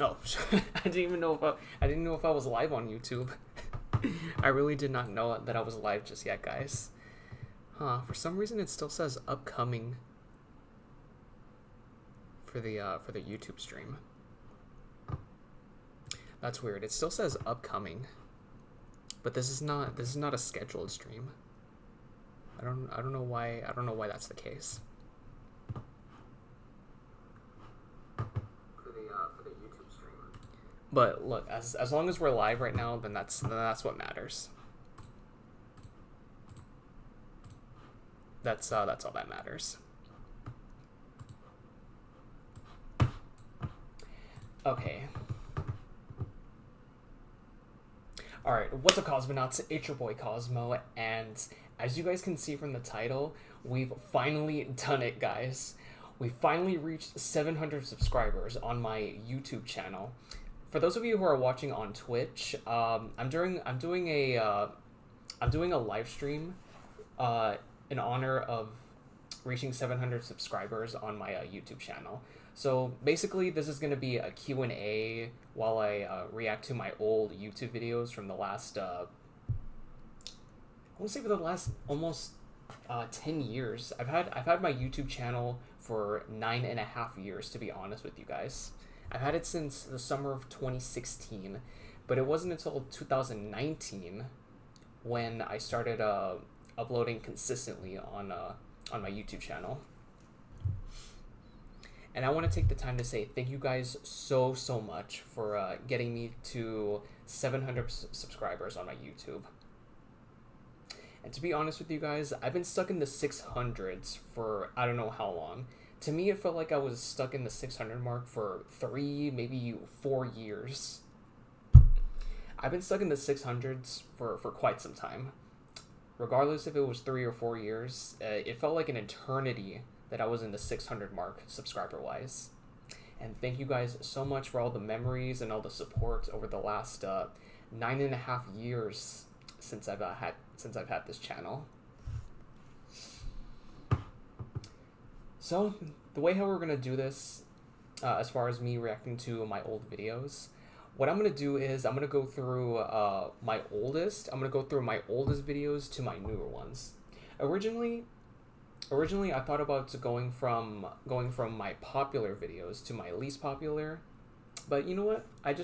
Oh, I didn't know if I was live on YouTube. I really did not know that I was live just yet, guys. Huh? For some reason, it still says upcoming for the YouTube stream. That's weird. It still says upcoming, but this is not a scheduled stream. I don't know why that's the case. For the YouTube stream. But look, as long as we're live right now, then that's what matters. That's all that matters. Okay. Alright, what's up, Cosmonauts? It's your boy Cosmo, and as you guys can see from the title, we've finally done it, guys. We finally reached 700 subscribers on my YouTube channel. For those of you who are watching on Twitch, I'm doing a live stream in honor of reaching 700 subscribers on my YouTube channel. So basically, this is going to be a Q&A while I react to my old YouTube videos from the last, I want to say for the last almost 10 years. I've had my YouTube channel for 9.5 years, to be honest with you guys. I've had it since the summer of 2016, but it wasn't until 2019 when I started uploading consistently on my YouTube channel. And I want to take the time to say thank you guys so much for getting me to 700 subscribers on my YouTube. And to be honest with you guys, I've been stuck in the 600s for I don't know how long. To me, it felt like I was stuck in the 600 mark for 3, maybe 4 years. I've been stuck in the 600s for quite some time. Regardless if it was 3 or 4 years, it felt like an eternity that I was in the 600 mark subscriber-wise. And thank you guys so much for all the memories and all the support over the last 9.5 years since I've had this channel. So the way how we're gonna do this, as far as me reacting to my old videos, what I'm gonna do is I'm gonna go through my oldest videos to my newer ones. Originally, I thought about going from my popular videos to my least popular, but you know what? I'd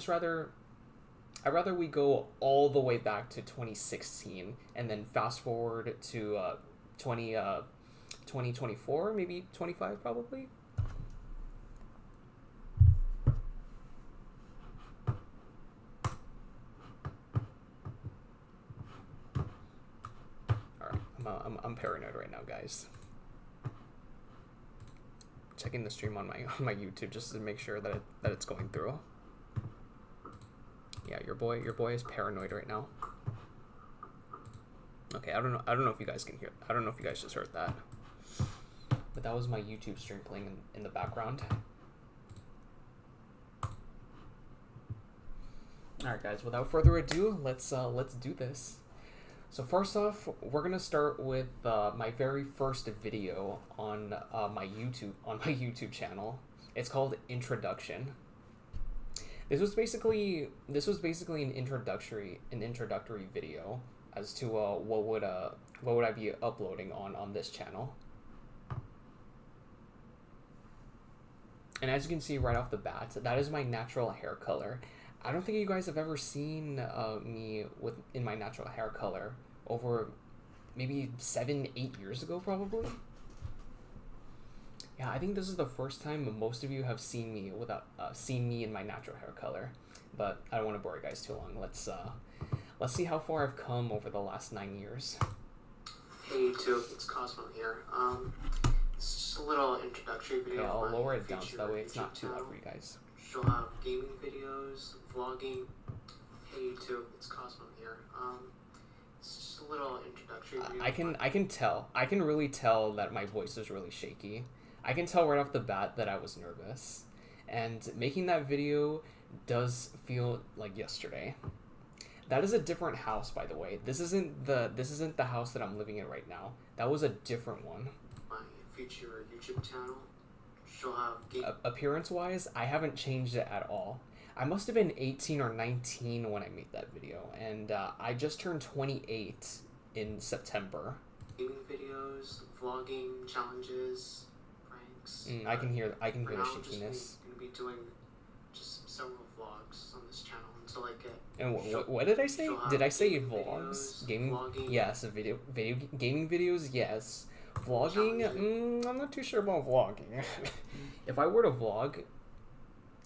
rather we go all the way back to 2016 and then fast forward to 2024, maybe 25 probably. All right, I'm paranoid right now, guys. Checking the stream on my YouTube just to make sure that it's going through. Yeah, your boy is paranoid right now. Okay, I don't know if you guys can hear. I don't know if you guys just heard that. But that was my YouTube stream playing in the background. All right, guys. Without further ado, let's do this. So first off, we're gonna start with my very first video on my YouTube channel. It's called Introduction. This was basically an introductory video as to what would I be uploading on this channel. And as you can see right off the bat, that is my natural hair color. I don't think you guys have ever seen me in my natural hair color over maybe 7-8 years ago, probably. Yeah, I think this is the first time most of you have seen me in my natural hair color. But I don't want to bore you guys too long. Let's see how far I've come over the last 9 years. Hey YouTube, it's Cosmo here. It's just a little introductory video. Okay, I'll lower it down so that way it's not too loud for you guys. She'll have gaming videos, vlogging. Hey YouTube, it's Cosmo here. It's just a little introductory video. I can really tell that my voice is really shaky. I can tell right off the bat that I was nervous. And making that video does feel like yesterday. That is a different house, by the way. This isn't the house that I'm living in right now. That was a different one. My future YouTube channel. She'll have appearance-wise, I haven't changed it at all. I must have been 18 or 19 when I made that video, and I just turned 28 in September. Gaming videos, vlogging, challenges, pranks. I can hear the For now, I'm just shakiness. gonna be doing just several vlogs on this channel until I get. And what did I say? she'll have Did I say gaming vlogs? videos, Gaming? vlogging. Yes, gaming videos. Yes, vlogging. I'm not too sure about vlogging. If I were to vlog,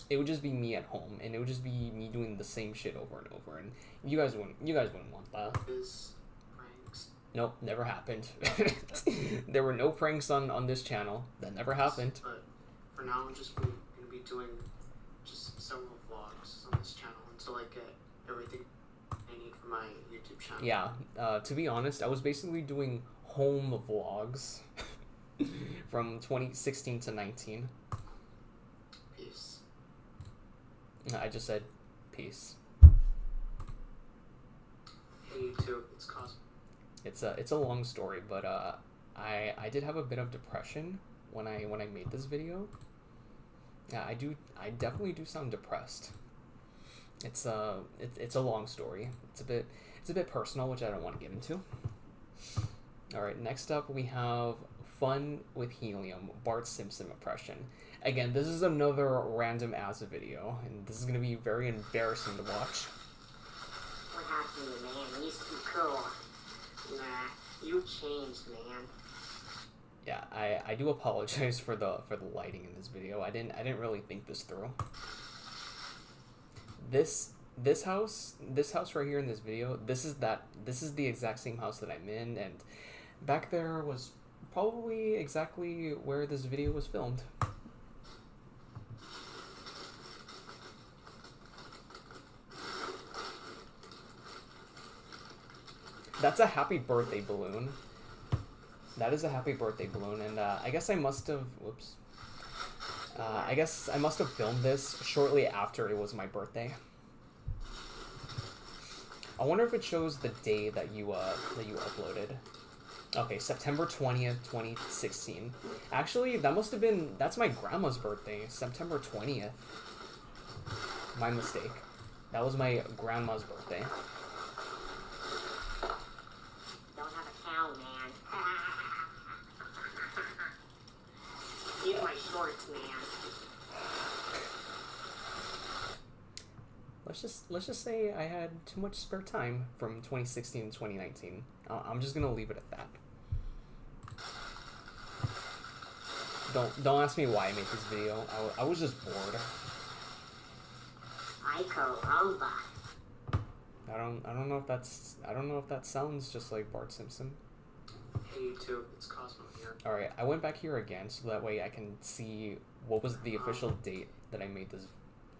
it would just be me at home, and it would just be me doing the same shit over and over, and you guys wouldn't want that. Is pranks. Nope, never happened. There were no pranks on this channel. That never happened. But for now, I'm just gonna be doing just several vlogs on this channel until I get everything I need for my YouTube channel. Yeah, to be honest, I was basically doing home vlogs from 2016 to 19. Peace. I just said peace. Hey YouTube, it's Cosmo. It's a long story, but I did have a bit of depression when I made this video. Yeah, I definitely do sound depressed. It's a long story. It's a bit personal, which I don't want to get into. All right, next up we have Fun with Helium, Bart Simpson impression. Again, this is another random ass video, and this is gonna be very embarrassing to watch. What happened to you, man? You used to be cool. Nah, you changed, man. Yeah, I do apologize for the lighting in this video. I didn't really think this through. This house right here in this video, this is the exact same house that I'm in, and back there was probably exactly where this video was filmed. That's a happy birthday balloon. That is a happy birthday balloon, and I guess I must have, whoops. I guess I must have filmed this shortly after it was my birthday. I wonder if it shows the day that you uploaded. Okay, September 20th, 2016. Actually, that's my grandma's birthday, September 20th. My mistake. That was my grandma's birthday. Don't have a cow, man. Get my shorts, man. Let's just say I had too much spare time from 2016 to 2019. I'm just gonna leave it at that. Don't ask me why I made this video. I was just bored. I call Rumba. I don't know if that sounds just like Bart Simpson. Hey YouTube, it's Cosmo here. All right, I went back here again so that way I can see what was the official date that I made this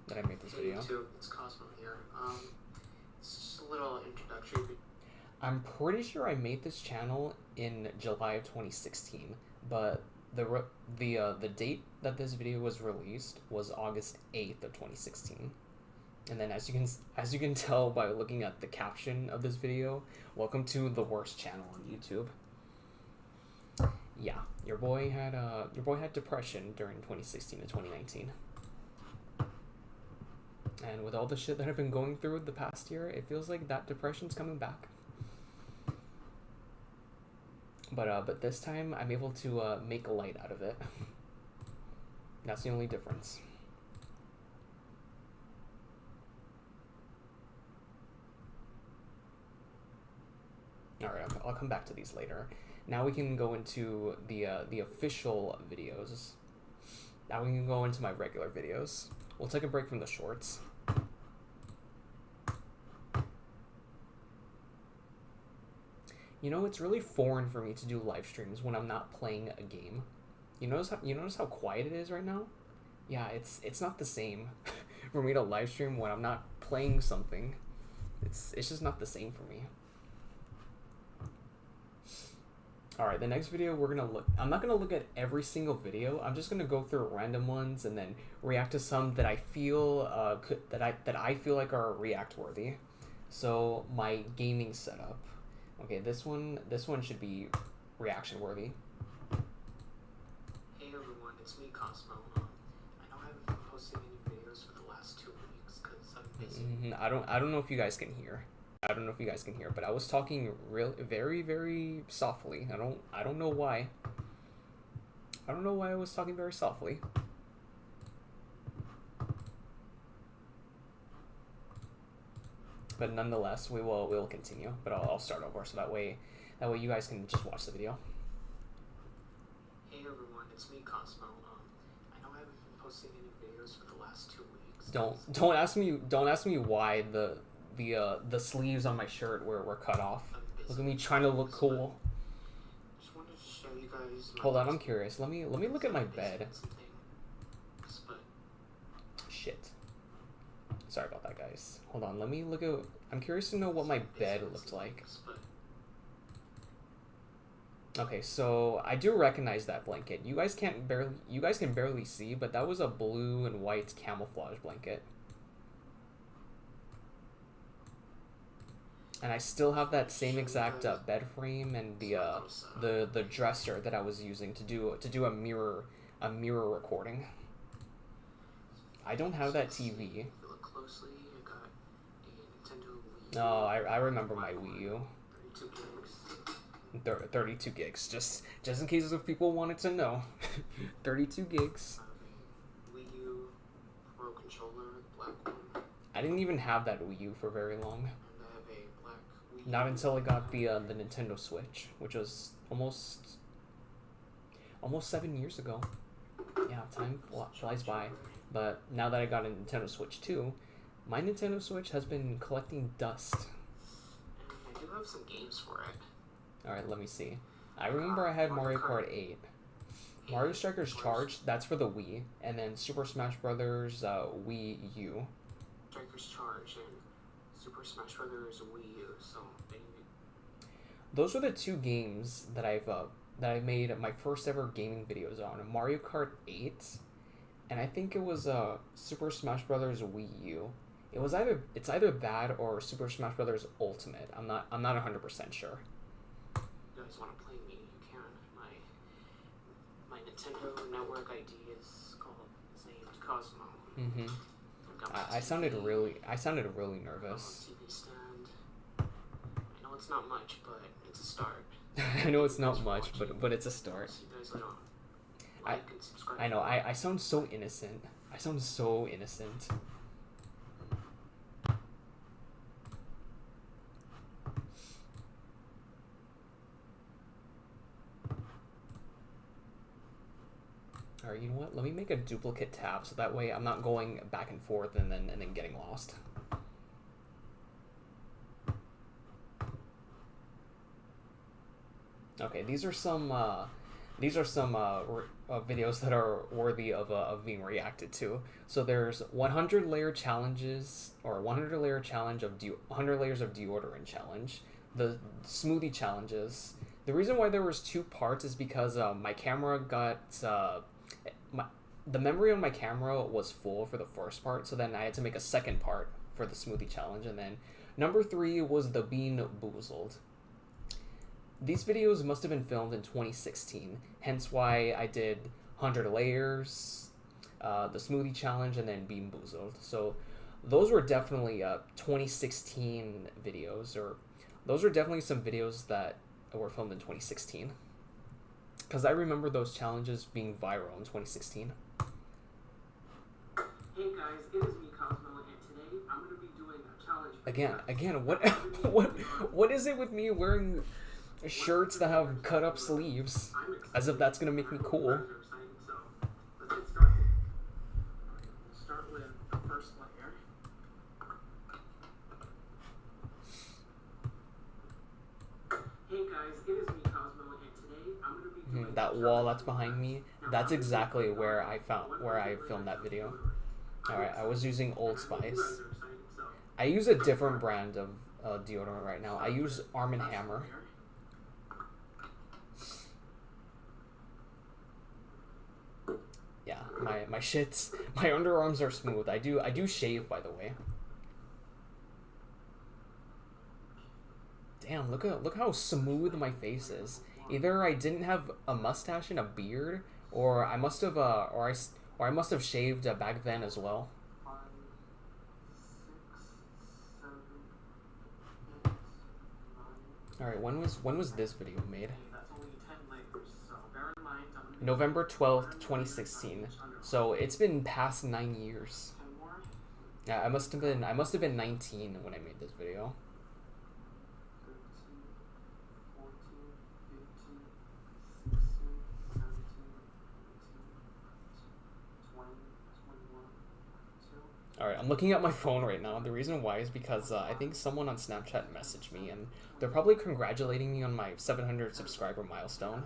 Hey video. YouTube, it's Cosmo here. It's just a little introductory video. I'm pretty sure I made this channel in July of 2016, but the date that this video was released was August 8th of 2016. And then as you can tell by looking at the caption of this video, welcome to the worst channel on YouTube. Yeah, your boy had depression during 2016 to 2019. And with all the shit that I've been going through the past year, it feels like that depression's coming back. But this time I'm able to make light out of it. That's the only difference. Alright, I'll come back to these later. Now we can go into the official videos. Now we can go into my regular videos. We'll take a break from the shorts. You know, it's really foreign for me to do live streams when I'm not playing a game. You notice how quiet it is right now? Yeah, it's not the same for me to live stream when I'm not playing something. It's just not the same for me. Alright, the next video I'm not gonna look at every single video. I'm just gonna go through random ones and then react to some that I feel that I feel like are react worthy. So my gaming setup. Okay, this one should be reaction worthy. Hey everyone, it's me Cosmo. I know I haven't posting any videos for the last 2 weeks because I'm busy. I don't know if you guys can hear. I don't know if you guys can hear, but I was talking very, very softly. I don't know why. I don't know why I was talking very softly. But nonetheless, we will continue. But I'll start over so that way you guys can just watch the video. Hey everyone, it's me, Cosmo. I know I haven't been posting any videos for the last 2 weeks. Don't ask me why the sleeves on my shirt were cut off. Look at me trying to look cool. Just wanted to show you guys. Hold on, I'm curious. Let me look at my bed. Shit. Sorry about that, guys. Hold on, let me look at... I'm curious to know what my bed looked like. Okay, so I do recognize that blanket. You guys can barely see, but that was a blue and white camouflage blanket. And I still have that same exact bed frame and the dresser that I was using to do a mirror recording. I don't have that TV. Closely, I got a Nintendo Wii U. No, I remember my Wii U. 32 gigs. 32 gigs, just in case if people wanted to know. 32 gigs. Wii U Pro controller, black one. I didn't even have that Wii U for very long. And I have a black Wii U. Not until I got the Nintendo Switch, which was almost 7 years ago. Yeah, time flies by. But now that I got a Nintendo Switch 2, my Nintendo Switch has been collecting dust. And I do have some games for it. Alright, let me see. I remember I had Mario Kart 8. Mario Strikers Charged, that's for the Wii. And then Super Smash Brothers Wii U. Strikers Charged and Super Smash Brothers Wii U. So those are the two games that I've made my first ever gaming videos on. Mario Kart 8. And I think it was Super Smash Brothers Wii U. It's either that or Super Smash Brothers Ultimate. I'm not 100% sure. You guys want to play me? You can. My Nintendo Network ID is named Cosmo. I sounded really nervous. TV stand. I know it's not much, but it's a start. I know it's not much, but it's a start. So you guys like and subscribe. I know, I sound so innocent. I sound so innocent. Alright, you know what? Let me make a duplicate tab so that way I'm not going back and forth and then getting lost. Okay, these are some videos that are worthy of being reacted to. So there's 100 layer challenges, or 100 layer challenge of 100 layers of deodorant challenge, the smoothie challenges. The reason why there was 2 parts is because my camera got the memory on my camera was full for the first part, so then I had to make a second part for the smoothie challenge, and then number 3 was the Bean Boozled. These videos must have been filmed in 2016, hence why I did 100 layers, the smoothie challenge, and then Bean Boozled. So those were definitely 2016 videos, or those are definitely some videos that were filmed in 2016. Because I remember those challenges being viral in 2016. Hey guys, it is me, Cosmo, and today I'm going to be doing a challenge. Again, what is it with me wearing shirts that have cut up sleeves, as if that's gonna make me cool? So let's get started. We'll start with the first layer. Hey guys, it is me, Cosmo, and today I'm going to be doing That wall that's behind me, that's exactly where I filmed that video. Alright, I was using Old Spice. I use a different brand of deodorant right now. I use Arm & Hammer. Yeah, my underarms are smooth. I do shave, by the way. Damn, look how smooth my face is. Either I didn't have a mustache and a beard, or I must have Or I must have shaved back then as well. 5, 6, 7, 8, 9. All right, when was this video made? Okay, that's only 10 layers. So bear in mind, I'm gonna be November 12th, 4 layers on 2016. each underarm. So it's been past 9 years. 10 more. Yeah, I must have been 19 when I made this video. 13, 14, 15, 16, 17, 18, 20, 21, 22. All right, I'm looking at my phone right now. The reason why is because I think someone on Snapchat messaged me, and they're probably congratulating me on my 700 subscriber milestone.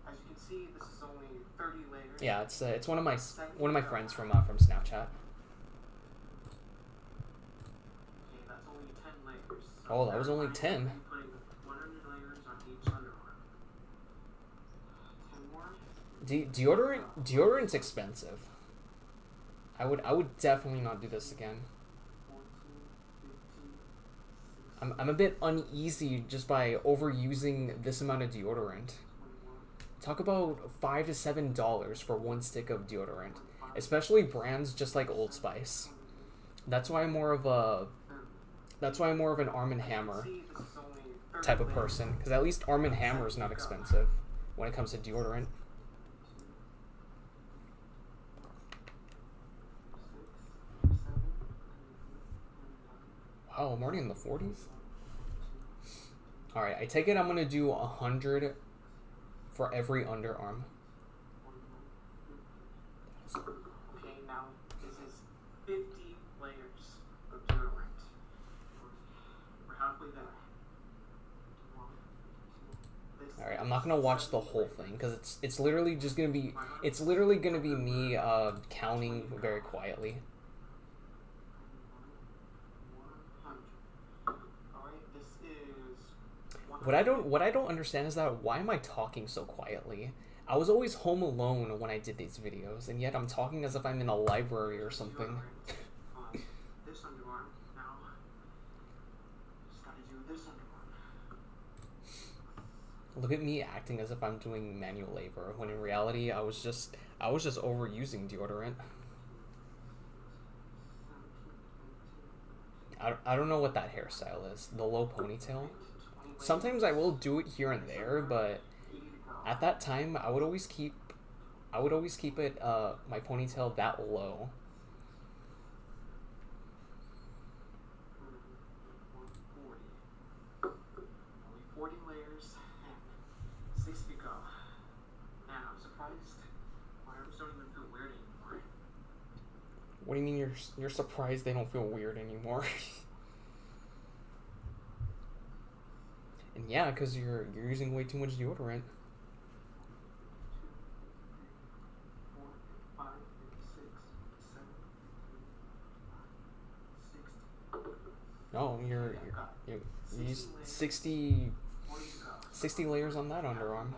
As you can see, this is only 30 layers. Yeah, it's one of my friends from Snapchat. Okay, that's only 10 layers. So Oh, that was bear in only mind, 10. I'm gonna be putting 100 layers on each underarm. 10 more. Deodorant's expensive. I would definitely not do this again. 14, 15, 16, I'm a bit uneasy just by overusing this amount of deodorant. 21, Talk about $5 to $7 for one stick of deodorant, especially brands just like Old Spice. That's why I'm more of an Arm & Hammer See, this is only 30 type of layers. person, because at least Arm & Hammer is not expensive when it comes to deodorant. 6, 7, 8, 9, Wow, I'm already in the 40s. All right, I take it I'm gonna do 100 for every underarm. 21. Okay, now this is 50 layers of deodorant. We're halfway there. 1, 2, this All right, I'm not gonna watch the whole thing because it's literally gonna be me counting very quietly. 100. Alright, this is What I don't understand is that why am I talking so quietly? I was always home alone when I did these videos, and yet I'm talking as if I'm in a library or something. deodorant on this underarm. Now, just gotta do this underarm. Look at me acting as if I'm doing manual labor, when in reality I was just overusing deodorant. I don't know what that hairstyle is. The low ponytail. Sometimes I will do it here and there, but at that time I would always keep it my ponytail that low. 40 layers and 6 to go. Man, I'm surprised my arms don't even feel weird anymore. What do you mean you're surprised they don't feel weird anymore? And yeah, because you're using way too much deodorant. 2, 3, 4, 5, 6, 7, 8, 9, 60. Oh, you used 60 layers on that underarm.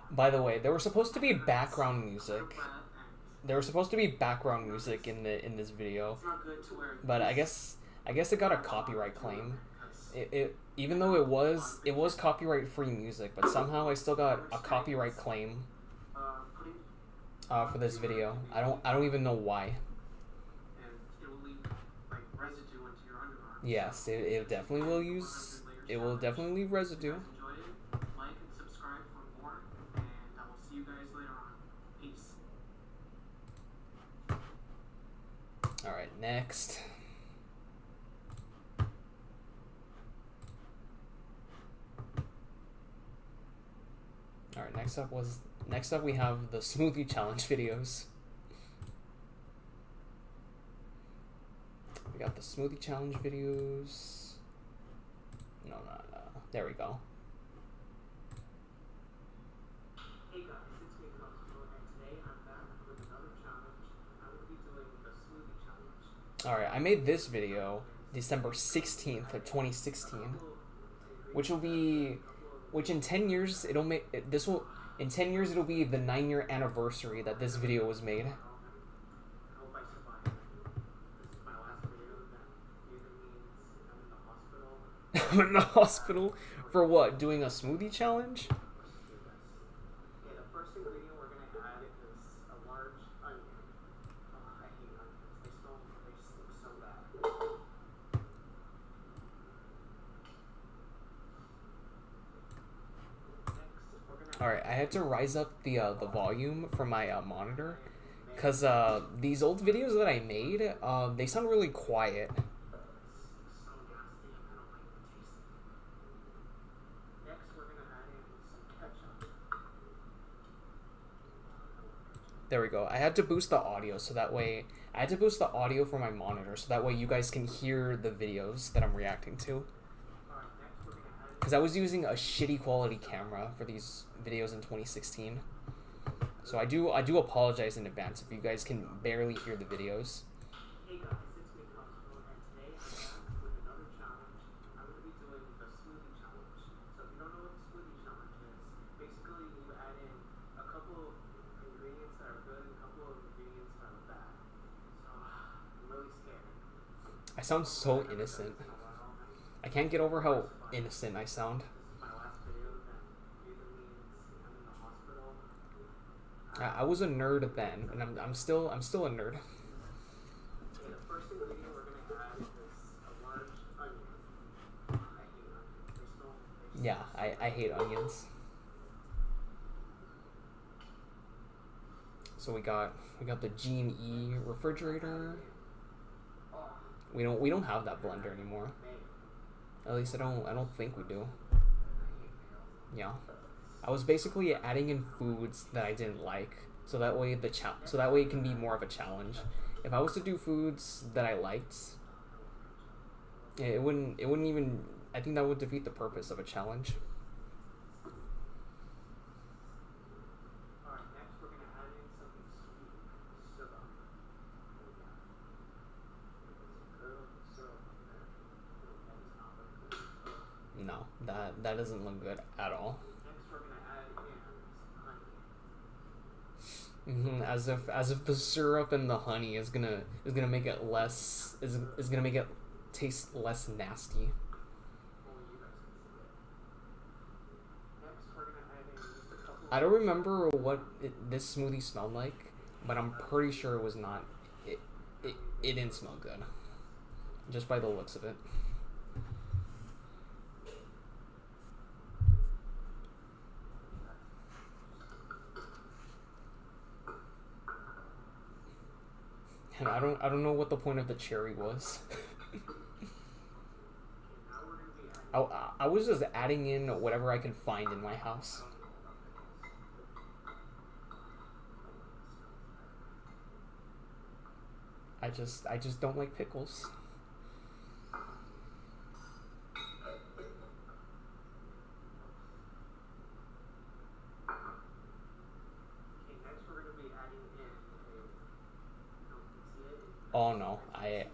By the way, there was supposed to be background music. There was supposed to be background music in this video, but I guess it got a copyright claim. It even though it was copyright free music, but somehow I still got a copyright claim for this video. I don't even know why. Yes, it definitely will use. It will definitely leave residue. Like and subscribe for more, and I will see you guys later on. Peace. Alright, next. Alright, next up we have the smoothie challenge videos. We got the smoothie challenge videos. No. There we go. Hey guys, it's me, Cosmo, and today I'm back with another challenge. I'm going to be doing the smoothie challenge. Alright, I made this video December 16th of 2016, which in 10 years it'll make in 10 years it'll be the 9-year anniversary that this video was made. I hope I survive. This is my last video. That either means I'm in the hospital. I'm in the hospital for what? Doing a smoothie challenge? Okay, the first ingredient we're going to add is a large onion. Oh, I hate onions. They stink so bad. Alright, I had to rise up the volume from my monitor, because these old videos that I made, they sound really quiet. So nasty, I don't like the taste of it. Next, we're going to add in some ketchup. There we go. I had to boost the audio so that way... I had to boost the audio for my monitor so that way you guys can hear the videos that I'm reacting to. Alright, next we're going to add in Because I was using a shitty quality camera for these videos in 2016. So I do apologize in advance if you guys can barely hear the videos. Hey guys, it's me, Cosmo, and today I'm back with another challenge. I'm going to be doing the smoothie challenge. So if you don't know what the smoothie challenge is, basically you add in a couple ingredients that are good and a couple of ingredients that are bad. So I'm really scared. I sound so innocent. It's been a while. I can't get over how innocent I sound. This is my last video that either means I'm in the hospital. I was a nerd then, and I'm still a nerd. Okay, the first ingredient we're going to add is a large onion. I hate onions. They Yeah, I hate onions. So we got the G&E refrigerator. We don't have that blender anymore. At least I don't think we do. Yeah. I was basically adding in foods that I didn't like, so that way it can be more of a challenge. If I was to do foods that I liked, it wouldn't even. I think that would defeat the purpose of a challenge. Alright, next we're going to add in something sweet. Syrup. No, that doesn't look good at all. Next we're going to add in some honey. As if the syrup and the honey is gonna make it gonna make it taste less nasty. Only you guys can see it. Next we're going to add in just a couple I don't remember what this smoothie smelled like, but I'm pretty sure it was not. It didn't smell good, just by the looks of it. And I don't know what the point of the cherry was. now we're going to be adding I was just adding in whatever I could find in my house. I just don't like pickles. Okay, next we're going to be adding in a, you know, you can see it. Oh no, I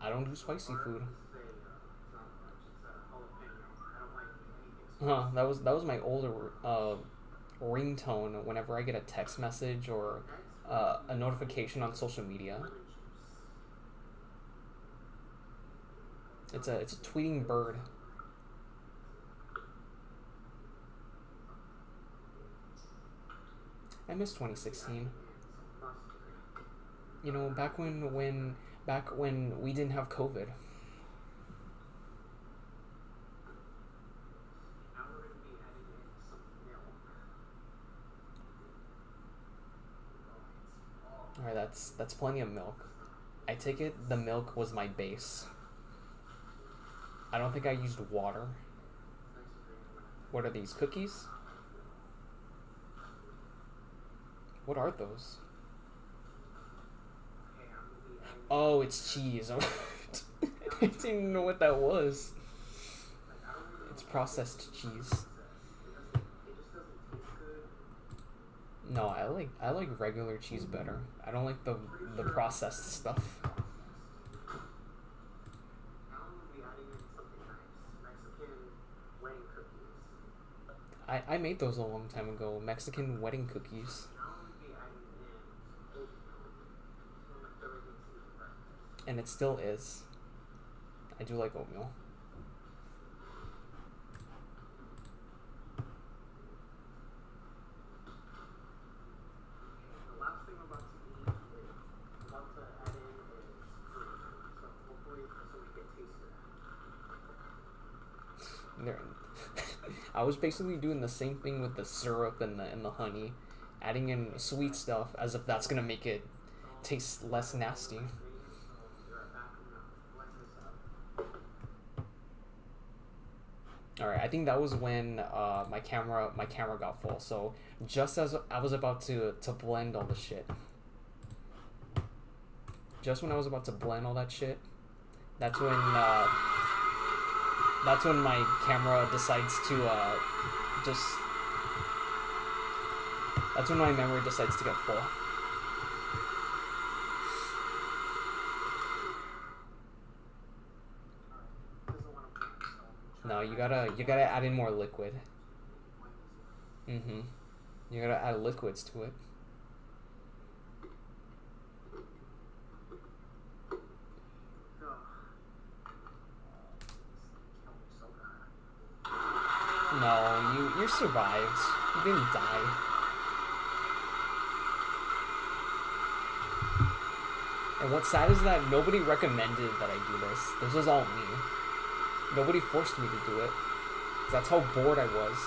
don't do spicy food. It's not much, it's a jalapeno. I don't like anything spicy. That was my older ringtone whenever I get a text message or a notification on social media. Lemon juice. It's a tweeting bird. I miss 2016. And some mustard. You know, back when we didn't have COVID. Now we're going to be adding in some milk. Oh, Alright, that's plenty of milk. I take it the milk was my base. I don't think I used water. What are these, cookies? What are those? okay, I'm going to be adding Oh, it's cheese. I didn't know what that was. Like, I don't really It's processed cheese. process because it just doesn't taste good. No, I like regular cheese better. I don't like the processed stuff. Now I'm gonna be adding in something nice. Mexican wedding cookies. I made those a long time ago. Mexican wedding cookies. Now I'm gonna be adding in oatmeal. It's one of my favorite things to eat for breakfast. And it still is. I do like oatmeal. The last thing I'm about to eat is I'm about to add in is fruit. So hopefully so we get taste of that. There- I was basically doing the same thing with the syrup and the honey, adding in sweet stuff as if that's gonna make it taste less nasty. So be right back. I'm gonna blend this up. All right, I think that was when my camera got full. So just as I was about to blend all the shit, just when I was about to blend all that shit, that's when my camera decides to that's when my memory decides to get full. Doesn't want to blend, so No, you gotta add in more liquid. Mm-hmm. You gotta add liquids to it. No, you survived. You didn't die. And what's sad is that nobody recommended that I do this. This was all me. Nobody forced me to do it. That's how bored I was.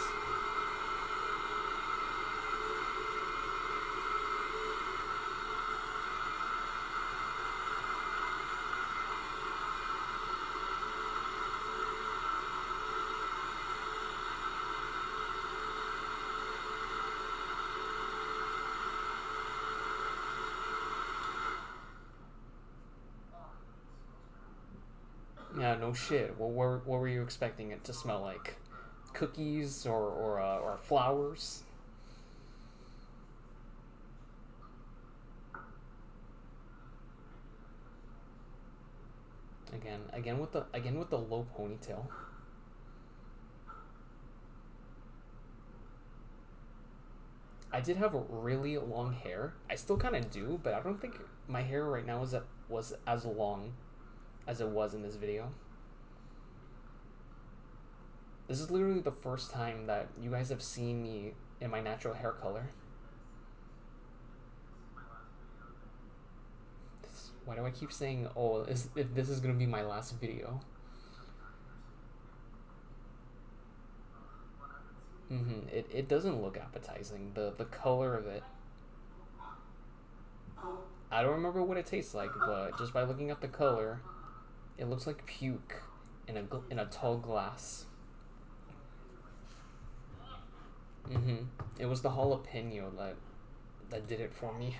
Yeah, no shit. Well, what were you expecting it to smell like? Cookies or flowers? Again with the low ponytail. I did have really long hair. I still kind of do, but I don't think my hair right now was as long as it was in this video. This is literally the first time that you guys have seen me in my natural hair color. Why do I keep saying, oh, if this is gonna be my last video? It doesn't look appetizing. The color of it. I don't remember what it tastes like, but just by looking at the color, it looks like puke in a tall glass. It was the jalapeno that did it for me.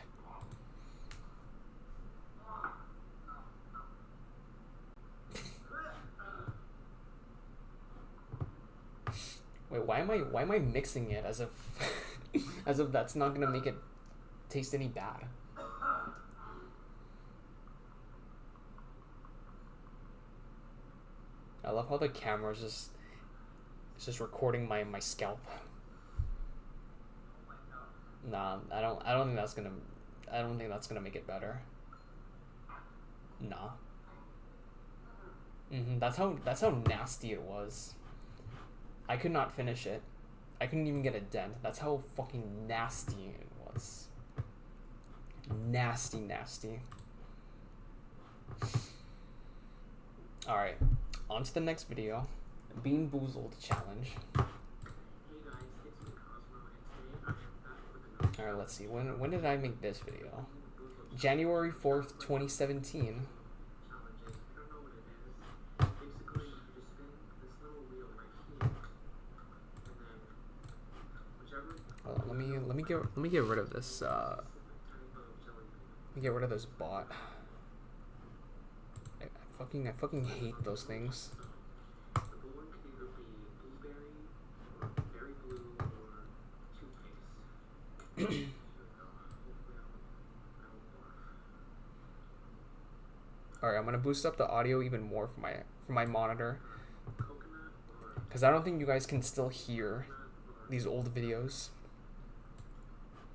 Wait, why am I mixing it as if as if that's not gonna make it taste any bad? I love how the camera's just recording my scalp. Nah, I don't think that's gonna make it better. Nah. That's how nasty it was. I could not finish it. I couldn't even get a dent. That's how fucking nasty it was. Nasty, nasty. Alright, on to the next video. Bean Boozled challenge. Hey guys, it's me Cosmo, and today I am back with another Alright, let's see. When did I make this video? January 4th, 2017. challenges. If you don't know what it is, basically you just spin this little wheel right here, and then whichever Hold on, let me get rid of this tiny little jelly bean. let me get rid of this bot. I I fucking hate those things. The blue one could either be blueberry or berry blue or toothpaste. Here we go. Hopefully I won't barf. Alright, I'm gonna boost up the audio even more for my monitor. Coconut or Because I don't think you guys can still hear these old videos.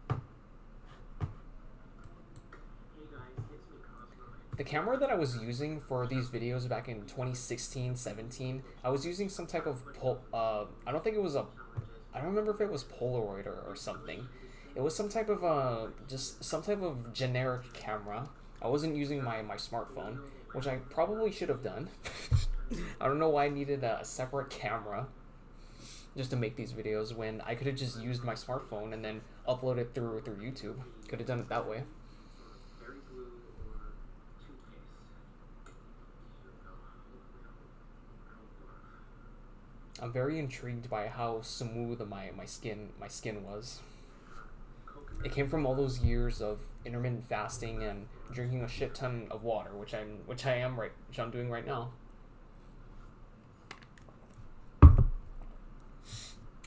hey guys, it's me Cosmo. The camera that I was using for these videos back in 2016, 17, I was using some type of I don't think it was I don't remember if it was Polaroid or something. It was some type of just some type of generic camera. I wasn't using my smartphone, which I probably should have done. I don't know why I needed a separate camera just to make these videos when I could have just used my smartphone and then upload it through YouTube. Could have done it that way. Berry blue or toothpaste. Here we go. Hopefully I won't barf. I'm very intrigued by how smooth my skin was. It came from all those years of intermittent fasting and drinking a shit ton of water, which I'm doing right now.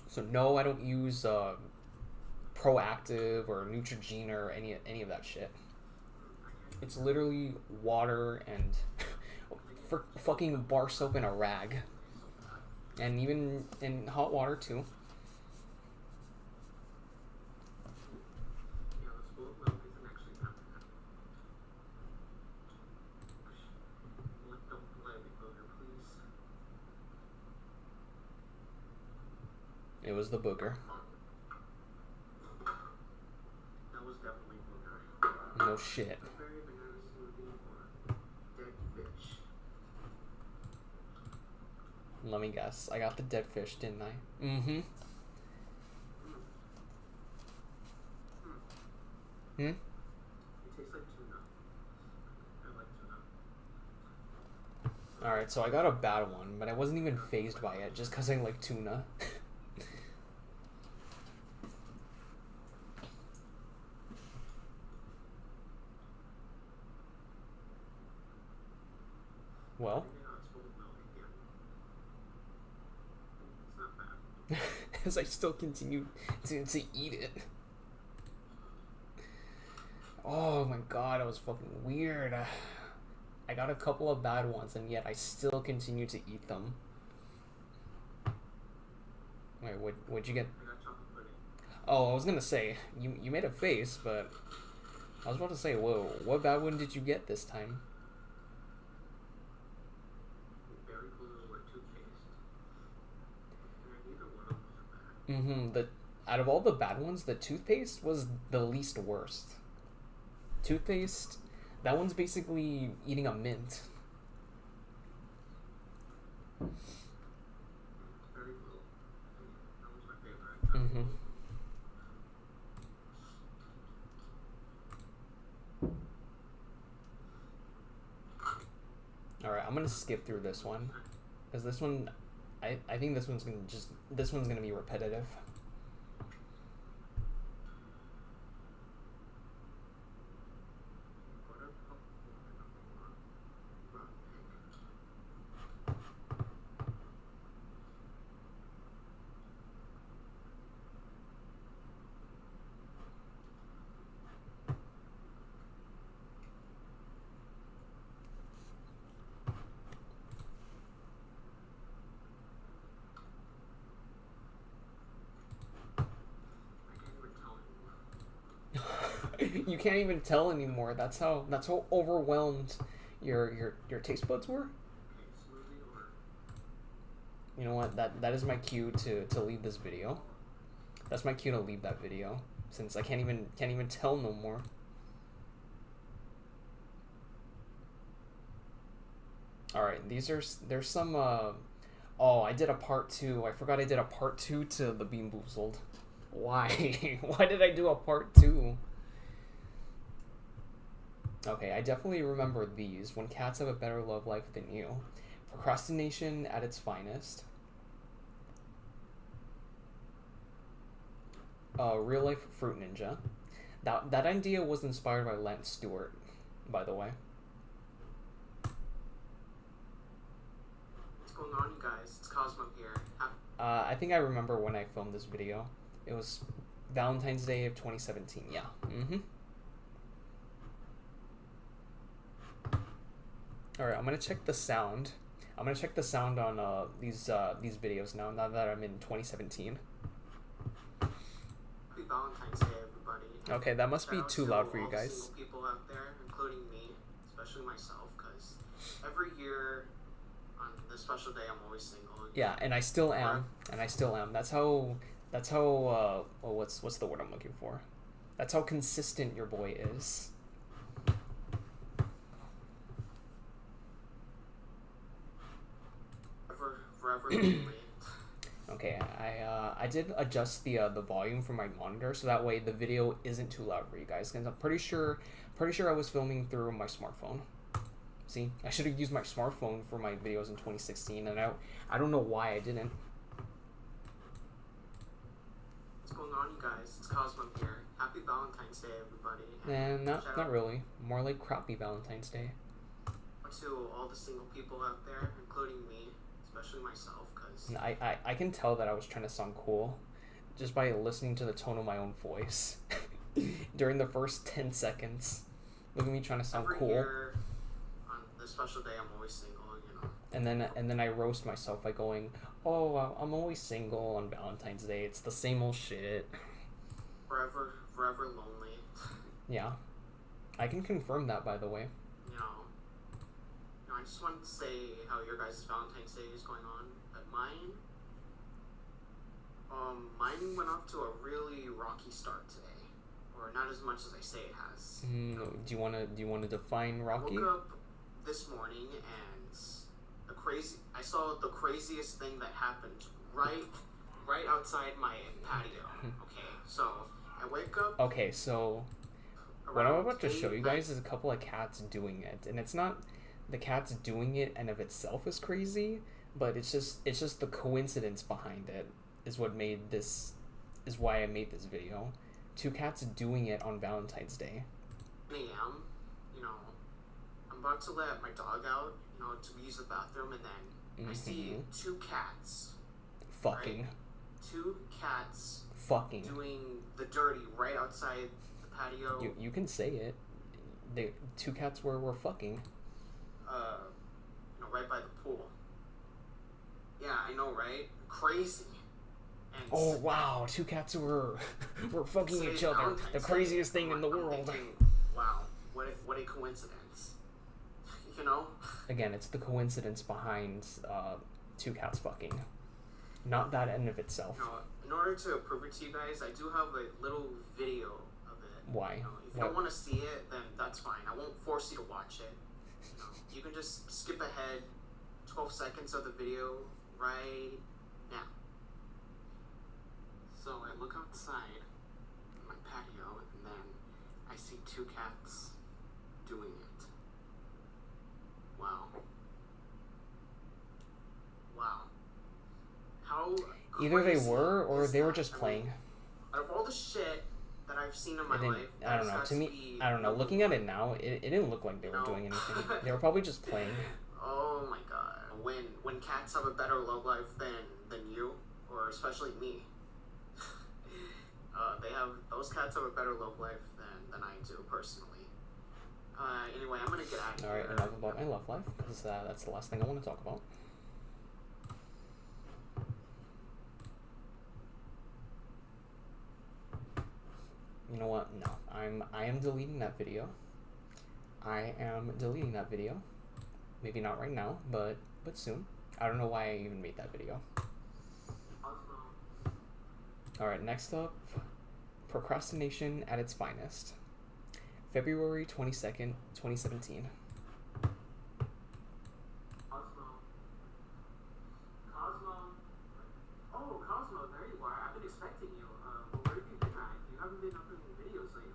So no, I don't use Proactive or Neutrogena or any of that shit. It's literally water and fucking bar soap and a rag, and even in hot water too. Yeah, this bowl of milk isn't actually that bad. Don't let it be booger, please. It was the booger. That was definitely booger. No shit. Berry banana smoothie or dead fish. Let me guess. I got the dead fish, didn't I? Mm-hmm. It tastes like tuna. I like tuna. Alright, so I got a bad one, but I wasn't even phased by it just because I like tuna. Well, Maybe not spoiled milk again. It's not bad. as I still continue to eat it. Oh my god, that was fucking weird. I got a couple of bad ones, and yet I still continue to eat them. Wait, what'd you get? I got chocolate pudding. Oh, I was gonna say, you made a face, but I was about to say, whoa, what bad one did you get this time? Berry blue or toothpaste. And neither one of them are bad. Out of all the bad ones, the toothpaste was the least worst. Toothpaste, that one's basically eating a mint. Berry blue. That was my favorite. Alright, I'm gonna skip through this one. Because this one, I think this one's gonna be repetitive. Butter popcorn or rock pig. You can't even tell anymore. That's how overwhelmed your taste buds were. Okay, smoothie or You know what? That is my cue to leave this video. That's my cue to leave that video, since I can't even tell no more. All right, there's some oh, I did a part 2. I forgot I did a part 2 to the Bean Boozled. Why? Why did I do a part 2? Okay, I definitely remember these. When cats have a better love life than you. Procrastination at its finest. Real life fruit ninja. That idea was inspired by Lance Stewart, by the way. I think I remember when I filmed this video. It was Valentine's Day of 2017. Yeah. All right, I'm gonna check the sound. I'm gonna check the sound on these videos now that I'm in 2017. Happy Valentine's Day, everybody. Okay, that must be Shout out too to loud for you all the guys. single people out there, including me, especially myself, because every year on this special day, I'm always single. Yeah, and I still am. That's how well, what's the word I'm looking for? That's how consistent your boy is. Forever lonely. Okay, I did adjust the volume for my monitor so that way the video isn't too loud for you guys. Cause I'm pretty sure I was filming through my smartphone. See, I should have used my smartphone for my videos in 2016, and I don't know why I didn't. What's going on, you guys? It's Cosmo here. Happy Valentine's Day, everybody. And shout not out really. More like crappy Valentine's Day. to all the single people out there, including me, especially myself, because And I can tell that I was trying to sound cool just by listening to the tone of my own voice during the first 10 seconds. Look at me trying to sound every cool. year on this special day, I'm always single, you know. And then I roast myself by going, "Oh, I'm always single on Valentine's Day. It's the same old shit." Forever lonely. Yeah, I can confirm that, by the way. I just wanted to say how your guys' Valentine's Day is going on. But mine went off to a really rocky start today, or not as much as I say it has. Do you wanna define rocky? I woke up this morning and I saw the craziest thing that happened right outside my patio. Okay, so I wake up. Okay, so what I'm about to around show you 8, guys is a couple of cats doing it, and it's not the cats doing it and of itself is crazy, but it's just the coincidence behind it is why I made this video. 2 cats doing it on Valentine's Day. 9 a.m. I'm about to let my dog out, to use the bathroom, and then I see 2 cats. Fucking. Right? 2 cats Fucking. doing the dirty right outside the patio. You can say it. The 2 cats were fucking. Right by the pool. Yeah, I know, right? Crazy. And Oh wow, 2 cats were fucking today's each other. Valentine's The Day. craziest thing in the I'm world. thinking, wow, what a coincidence. You know? Again, it's the coincidence behind 2 cats fucking. Not that end of itself. In order to prove it to you guys, I do have a little video of it. Why? If you don't want to see it, then that's fine. I won't force you to watch it. You can just skip ahead 12 seconds of the video right now. So I look outside my patio, and then I see 2 cats doing it. Wow. How Either they crazy were or is they were that? just I mean, playing. out of all the shit that I've seen in my It didn't, life, I don't that know. has To to me, be I don't know. number Looking at one. it now, it didn't look like they were No. doing anything. They were probably just playing. Oh my god. When cats have a better love life than you, or especially me, those cats have a better love life than I do personally. Anyway, I'm gonna get out of All right, here. enough about my love life because that's the last thing I want to talk about. You know what? No, I am deleting that video. I am deleting that video. Maybe not right now, but soon. I don't know why I even made that video. All right, next up, procrastination at its finest. February 22nd, 2017. Cosmo. Oh, Cosmo, there you are. I've been expecting you. Where have you been at? You haven't been uploading videos lately.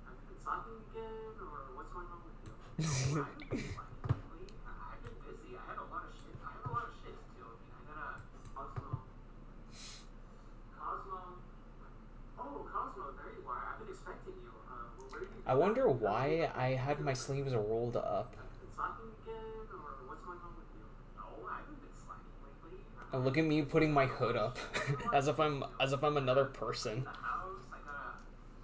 Have you been slacking again, or what's going on with you? I haven't been slacking lately. I've been busy. I have a lot of shit to do. I gotta... Cosmo. Oh, Cosmo, there you are. I've been expecting you. Where have you been I wonder at? why I had my sleeves rolled up. Been slacking again, or what's going on with you? No, I haven't been slacking lately. And look at me putting my hood up, as if I'm another person. the house. I gotta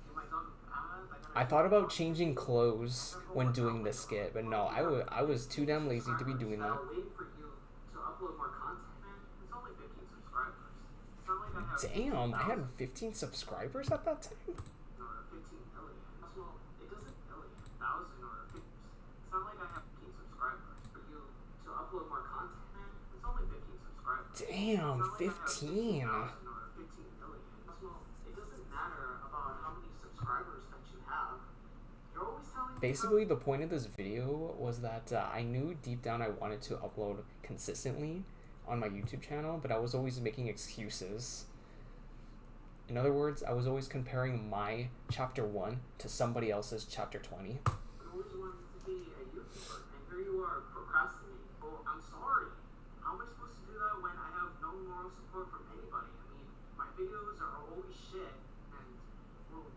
give my dog a bath. I thought about changing clothes when doing this skit, but no, I was too damn lazy to be doing that. Waiting for you to upload more content, man. It's only 15 subscribers. It's not like I have Damn, I had 15 subscribers at that time? or 15 million. Well, it doesn't million, 1,000 or 50. It's not like I have 15 subscribers. For you to upload more content, man. It's only 15 subscribers. Damn, 15. Or 15 million. Well, it doesn't matter about how many subscribers that you have. You're always telling me Basically, the point of this video was that I knew deep down I wanted to upload consistently on my YouTube channel, but I was always making excuses. In other words, I was always comparing my chapter 1 to somebody else's chapter 20. I always wanted to be a YouTuber, and here you are procrastinating. Well, I'm sorry. How am I supposed to do that when I have no moral support from anybody? I mean, my videos are always shit, and well,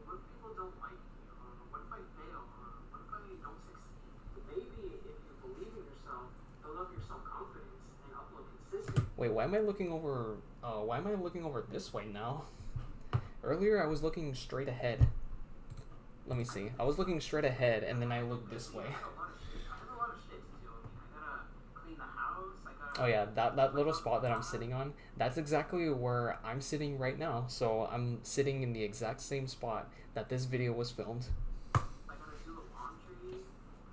what if people don't like me? Or what if I fail? Or what if I don't succeed? Maybe if you believe in yourself, build up your self-confidence and upload consistently. Wait, why am I looking over this way now? Earlier I was looking straight ahead. Let me see. I was looking straight ahead and then I looked this way. I have a lot of shit to do. I mean, I gotta clean the house. I gotta. Oh yeah, that little spot that I'm sitting on, that's exactly where I'm sitting right now. So I'm sitting in the exact same spot that this video was filmed. I gotta do the laundry.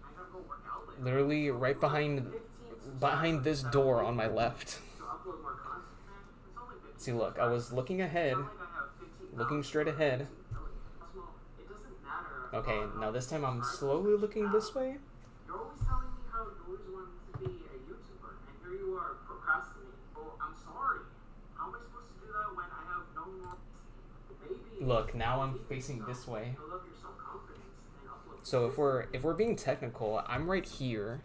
I gotta go work out later. Literally right behind this door on my left. To upload more content, man. It's only 15 See, look, I was looking ahead, It's not like I have 15 looking straight ahead. Well, it doesn't matter. Okay, now this time I'm slowly looking this way. You're always telling me how you always wanted to be a YouTuber, and here you are procrastinating. Well, I'm sorry. How am I supposed to do that when I have no more? Maybe. Look, now I'm facing this way. Build up your self-confidence and upload. So if we're being technical, I'm right here,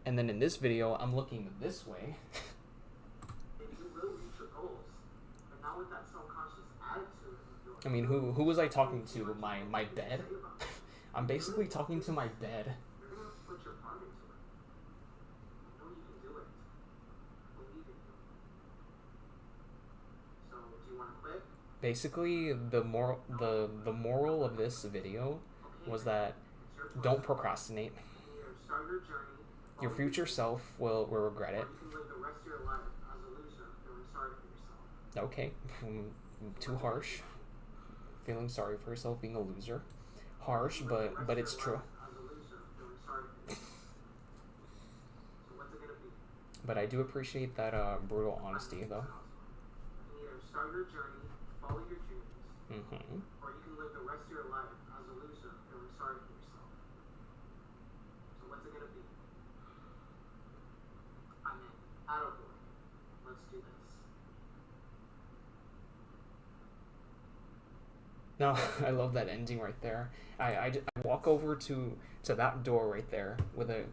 and then in this video I'm looking this way. And you will reach your goals, but not with that self-conscious attitude. I mean, who was I talking to? My bed? I'm basically talking to my bed. You're gonna have to put your heart into it. I know you can do it. I believe in you. So, do you want to quit? Basically, the moral of this video was that It's your choice. don't procrastinate. Either start your journey. Your future self will regret Or it. you can live the rest of your life as a loser, feeling sorry for yourself. Okay, too harsh. Feeling sorry for yourself, being a loser. Harsh, but it's true. As a loser, feeling sorry for yourself. So what's it gonna be? But I do appreciate that brutal honesty, though. You can either start your journey, follow your dreams, Mm-hmm. or you can live the rest of your life as a loser, feeling sorry for yourself. So what's it gonna be? I'm in. Attaboy. Let's do this. No, I love that ending right there. I walk over to that door right there with a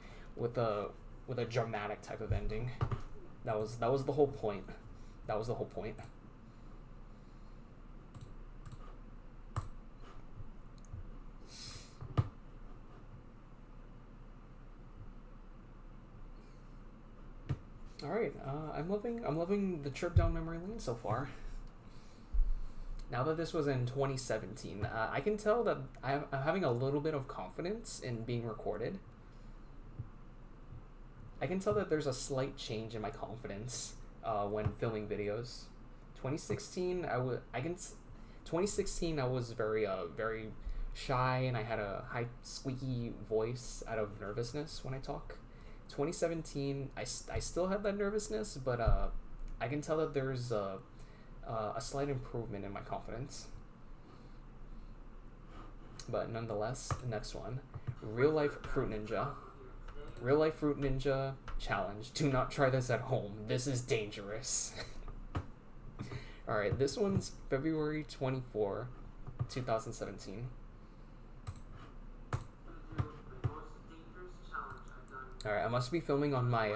dramatic type of ending. That was the whole point. That was the whole point. All right, I'm loving the trip down memory lane so far. Now that this was in 2017, I can tell that I'm having a little bit of confidence in being recorded. I can tell that there's a slight change in my confidence when filming videos. 2016, 2016 I was very very shy and I had a high squeaky voice out of nervousness when I talk. 2017, I still had that nervousness, but I can tell that there's a slight improvement in my confidence. But nonetheless, the next one, Real Life Fruit Ninja. Real Life Fruit Ninja challenge. Do not try this at home. This is dangerous. Alright, this one's February 24, 2017. Alright, I must be filming on my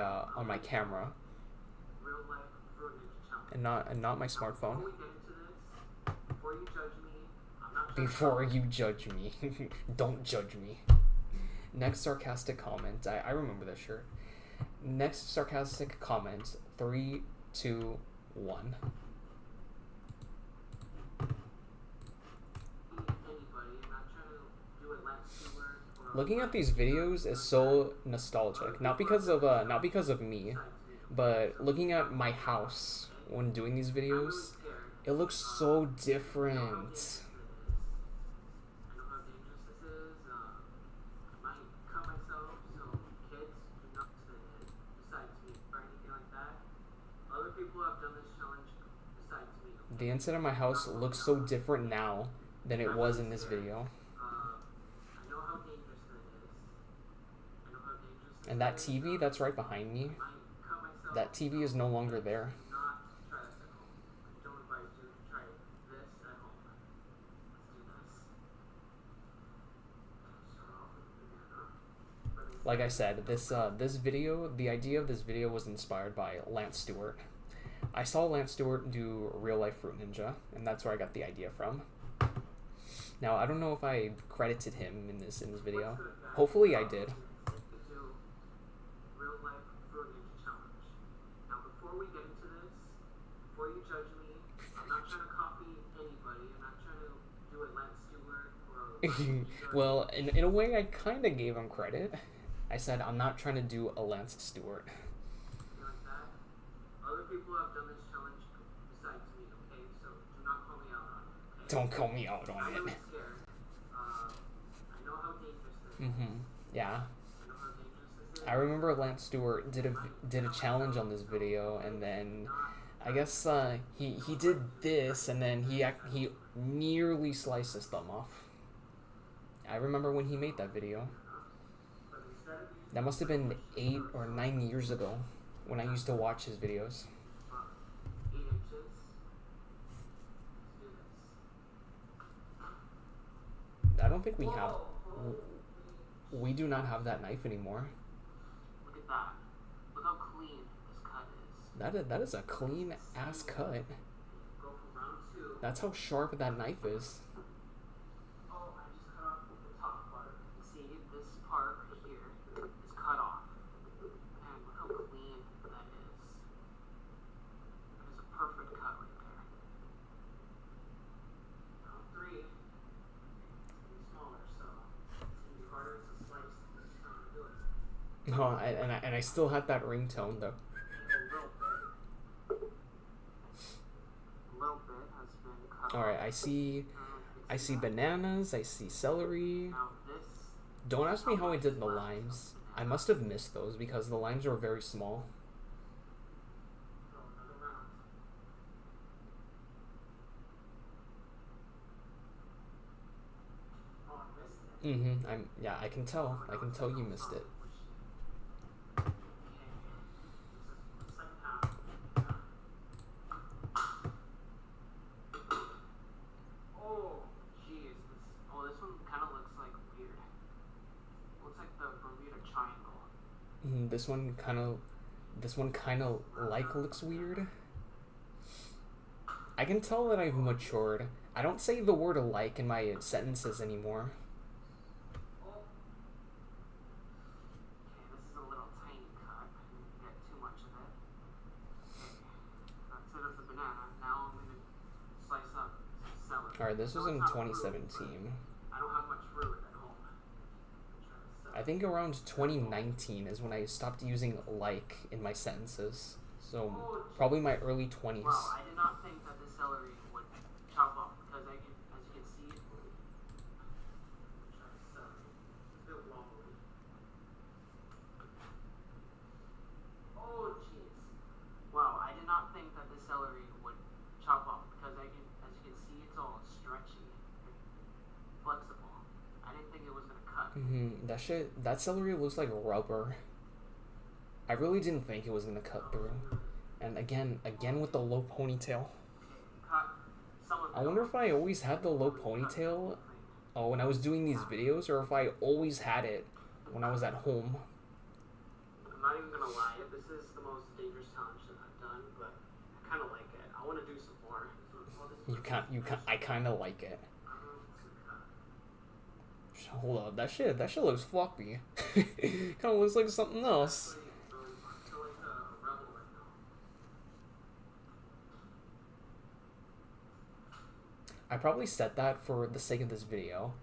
camera Real life fruit ninja challenge. and not my smartphone. Before we get into this, before you judge me, I'm not Before you judge me. Don't judge me. Next sarcastic comment. I remember this shirt. Next sarcastic comment. 3, 2, 1. Looking at these videos is so nostalgic. Not because of me, but looking at my house when doing these videos, it looks so different. The inside of my house looks so different now than it was in this video. And that TV that's right behind me, that TV is no longer there. Like I said, this video, the idea of this video was inspired by Lance Stewart. I saw Lance Stewart do Real Life Fruit Ninja, and that's where I got the idea from. Now, I don't know if I credited him in this video. Hopefully I did. Well, in a way, I kind of gave him credit. I said, I'm not trying to do a Lance Stewart. Other people have done this challenge besides me, okay? So do not call me out on it, okay? Don't call me out on I'm it. really scared. I know how dangerous this is. Yeah. I know how dangerous this is. I remember Lance Stewart did a challenge on this video, and then I guess he did this, and then he nearly sliced his thumb off. I remember when he made that video. That must have been 8 or 9 years ago when I used to watch his videos. 8 inches. I don't think we have. We do not have that knife anymore. Look at that. Look how clean this cut is. That is a clean ass cut. Go from round 2. That's how sharp that knife is. Oh, I just cut off the top part. See, this part here is cut off. And look how clean that is. That is a perfect cut right there. Round 3. It's gonna be smaller, so it's gonna be harder to slice than trying to do it. Oh, and I still had that ringtone though. A little bit has been cut All right, off. I see bananas. I see celery. Now this. Don't ask me how I did the limes. I must have missed those because the limes were very small. Oh, another round. Oh, I missed it. Yeah, I can tell. I can tell you missed it. Okay. This is the second half. Oh, jeez. This one kind of looks like weird. Looks like the Bermuda Triangle. This one kind of like looks weird. I can tell that I've matured. I don't say the word like in my sentences anymore. Oh. Okay, this is a little tiny cut. I didn't get too much of it. Okay. That's it of the banana. Now I'm going to slice up some celery. All right, this was No, in it's not fruit, 2017. but I don't have much fruit at home. I'm trying to sell I think around 2019 is when I stopped using like in my sentences. So probably my early 20s. Wow, I did not think that the celery would chop off because as you can see, try celery. It's a bit wobbly. Oh jeez. Wow, I did not think that the celery would chop off because as you can see, it's all stretchy, and flexible. I didn't think it was gonna cut. That celery looks like rubber. I really didn't think it was gonna cut through. And again with the low ponytail. Cut some of it I wonder off. if I always had the low ponytail when I was doing these videos, or if I always had it when I was at home. I'm not even gonna lie, this is the most dangerous challenge that I've done, but I kind of like it. I want to do some more. I kind of like it. Hold up, that shit looks floppy. Kind of looks like something else. I probably said that for the sake of this video.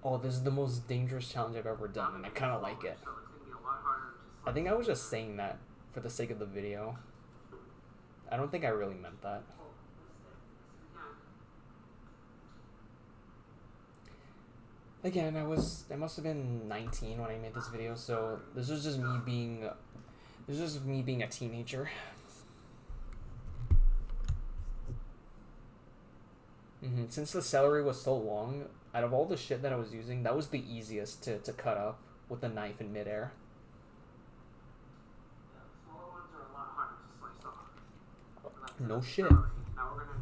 Oh, this is the most dangerous challenge I've ever done, and I kind of like it. So it's gonna be a lot harder to I think I was just saying that for the sake of the video. I don't think I really meant that. Oh, Again, I must have been 19 when I made this video, so this was just me being a teenager. Since the celery was so long, out of all the shit that I was using, that was the easiest to cut up with the knife in midair. Yeah, the smaller ones are a lot harder to slice off. Like No the shit. celery. Now we're gonna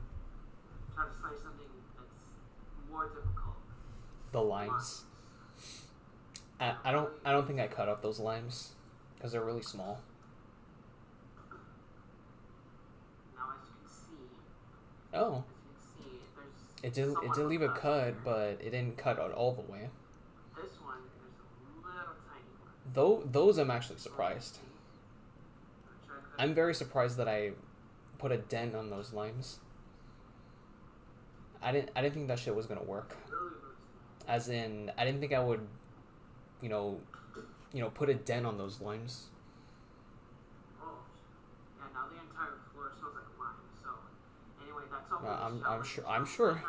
try to slice something that's more difficult. The limes. I don't think I cut up those limes because they're really small. Now as you can see, Oh, there's it somewhat did of leave a cut, here. but it didn't cut out all the way. This one, there's a little tiny one. Those I'm actually surprised. Try to cut I'm very surprised that I put a dent on those limes. I didn't think that shit was gonna work. really, really small. As in, I didn't think I would, you know, put a dent on those limes. Oh, yeah. Now the entire floor smells like lime. So, anyway, that's all. I'm sure.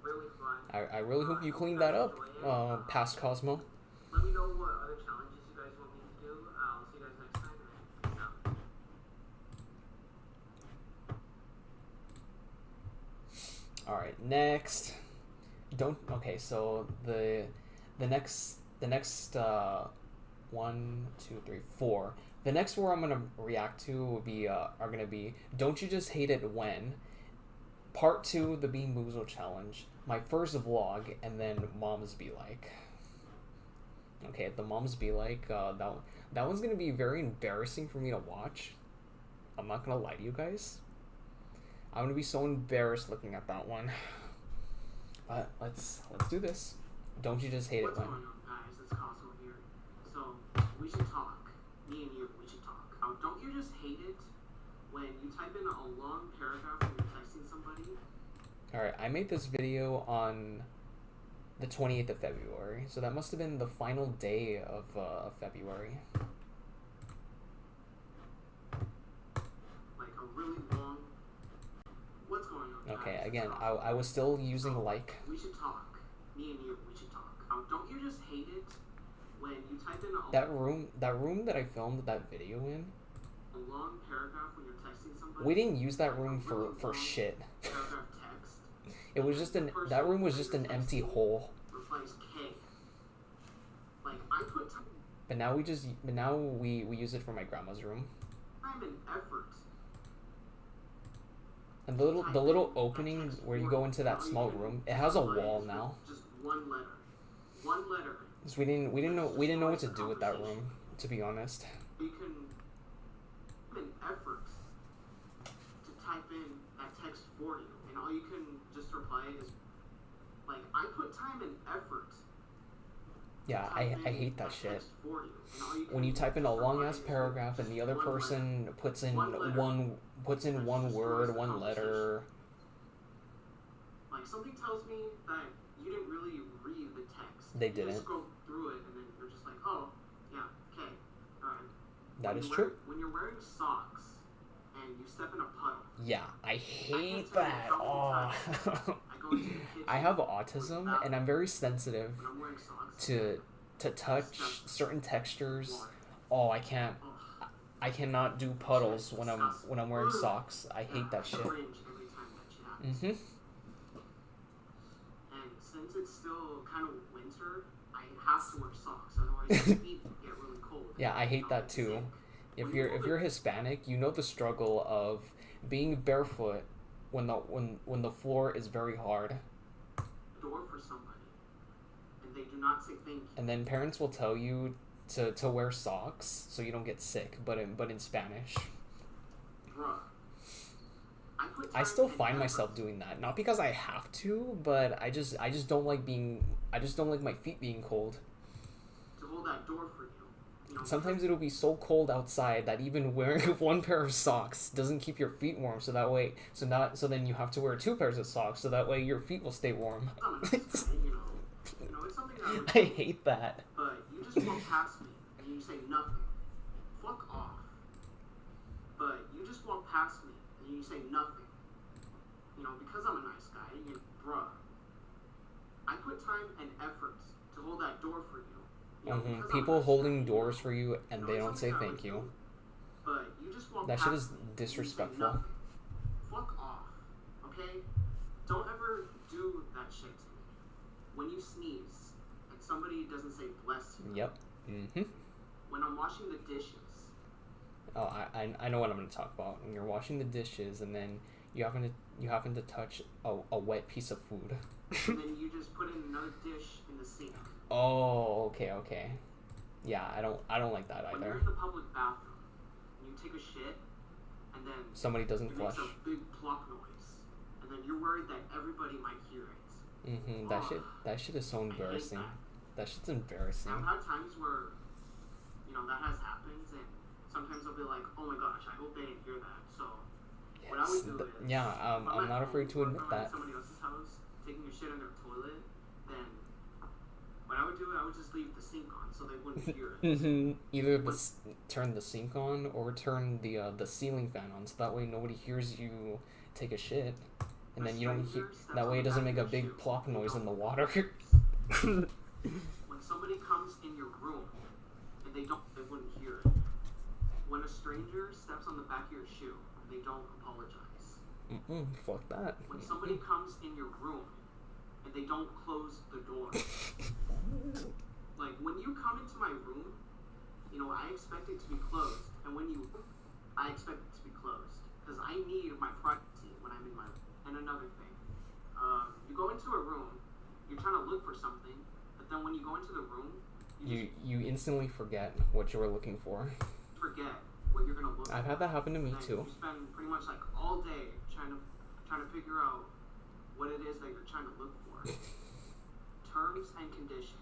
Really fun. I really hope you cleaned that up, past Cosmo. Let me know what other challenges you guys want me to do. I'll see you guys next time. And peace out. All right, next. Okay, so the next 1, 2, 3, 4. The next 4 I'm gonna react to will be are gonna be Don't You Just Hate It When, Part 2, the Bean Boozled Challenge, my first vlog, and then Moms Be Like. Okay, the Moms Be Like, that one's gonna be very embarrassing for me to watch. I'm not gonna lie to you guys. I'm gonna be so embarrassed looking at that one. But let's do this. Don't you just hate What's it when? going on, guys? It's Cosmo here. So, we should talk. Me and you, we should talk. Don't you just hate it when you type in a long paragraph when you're texting somebody? Alright, I made this video on the 28th of February, so that must have been the final day of February. Like a really long. What's going on? Okay, guys? It's again, Cosmo. I was still using like. We should talk. Me and you, we should talk. Don't you just hate it when you type in a That room that I filmed that video in, long paragraph when you're texting somebody? we didn't use that room for shit. Paragraph text. It was just that room was just an empty hole. Replies K. Like I put time But now we use it for my grandma's room. and effort. And the little opening where you go into that small room, it has a wall now. Just one letter. One letter. So we didn't know what to do with that room, to be honest. You can put an effort to type in that text for you, and all you can just reply is like I put time and effort. Yeah, I hate that shit. Text for you, and all you When you can type in a just long reply ass is paragraph and just the other one letter. person puts in One letter. one word, one letter. Like something tells me that you didn't really read the text. They You didn't. just scroll through it and then you're just like, oh, yeah, okay, alright. That is true. When you're wearing socks and you step in a puddle. Yeah, I hate tell you that. how Oh. many times I go into the kitchen I have autism and I'm very sensitive when I'm wearing socks. to touch certain textures. Water. Oh, I can't. Ugh. I cannot do puddles when I'm wearing socks. I hate that shit. I cringe every time that shit happens. Mhm. And since it's still kind of winter, I have to wear socks, otherwise my feet get really cold. Yeah, I hate I'll that get too. sick. If When you're you if hold you're Hispanic, you know the struggle of being barefoot when the floor is very hard. a door for somebody, and they do not say thank you. And then parents will tell you to wear socks so you don't get sick, but in Spanish. Bruh. I still find myself doing that, not because I have to, but I just don't like my feet being cold. to hold that door for you. Sometimes it'll be so cold outside that even wearing one pair of socks doesn't keep your feet warm. So that way, so then you have to wear two pairs of socks so that way your feet will stay warm. I'm a nice guy, it's something that I would I hate that. But you just walk past me and you say nothing. Fuck off. But you just walk past me and you say nothing. Because I'm a nice guy, bruh. I put time and effort to hold that door for you. Because I'm a People nice holding guy, doors for you and they it's don't say something I thank would you. do. But you just walk That past shit is me and you say disrespectful. nothing. Fuck off. Okay? Don't ever do that shit to me. When you sneeze and somebody doesn't say bless you. Yep. When I'm washing the dishes. Oh, I know what I'm gonna talk about. When you're washing the dishes and then you happen to touch a wet piece of food. And then you just put in another dish in the sink. Oh, okay. Yeah, I don't like that When you're either. in the public bathroom and you take a shit and then Somebody doesn't it flush. makes a big plop noise and then you're worried that everybody might hear it. That shit is so embarrassing. That shit's embarrassing. I've had times where that has happened and sometimes I'll be like, oh my gosh, I hope they didn't hear that. So what I would do is if I'm at not afraid to home or admit if I'm that. at somebody else's house taking a shit in their toilet, then what I would do, I would just leave the sink on so they wouldn't hear it. Either turn the sink on or turn the ceiling fan on, so that way nobody hears you take a shit, and then you don't hear. That way it doesn't make a big plop noise in the water. When somebody comes in your room and they wouldn't hear it. When a stranger steps on the back of your shoe and they don't apologize. Fuck that. When somebody comes in your room and they don't close the door. Like when you come into my room, I expect it to be closed, and I expect it to be closed because I need my privacy when I'm in my room. And another thing, you go into a room, you're trying to look for something, but then when you go into the room, you instantly forget what you were looking for. Forget what you're gonna look. I've had that happen to me and too. You spend pretty much like all day trying to figure out what it is that you're trying to look for. Terms and conditions.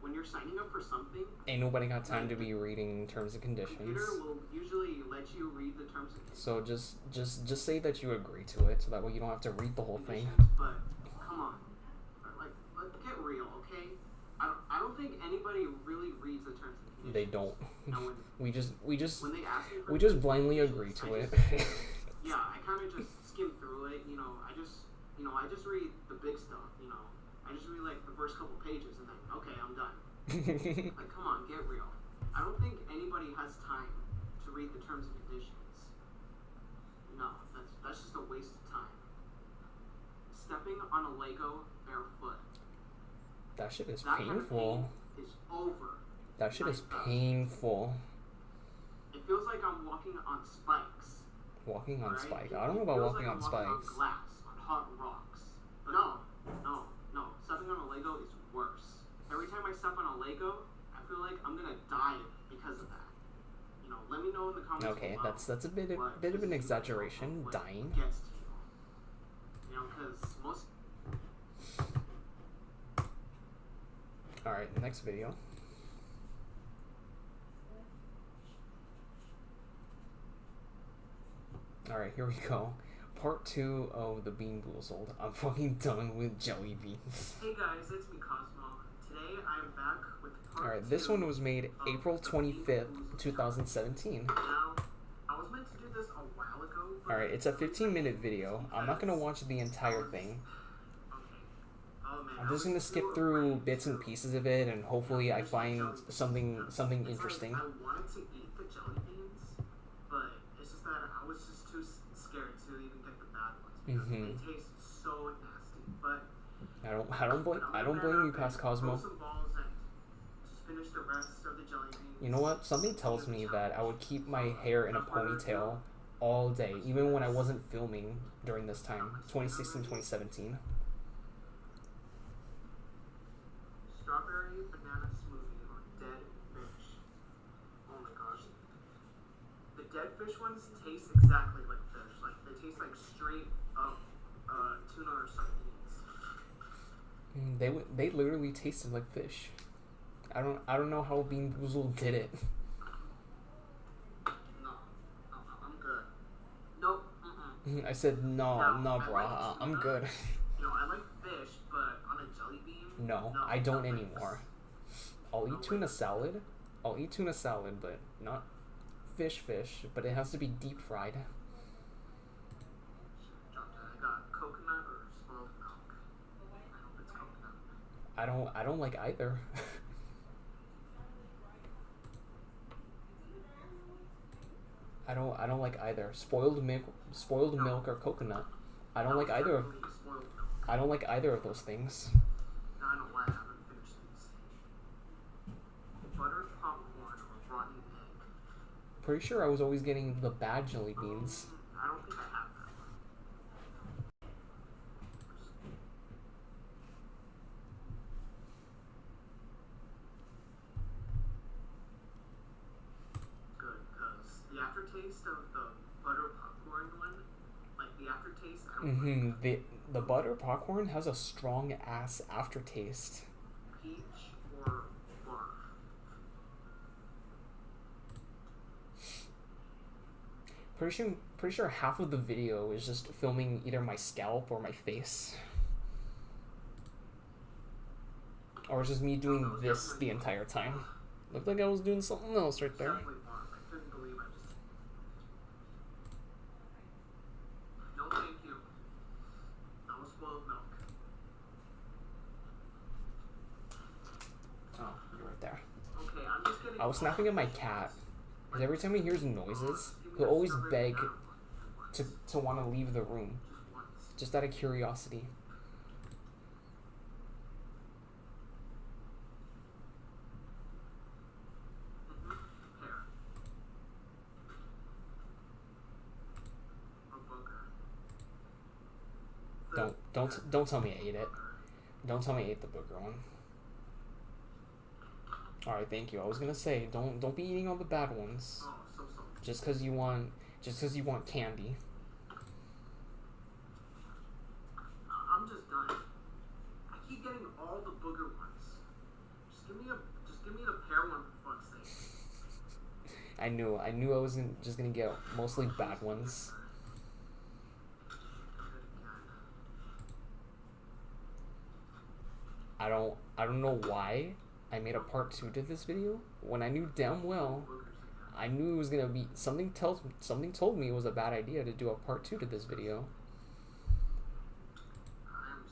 When you're signing up for something, Ain't nobody got time to be reading terms and conditions. computer will usually let you read the terms and conditions. So just say that you agree to it, so that way you don't have to read the whole thing. But come on, let's get real, okay? I don't think anybody really reads the terms and conditions. They don't. Now, when We just when they ask you for we just terms and blindly conditions, agree to it. Yeah, I kind of just skim through it. I just read the big stuff. I just read like the first couple pages and then okay, I'm done. Like, come on, get real. I don't think anybody has time to read the terms and conditions. No, that's just a waste of time. Stepping on a Lego barefoot. That shit is That kind of painful. pain is over. That shit is Like, painful. It feels like I'm walking on spikes. Walking on Right? spike. I don't know about It feels walking like on I'm walking spikes. on glass, on hot rocks. But no. Stepping on a Lego is worse. Every time I step on a Lego, I feel like I'm gonna die because of that. Let me know in the comments Okay, below that's a bit of what an pisses you exaggeration. off, what Dying. gets to you. Because most. All right, next video. All right, here we go. Part 2 of the Bean Boozled. I'm fucking done with jelly beans. Hey guys, it's me Cosmo. Today I am back with part Alright, this 2 one was made of April the Bean 25th, Boozled 2017. Now, I was meant to do this a while ago. But Alright, it's a 15-minute video. I'm not gonna watch the entire thing. Okay. Oh man. I'm just gonna skip through bits and pieces of it, and hopefully I find something interesting. I wanted to eat the jelly beans, but it's just that I was just too scared to even get the bad ones because they taste so nasty. But I don't blame you, Past Cosmo. some balls and just finish the rest of the jelly beans. You know what? Something tells me that I would keep my hair in a ponytail all day, even when I wasn't filming during this time, 2016, 2017. Strawberry banana smoothie or dead fish. Oh my gosh. The dead fish ones taste exactly like fish. Like they taste like straight up tuna or sardines. They literally tasted like fish. I don't know how Bean Boozled did it. No, I'm good. Nope. I said no, Now, I bro. like I'm tuna. good. You know, I like fish, but on a jelly bean. No, I don't thanks. anymore. I'll No eat tuna thanks. salad. I'll eat tuna salad, but not fish. But it has to be deep fried. Dropped it. I got coconut or spoiled milk. I hope it's coconut. I don't like either. I don't like either. Spoiled milk or coconut. I don't like either of Definitely spoiled milk. I don't like either of those things. Now I know why I haven't finished these. Buttered popcorn or rotten egg. Pretty sure I was always getting the bad jelly beans. I don't think I have that one. Good, because the aftertaste of the butter popcorn one, like the aftertaste, I don't like The butter popcorn has a strong ass aftertaste. peach or barf. Pretty sure half of the video is just filming either my scalp or my face. Or it's just me doing this the entire time. Looked like I was doing something else right there. Definitely barf. I couldn't believe I just. No, thank you. That was spoiled milk. Oh, you're right there. Okay, I'm just getting. I was snapping at my cat. Because every time he hears noises, he'll always beg to want to leave the room. Just once. Just out of curiosity. Pear. A booger. Don't tell me I ate it. Don't tell me I ate the booger one. Alright, thank you. I was gonna say, don't be eating all the bad ones. Oh, so salty. Just cause you want candy. I'm just done. I keep getting all the booger ones. Just give me the pear one for fuck's sake. I knew I was just gonna get mostly bad ones. I don't know why I made a part 2 to this video when I knew damn well I knew it was gonna be something told me it was a bad idea to do a part 2 to this video.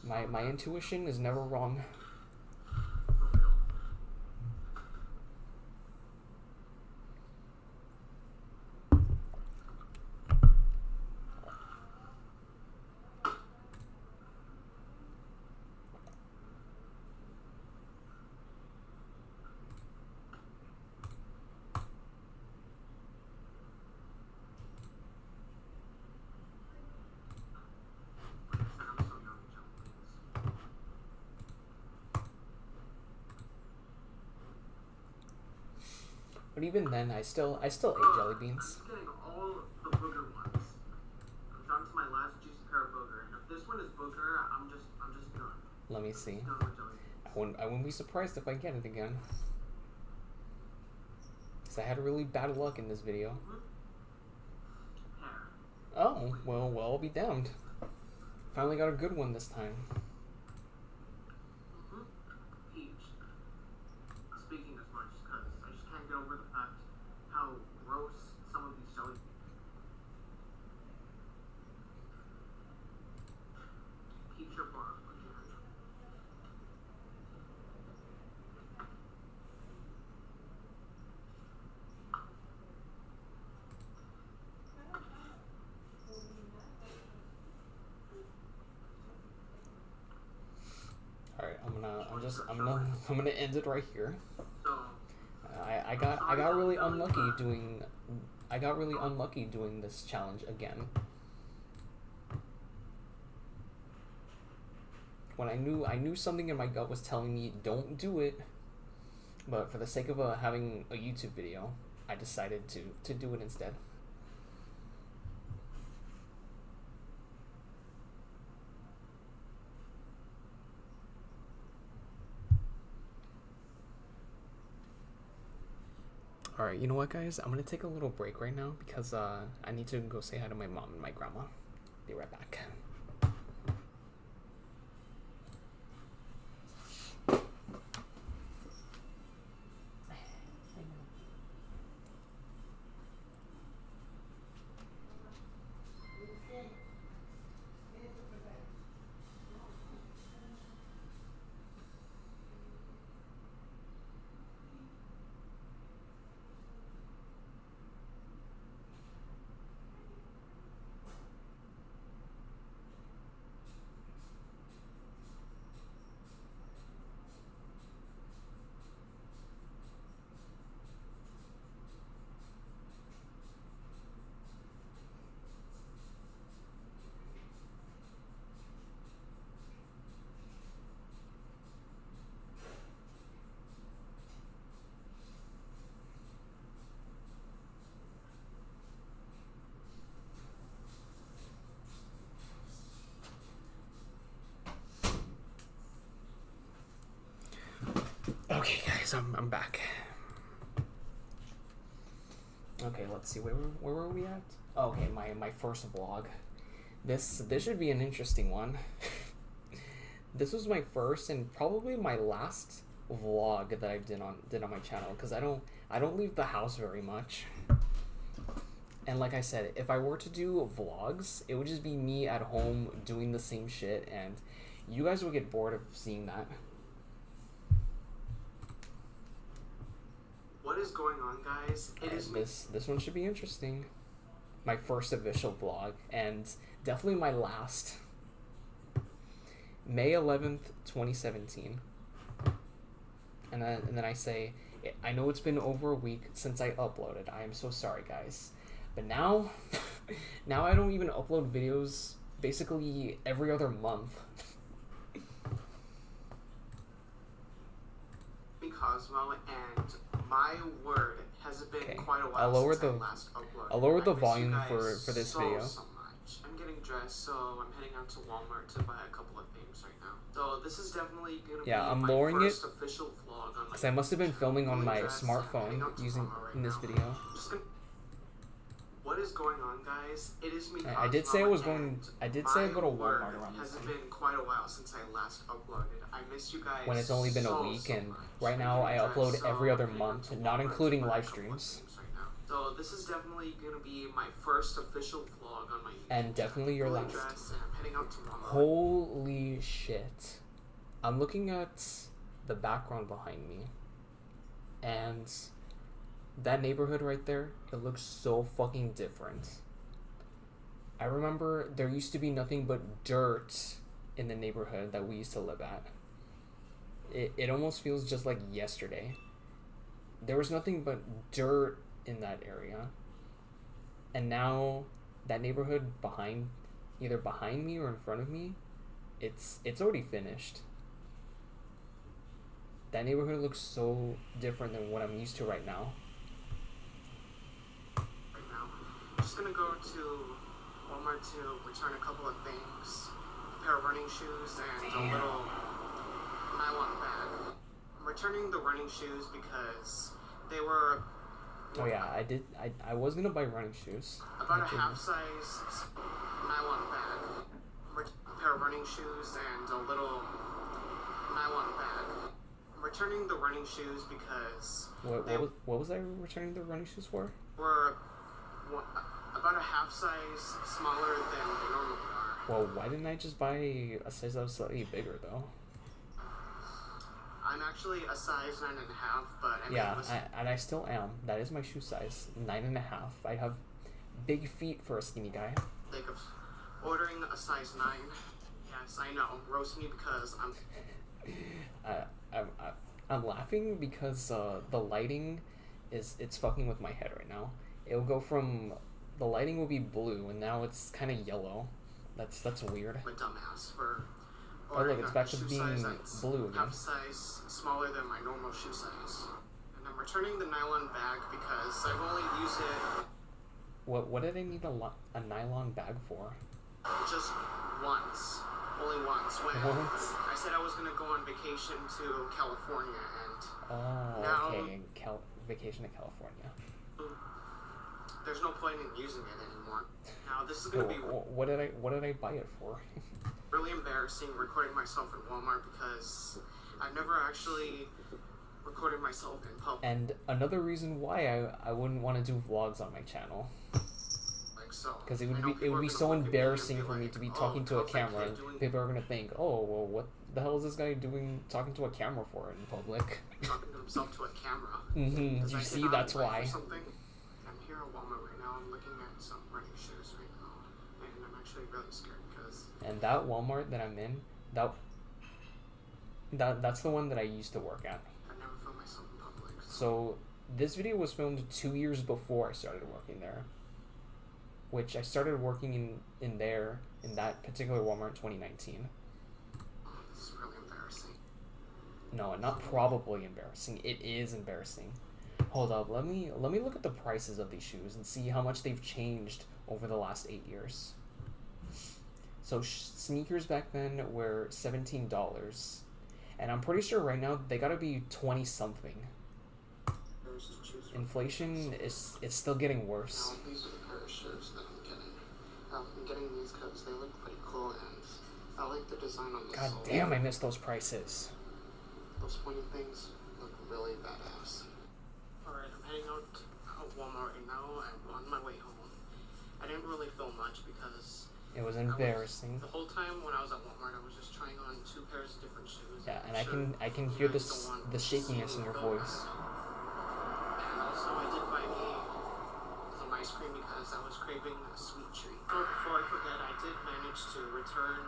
My intuition is never wrong. But even then, I still ate jelly beans. I'm getting all the booger ones. I'm down to my last juicy pear booger, and if this one is booger, I'm just done. Let me see. Done with jelly beans. I wouldn't be surprised if I get it again. Cause I had really bad luck in this video. Pear. Oh, well, I'll be damned. Finally got a good one this time. Peach. Speaking as much, because I just can't get over the fact how gross some of these jelly. Peach or barf again. Alright, I'm gonna end it right here. So, I got really unlucky doing this challenge again. When I knew something in my gut was telling me don't do it, but for the sake of having a YouTube video, I decided to do it instead. Alright, you know what, guys? I'm gonna take a little break right now because I need to go say hi to my mom and my grandma. Be right back. Okay, guys, I'm back. Okay, let's see, where were we at? Oh, okay, my first vlog. This should be an interesting one. This was my first and probably my last vlog that I did on my channel because I don't leave the house very much. And like I said, if I were to do vlogs, it would just be me at home doing the same shit, and you guys would get bored of seeing that. What is going on, guys? This one should be interesting. My first official vlog, and definitely my last. May 11th, 2017. And then I say, I know it's been over a week since I uploaded. I am so sorry, guys. But now, now I don't even upload videos basically every other month. Cosmo, and my word, has it been quite a while since I last uploaded. I'll lower the volume for this video. So much. I'm getting dressed, so I'm heading out to Walmart to buy a couple of things right now. So this is definitely gonna be I'm my lowering first official vlog on my because I must have been filming on my smartphone using in this video. What is going on, guys? It is me. I did say I was going. I did say I'd go to Walmart around this this time. time. Has been quite a while since I last uploaded. I miss you guys. When it's only been a week, and right now I upload every other month, not including live streams. So this is definitely gonna be my first official vlog on my YouTube. And definitely your last. I'm heading out to Walmart. Holy shit! I'm looking at the background behind me, and that neighborhood right there, it looks so fucking different. I remember there used to be nothing but dirt in the neighborhood that we used to live at. It almost feels just like yesterday. There was nothing but dirt in that area. And now that neighborhood either behind me or in front of me, it's already finished. That neighborhood looks so different than what I'm used to right now. I'm just gonna go to Walmart to return a couple of things. A pair of running shoes and a little nylon bag. I'm returning the running shoes because they were... Oh yeah, I was gonna buy running shoes. About a half-size nylon bag. A pair of running shoes and a little nylon bag. I'm returning the running shoes because... What was I returning the running shoes for? Were about a half-size smaller than they normally are. Well, why didn't I just buy a size that was slightly bigger, though? I'm actually a size 9.5, but I mean, and I still am. That is my shoe size, 9.5. I have big feet for a skinny guy. Like of ordering a size 9. Yes, I know. Roast me because I'm laughing because the lighting it's fucking with my head right now. It'll go from the lighting will be blue and now it's kind of yellow. That's weird. I'm a dumbass for oh look, it's back to being blue again. Half a size smaller than my normal shoe size. And I'm returning the nylon bag because I've only used it. What did I need a nylon bag for? Just once. Only once. When I said I was gonna go on vacation to California, and oh, now, okay. vacation to California. There's no point in using it anymore. Now this is gonna be What did I buy it for? really embarrassing recording myself in Walmart because I've never actually recorded myself in public. And another reason why I wouldn't want to do vlogs on my channel. Because it would be so embarrassing for me to be talking to a camera. People are gonna think, oh well, what the hell is this guy doing talking to a camera for in public? Talking to himself to a camera. You see, that's why. I'm here at Walmart right now. I'm looking at some running shoes right now, and I'm actually really scared because. And that Walmart that I'm in, that's the one that I used to work at. I never filmed myself in public. So this video was filmed 2 years before I started working there. Which I started working in that particular Walmart in 2019. Oh, this is really embarrassing. No, not probably embarrassing. It is embarrassing. Hold up, let me look at the prices of these shoes and see how much they've changed over the last 8 years. So sneakers back then were $17, and I'm pretty sure right now they gotta be 20 something. Inflation it's still getting worse. Now, these are the pair of shoes that I'm getting. I'm getting these because they look pretty cool and I like the design on the God sole. damn, I miss those prices. Those pointy things look really badass. Alright, I'm heading out of Walmart right now. I'm on my way home. I didn't really film much because It was embarrassing. the whole time when I was at Walmart, I was just trying on 2 pairs of different shoes. Yeah, and I can hear the shakiness in your voice. And also, I did buy me some ice cream because I was craving a sweet treat. So before I forget, I did manage to return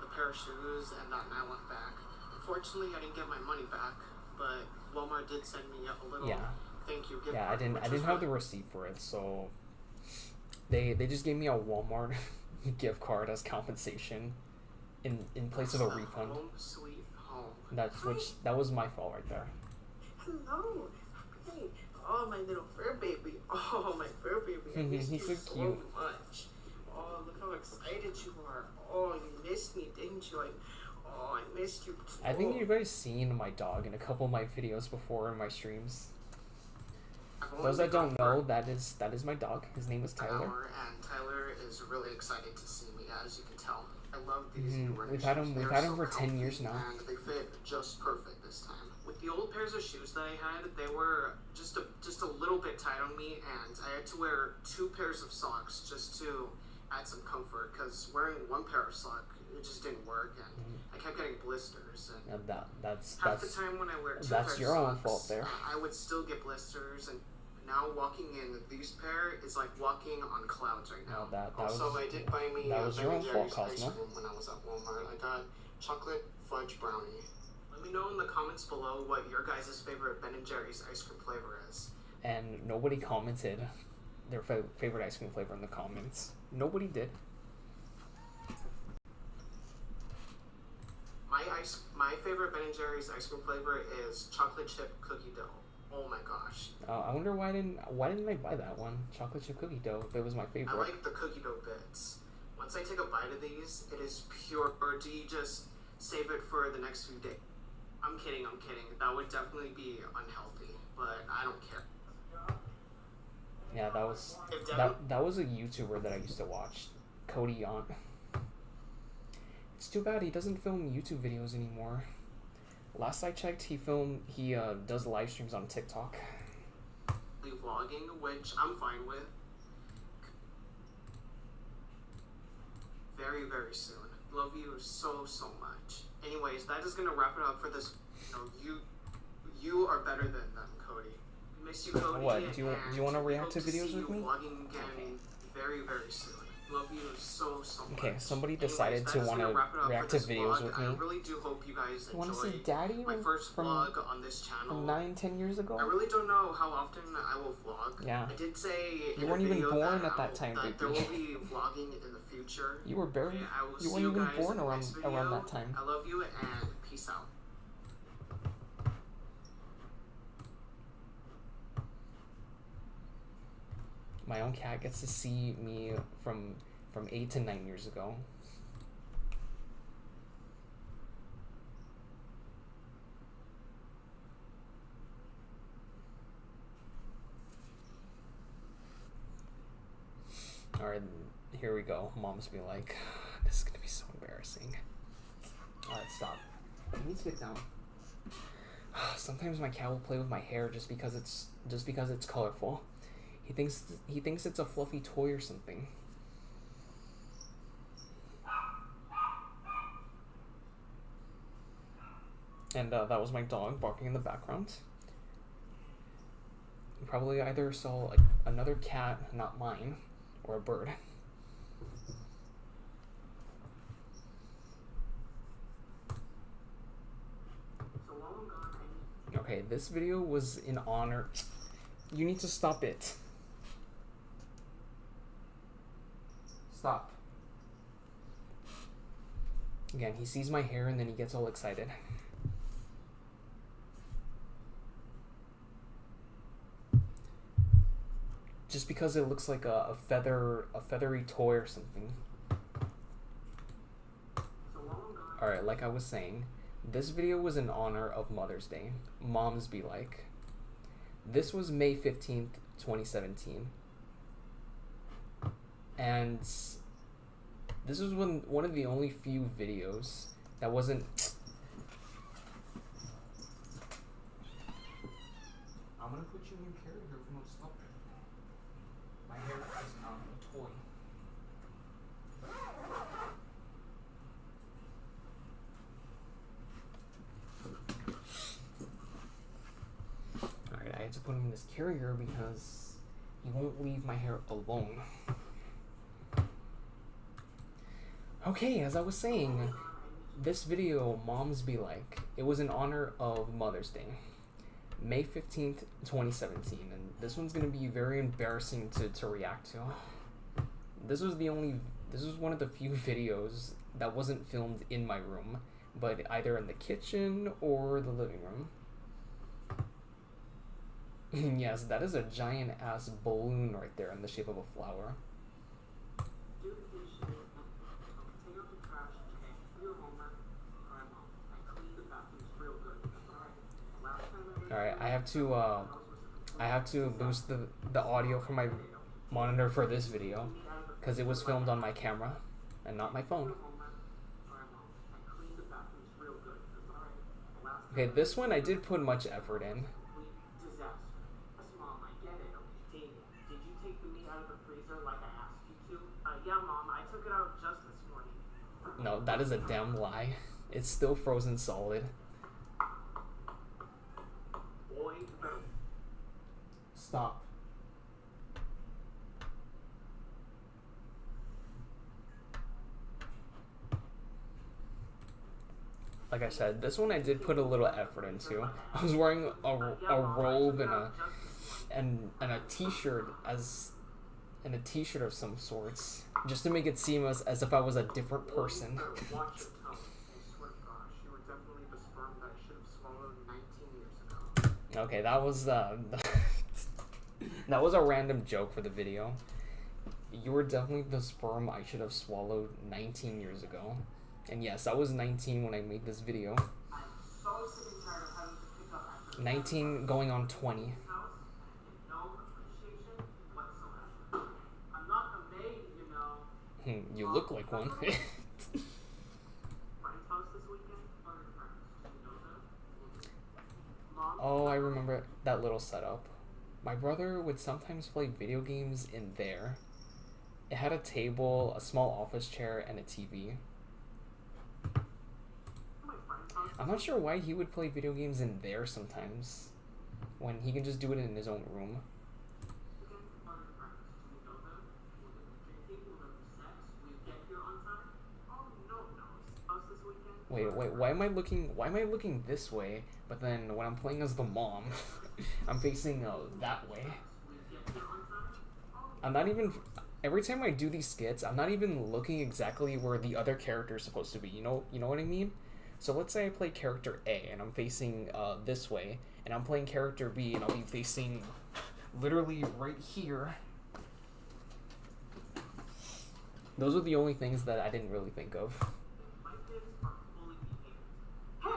the pair of shoes and that nylon back. Unfortunately, I didn't get my money back, but Walmart did send me a little thank you gift Yeah, card, I didn't have the receipt for it, so they just gave me a Walmart gift card as compensation in place of a refund. Home sweet home. That was my fault right there. Hello. Hey. Oh, my little fur baby. Oh, my fur baby. I missed He's you so so cute. much. Oh, look how excited you are. Oh, you missed me, didn't you? I missed you too. I think you guys seen my dog in a couple of my videos before in my streams. Those that don't know, that is my dog. His name is Tyler. And Tyler is really excited to see me, as you can tell. I love these new running We've had shoes. him They are so for 10 years comfy, now. and they fit just perfect this time. With the old pairs of shoes that I had, they were just a little bit tight on me, and I had to wear 2 pairs of socks just to add some comfort. Because wearing 1 pair of socks, it just didn't work, and I kept getting blisters. And That's half the time when I wear 2 that's pairs your of own socks, fault there. I would still get blisters, and now walking in these pair is like walking on clouds right now. I did buy me that was your own fault, Ben & Jerry's Cosmo. ice cream when I was at Walmart. I got chocolate fudge brownie. Let me know in the comments below what your guys' favorite Ben & Jerry's ice cream flavor is. And nobody commented their favorite ice cream flavor in the comments. Nobody did. My favorite Ben & Jerry's ice cream flavor is chocolate chip cookie dough. Oh my gosh. I wonder why didn't I buy that one? Chocolate chip cookie dough. If it was my favorite. I like the cookie dough bits. Once I take a bite of these, it is pure. Or do you just save it for the next few days? I'm kidding. That would definitely be unhealthy, but I don't care. Yeah, that was a YouTuber that I used to watch, Cody on. It's too bad he doesn't film YouTube videos anymore. Last I checked, he does live streams on TikTok. Vlogging, which I'm fine with. Very, very soon. Love you so much. Anyways, that is gonna wrap it up for this. You are better than them, Cody. Miss you, Cody. What? Do you want to react to hope videos see with you me? Vlogging again very, very soon. Love you so much. Okay, somebody decided to want to react to videos with me. I really do hope you guys You want to see enjoy Daddy my first from vlog on this channel. 9-10 years ago? I really don't know how often I will vlog. Yeah. I did say You in weren't a even video born that at that time, that there baby. will be vlogging in the future. You were barely. Okay, I will You see weren't even guys born in the around next video. that time. I love you and peace out. My own cat gets to see me from 8 to 9 years ago. Alright, here we go. Mom's be like, this is gonna be so embarrassing. Alright, stop. You need to get down. Sometimes my cat will play with my hair just because it's colorful. He thinks it's a fluffy toy or something. And that was my dog barking in the background. You probably either saw like another cat, not mine, or a bird. Okay, this video was in honor. You need to stop it. Stop. Again, he sees my hair and then he gets all excited. Just because it looks like a feathery toy or something. Alright, like I was saying, this video was in honor of Mother's Day. Moms be like. This was May 15th, 2017. And this was one of the only few videos that wasn't... I'm gonna put you in your carrier if you don't stop it. My hair is not a toy. Alright, I had to put him in this carrier because he won't leave my hair alone. Okay, as I was saying, this video, Moms Be Like, it was in honor of Mother's Day. May 15th, 2017, and this one's gonna be very embarrassing to react to. This was one of the few videos that wasn't filmed in my room, but either in the kitchen or the living room. Yes, that is a giant ass balloon right there in the shape of a flower. Alright, I have to boost the audio from my monitor for this video because it was filmed on my camera and not my phone. Okay, this one I did put much effort in. Yeah, Mom, I took it out just this morning. No, that is a damn lie. It's still frozen solid. Stop. Like I said, this one I did put a little effort into. I was wearing a robe and a t-shirt and a t-shirt of some sorts, just to make it seem as if I was a different person. Okay, that was that was a random joke for the video. You were definitely the sperm I should have swallowed 19 years ago. And yes, I was 19 when I made this video. 19 going on 20. You look like one. Oh, I remember that little setup. My brother would sometimes play video games in there. It had a table, a small office chair, and a TV. I'm not sure why he would play video games in there sometimes, when he can just do it in his own room. Wait, why am I looking this way, but then when I'm playing as the mom, I'm facing that way? I'm not even, every time I do these skits, I'm not even looking exactly where the other character is supposed to be, you know what I mean? So let's say I play character A, and I'm facing this way, and I'm playing character B, and I'll be facing literally right here. Those are the only things that I didn't really think of. Hey,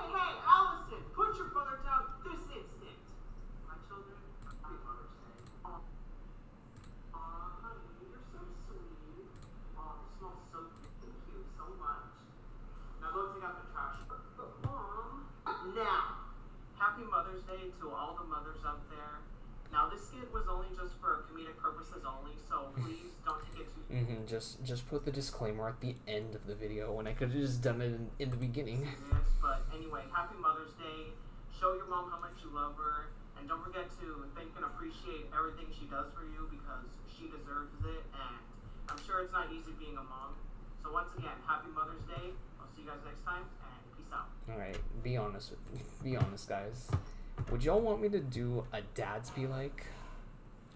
Allison, put your brother down this instant. My children, happy Mother's Day. Honey, you're so sweet. Just put the disclaimer at the end of the video when I could have just done it in the beginning. Yes, but anyway, happy Mother's Day. Show your mom how much you love her, and don't forget to thank and appreciate everything she does for you because she deserves it, and I'm sure it's not easy being a mom. So once again, happy Mother's Day. I'll see you guys next time, and peace out. Alright, be honest, guys. Would y'all want me to do a dad's be like?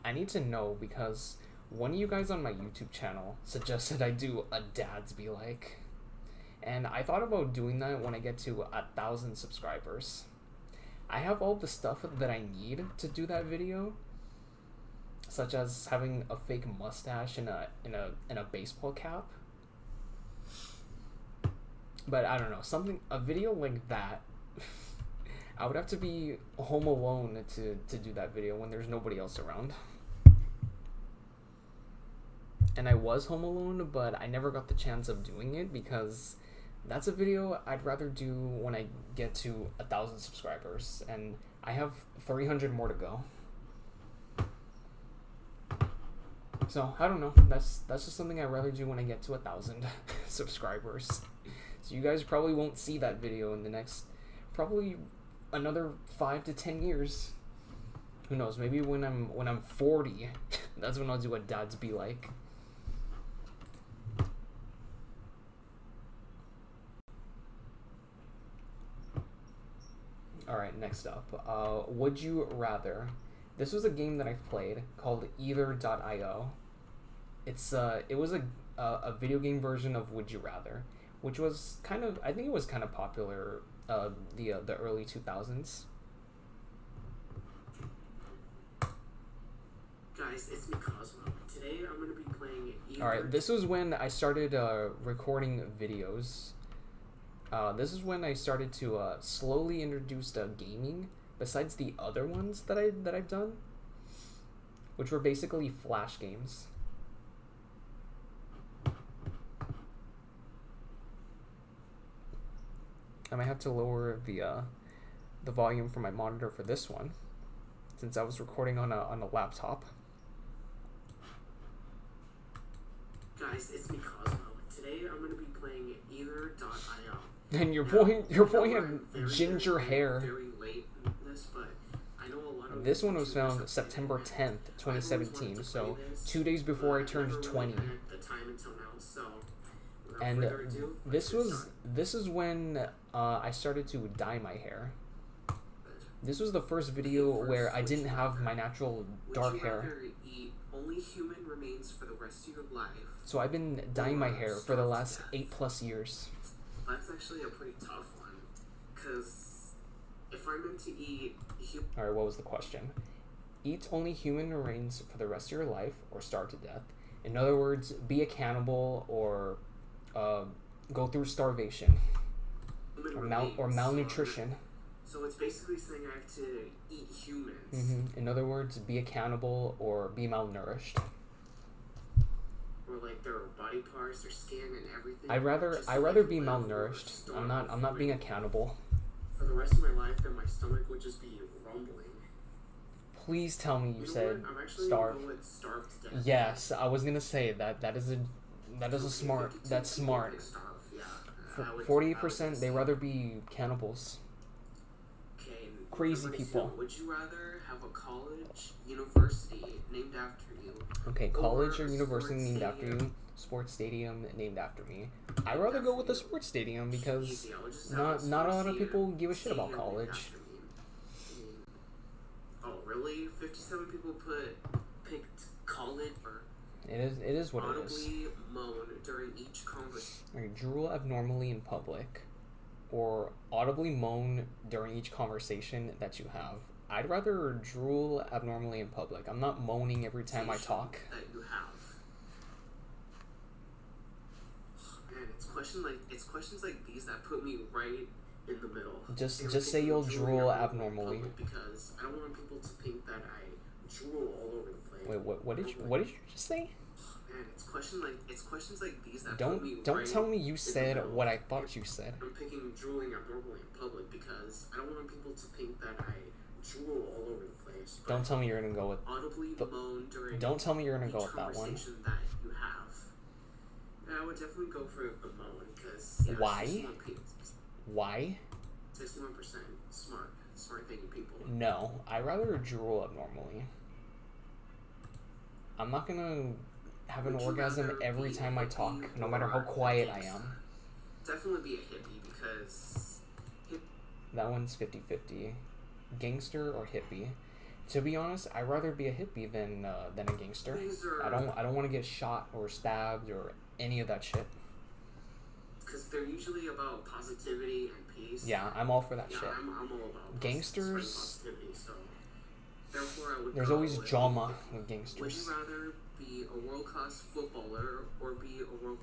I need to know because one of you guys on my YouTube channel suggested I do a dad's be like. And I thought about doing that when I get to 1,000 subscribers. I have all the stuff that I need to do that video, such as having a fake mustache and a baseball cap. But I don't know, a video like that, I would have to be home alone to do that video when there's nobody else around. And I was home alone, but I never got the chance of doing it because that's a video I'd rather do when I get to 1,000 subscribers, and I have 300 more to go. So I don't know. That's just something I'd rather do when I get to 1,000 subscribers. So you guys probably won't see that video in the next probably another 5 to 10 years. Who knows? Maybe when I'm 40, that's when I'll do a dad's be like. Alright, next up. Would You Rather. This was a game that I've played called Either.io. It was a video game version of Would You Rather, which was I think it was kind of popular the early 2000s. Guys, it's me, Cosmo. Today I'm going to be playing Either. Alright, this was when I started recording videos. This is when I started to slowly introduce gaming, besides the other ones that I've done, which were basically flash games. I might have to lower the volume from my monitor for this one, since I was recording on a laptop. Guys, it's me, Cosmo. Today I'm going to be playing Either.io. And your boy had ginger hair. Very late in this, but I know a lot of This one was found September 10th, 2017, so 2 days before I turned 20. The time until now, so And this is when I started to dye my hair. This was the first video where I didn't have my natural dark hair. Would you rather eat only human remains for the rest of your life? So I've been dyeing my hair for the last 8+ years. That's actually a pretty tough one, because if I'm meant to eat Alright, what was the question? Eat only human remains for the rest of your life, or starve to death. In other words, be a cannibal, or go through starvation, or malnutrition. So it's basically saying I have to eat humans. In other words, be a cannibal or be malnourished. Or like their body parts, their skin, and everything. I'd rather be malnourished. I'm not being a cannibal. For the rest of my life, then my stomach would just be rumbling. Please tell me you said I'm actually starve. gonna go with starve to death. Yes, I was gonna say that is a smart. That's smart. 48% they rather be cannibals. Okay, Crazy number people. 2, would you rather have a college, university named after you? Okay, college or university named after you, sports stadium named after me. I'd rather go with the sports stadium because Easy, I would just have not a lot of stadium people give a shit about named college. after me. Oh, really? 57 people picked college or It is what it is. audibly moan during each conversation. Okay, drool abnormally in public, or audibly moan during each conversation that you have. I'd rather drool abnormally in public. I'm not moaning every time I talk. That you have. Man, it's questions like these that put me right in the middle. Just say you'll drool abnormally. Because I don't want people to think that I drool all over the place. Wait, what did you just say? Man, it's questions like these that put me Don't right tell me you in the said middle. what I thought you said. I'm picking drooling abnormally in public because I don't want people to think that I drool all over the place. Don't tell me you're gonna go with. Audibly moan during Don't tell me you're gonna each go with that one. conversation that you have. I would definitely go for the Moen because Why? Why? 61% smart thinking people. No, I rather drool abnormally. I'm not gonna have an Would you orgasm rather every be time a I talk, hippie no matter how or a quiet I gangster? am. Definitely be a hippie because That one's 50-50. Gangster or hippie. To be honest, I'd rather be a hippie than a gangster. These are- I don't want to get shot or stabbed or any of that shit. because they're usually about positivity and peace. Yeah, I'm all for that Yeah, shit. I'm all about Gangsters- spreading positivity. So therefore, I would. There's go always with drama hippie. with Would gangsters. you rather be a world-class footballer or be a world?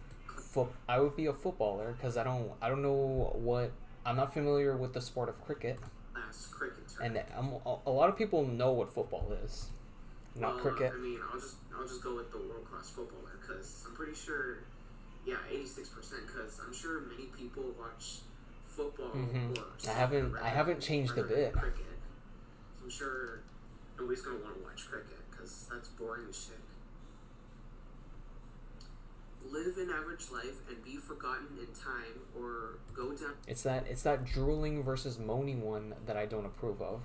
I would be a footballer because I don't know what, I'm not familiar with the sport of cricket, Class cricketer. and a lot of people know what football is, not cricket. I mean, I'll just go with the world class footballer because I'm pretty sure, 86%. Because I'm sure many people watch football Mhm. or I soccer haven't rather changed a than bit. Cricket. So I'm sure nobody's gonna want to watch cricket because that's boring as shit. Live an average life and be forgotten in time, or go down. It's that drooling versus moaning one that I don't approve of.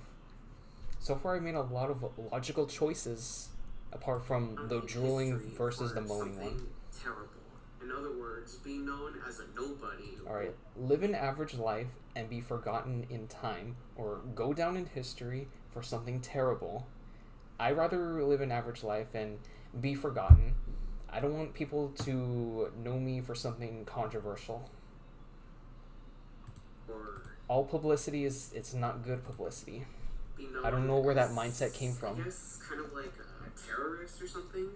So far, I made a lot of logical choices, apart from the in drooling history versus the for moaning one. something terrible. In other words, be known as a nobody. All right, live an average life and be forgotten in time, or go down in history for something terrible. I'd rather live an average life and be forgotten. I don't want people to know me for something controversial. Or All publicity it's not good publicity. be known I don't know where that as, mindset came from. I guess kind of like a terrorist or something.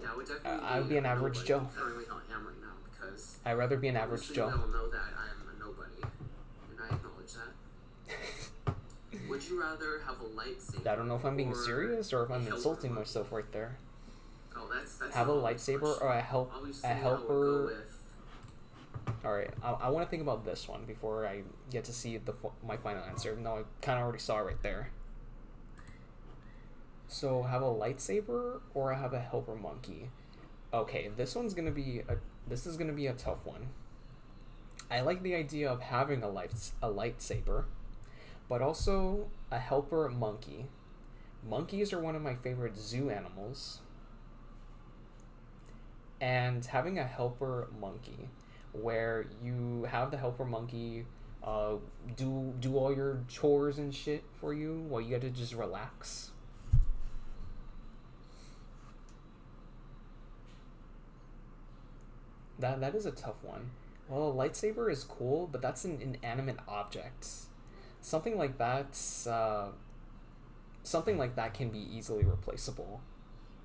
Yeah, I would definitely. I would be an a average nobody. Joe. Currently, how I am right now because I'd rather be an average mostly Joe. they'll know that I am a nobody, and I acknowledge that. Would you rather have a lightsaber? I don't know if I'm being or serious or if I'm a helper insulting monkey? myself right there. Oh, that's Have a an obvious lightsaber question. or Obviously, a I would helper. go with Alright, I want to think about this one before I get to see my final answer, even though I kind of already saw it right there. So, have a lightsaber or have a helper monkey? Okay, this is gonna be a tough one. I like the idea of having a lightsaber, but also a helper monkey. Monkeys are one of my favorite zoo animals. And having a helper monkey, where you have the helper monkey do all your chores and shit for you while you get to just relax. That is a tough one. Well, a lightsaber is cool, but that's an inanimate object. Something like that can be easily replaceable.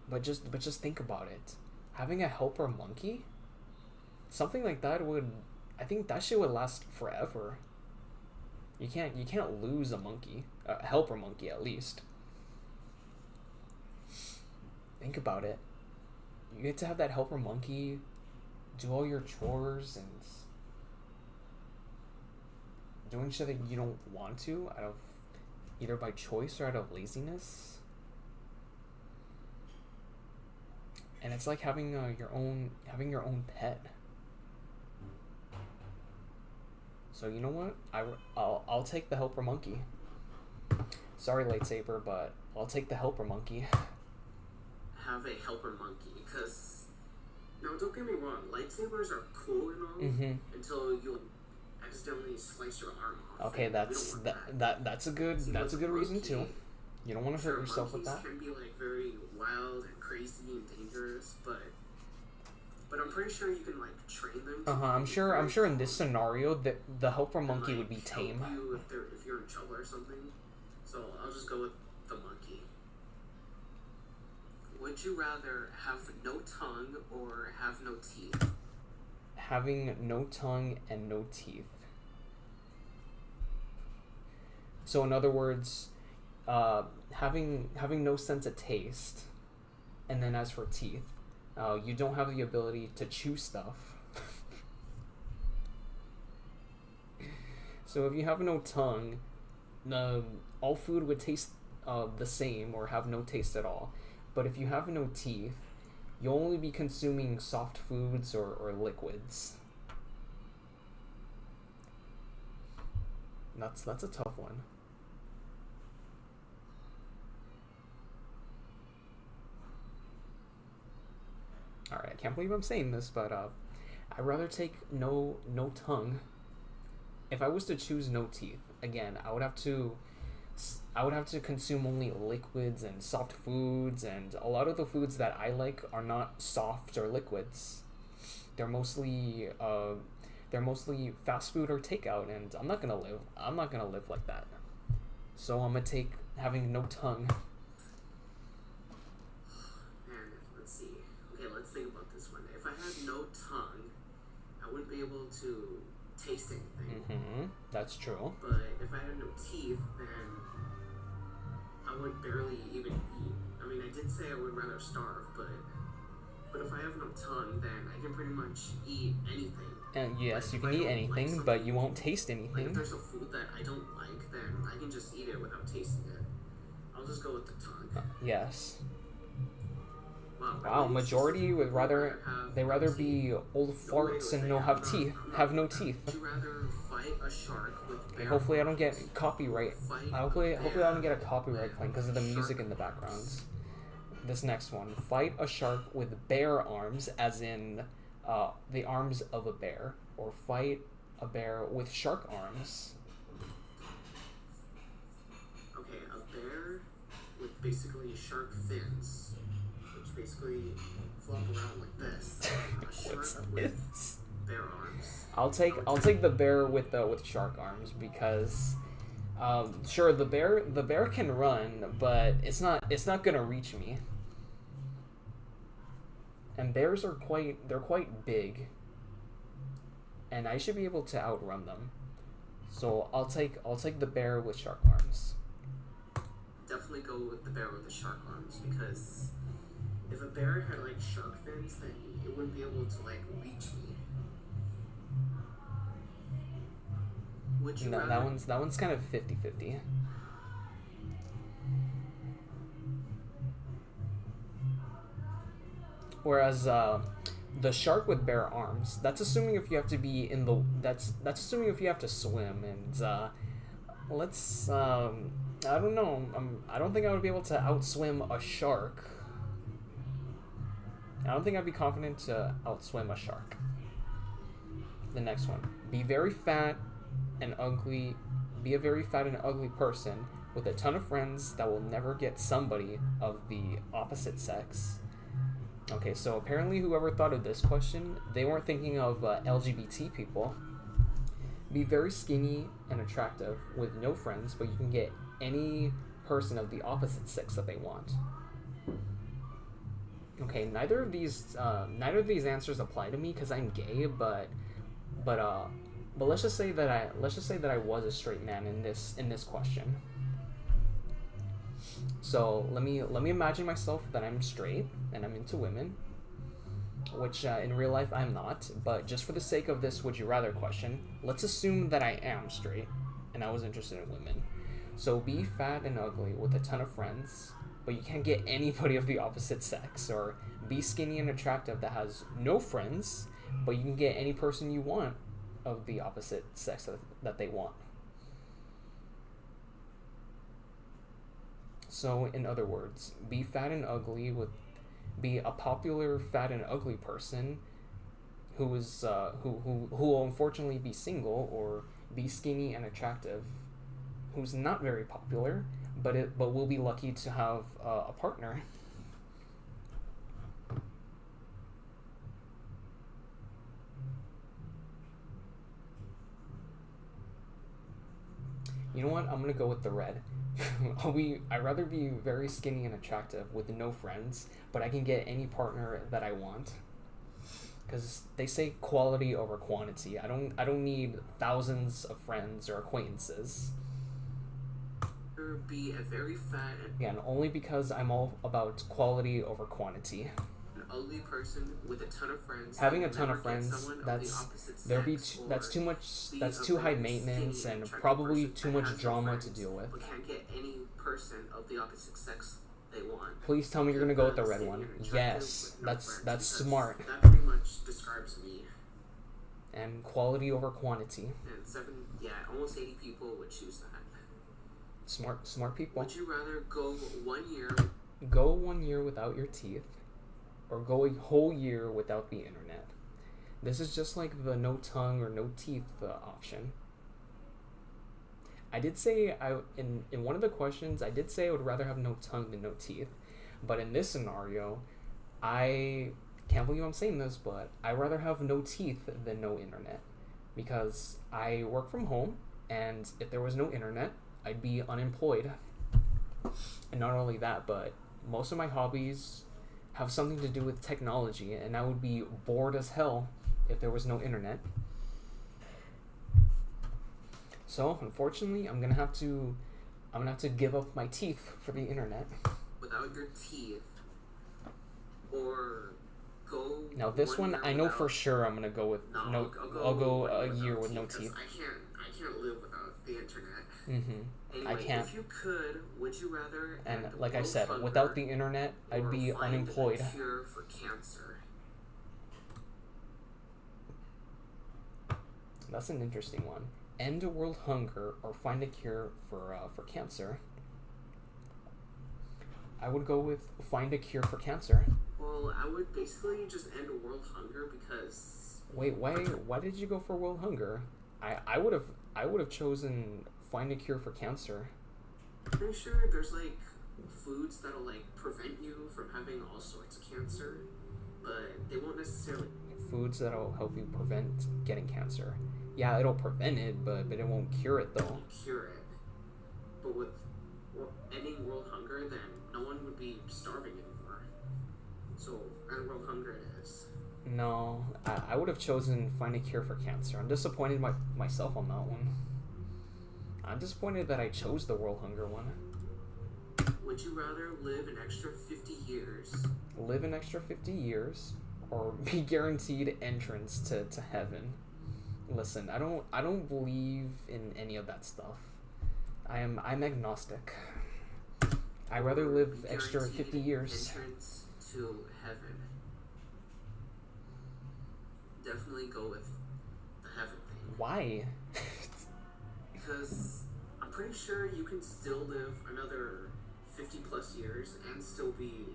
But just think about it. Having a helper monkey, something like that I think that shit would last forever. You can't lose a monkey, a helper monkey at least. Think about it. You get to have that helper monkey do all your chores and doing shit that you don't want to out of either by choice or out of laziness. And it's like having your own pet. So you know what? I'll take the helper monkey. Sorry, lightsaber, but I'll take the helper monkey. have a helper monkey because now don't get me wrong, lightsabers are cool and all until you'll accidentally slice your arm off. Okay, and that's we don't want that. that's a good See, that's a with good reason monkey, too. You don't want to hurt sure, yourself with monkeys that. can be like very wild and crazy and dangerous, but I'm pretty sure you can like train them. to I'm be sure very in this scenario that the helper and, monkey like, would be help tame. you if you're in trouble or something. So I'll just go with the monkey. Would you rather have no tongue or have no teeth? Having no tongue and no teeth. So in other words, having no sense of taste, and then as for teeth, you don't have the ability to chew stuff. So if you have no tongue, all food would taste the same or have no taste at all. But if you have no teeth, you'll only be consuming soft foods or liquids. That's a tough one. Alright, I can't believe I'm saying this, but I'd rather take no tongue. If I was to choose no teeth, again, I would have to consume only liquids and soft foods, and a lot of the foods that I like are not soft or liquids. They're mostly fast food or takeout, and I'm not gonna live like that. So I'm gonna take having no tongue. Man, let's see. Okay, let's think about this one. If I had no tongue, I wouldn't be able to taste anything. Mm-hmm. That's true. But if I had no teeth, then I would barely even eat. I mean, I did say I would rather starve, but if I have no tongue, then I can pretty much eat anything. And yes, Like, you if can I eat don't like anything, something, but you won't taste Like, if anything. there's a food that I don't like, then I can just eat it without tasting it. I'll just go with the tongue. Yes. Wow, Majority would rather be old farts and have no teeth. Would you rather fight a shark with Okay, bare hopefully I don't get arms, copyright. fight Hopefully a I don't get a copyright claim because of the music in the background. This next one, fight a shark with bare arms, as in the arms of a bear, or fight a bear with shark arms. Okay, a bear with basically shark fins, which basically flop around like this. A shark with bare arms. I'll take the bear with shark arms because sure, the bear can run, but it's not gonna reach me. And bears are quite big, and I should be able to outrun them. So I'll take the bear with shark arms. Definitely go with the bear with the shark arms, because if a bear had like shark fins, then it wouldn't be able to like reach me. Would you No, rather? that one's kind of 50-50. Whereas the shark with bare arms, that's assuming if you have to be in the that's assuming if you have to swim, and let's I don't know, I don't think I would be able to outswim a shark. I don't think I'd be confident to outswim a shark. The next one, be a very fat and ugly person with a ton of friends that will never get somebody of the opposite sex. Okay, so apparently whoever thought of this question, they weren't thinking of LGBT people. Be very skinny and attractive with no friends, but you can get any person of the opposite sex that they want. Okay, neither of these answers apply to me because I'm gay, but let's just say that I was a straight man in this question. So let me imagine myself that I'm straight and I'm into women, which in real life I'm not. But just for the sake of this would you rather question, let's assume that I am straight and I was interested in women. So be fat and ugly with a ton of friends, but you can't get anybody of the opposite sex. Or be skinny and attractive that has no friends, but you can get any person you want of the opposite sex that they want. So in other words, be fat and ugly be a popular fat and ugly person who is who will unfortunately be single, or be skinny and attractive who's not very popular but will be lucky to have a partner. You know what? I'm gonna go with the red. I'd rather be very skinny and attractive with no friends, but I can get any partner that I want. Because they say quality over quantity. I don't need thousands of friends or acquaintances. Be a very fat and Again, only because I'm all about quality over quantity. ugly person with a ton of friends. Having a You'll ton never of get friends, someone of that's the opposite that's sex, too or much. be That's a too high very maintenance skinny, and attractive probably person too that much has no drama to friends, deal with. But can't get any person of the opposite sex they want. Please tell me you're gonna go with the red Skinny one. and attractive Yes, with no that's friends, that's because smart. That pretty much describes me. And quality over quantity. And almost 80 people would choose that. Smart people. Would you rather go 1 year? Go 1 year without your teeth, or go a whole year without the internet. This is just like the no tongue or no teeth option. I did say in one of the questions I did say I would rather have no tongue than no teeth, but in this scenario, I can't believe I'm saying this, but I'd rather have no teeth than no internet, because I work from home, and if there was no internet, I'd be unemployed. And not only that, but most of my hobbies have something to do with technology, and I would be bored as hell if there was no internet. So unfortunately, I'm gonna have to give up my teeth for the internet. Without your teeth, or go. Now this 1 one year I know without- for sure I'm gonna go with no. I'll go 1 a without year with no because teeth. I can't live without the internet. Mm-hmm. Anyway, can't. If you could, would you rather? And end like I world said, hunger without the internet, I'd or be find unemployed. A cure for cancer. That's an interesting one. End world hunger or find a cure for cancer. I would go with find a cure for cancer. Well, I would basically just end world hunger because Wait, why did you go for world hunger? I would have chosen find a cure for cancer. I'm pretty sure there's like foods that'll like prevent you from having all sorts of cancer, but they won't necessarily Foods that'll help you prevent getting cancer. Yeah, it'll prevent it, but it won't cure it though. cure it. But with ending world hunger, then no one would be starving anymore. So end world hunger it is. No, I would have chosen find a cure for cancer. I'm disappointed myself on that one. I'm disappointed that I chose the world hunger one. Would you rather live an extra 50 years? Live an extra 50 years, or be guaranteed entrance to heaven? Listen, I don't believe in any of that stuff. I'm agnostic. I'd rather live extra Guaranteed 50 years. Entrance to heaven. Definitely go with the heaven thing. Why? Because I'm pretty sure you can still live another 50 plus years and still be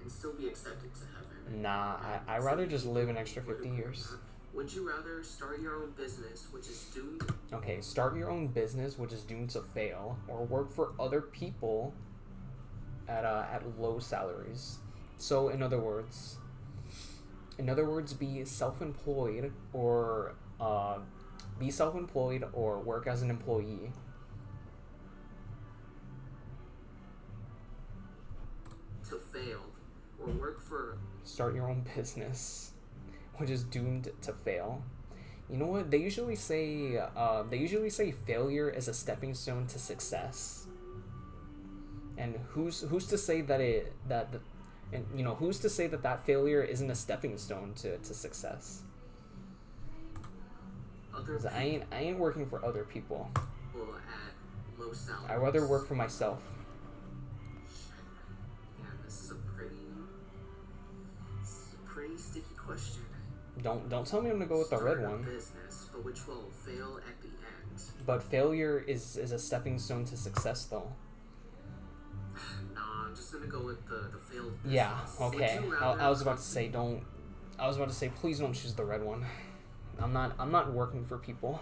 accepted to heaven. Nah, I'd rather just live an extra 50 years. Would you rather start your own business, which is doomed? Okay, start your own business, which is doomed to fail, or work for other people at low salaries. So, in other words, be self-employed or work as an employee. To fail, or work for. Start your own business, which is doomed to fail. You know what? They usually say failure is a stepping stone to success. And who's to say that who's to say that failure isn't a stepping stone to success? Other 'Cause I ain't working for other people. people at low salaries. I'd rather work for myself. Yeah, this is a pretty sticky question. Don't tell me I'm gonna go with the red Start a one. business, but which will fail at the end. But failure is a stepping stone to success, though. Nah, I'm just gonna go with the failed business. Yeah. Would Okay. you I rather- was about to say please don't choose the red one. I'm not working for people.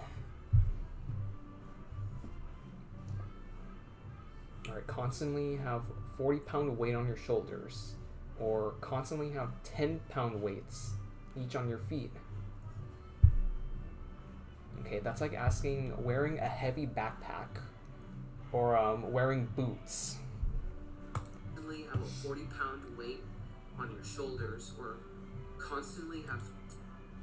All right. Constantly have 40-pound weight on your shoulders, or constantly have 10-pound weights each on your feet. Okay, that's like asking wearing a heavy backpack or wearing boots. Constantly have a 40-pound weight on your shoulders, or constantly have.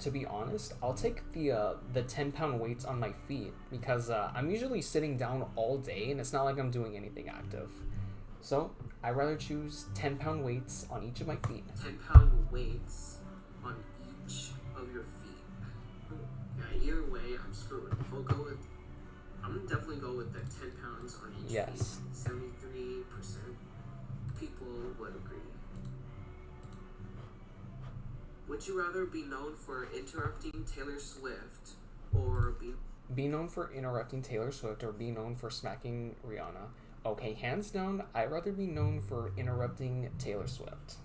To be honest, I'll take the 10-pound weights on my feet, because I'm usually sitting down all day and it's not like I'm doing anything active. So I'd rather choose 10-pound weights on each of my feet. 10-pound weights on each of your feet. Yeah, either way, I'm screwed. I'm gonna definitely go with the 10 pounds on each Yes. feet. 73%. people would agree. Would you rather be known for interrupting Taylor Swift or Be known for interrupting Taylor Swift or be known for smacking Rihanna? Okay, hands down, I'd rather be known for interrupting Taylor Swift.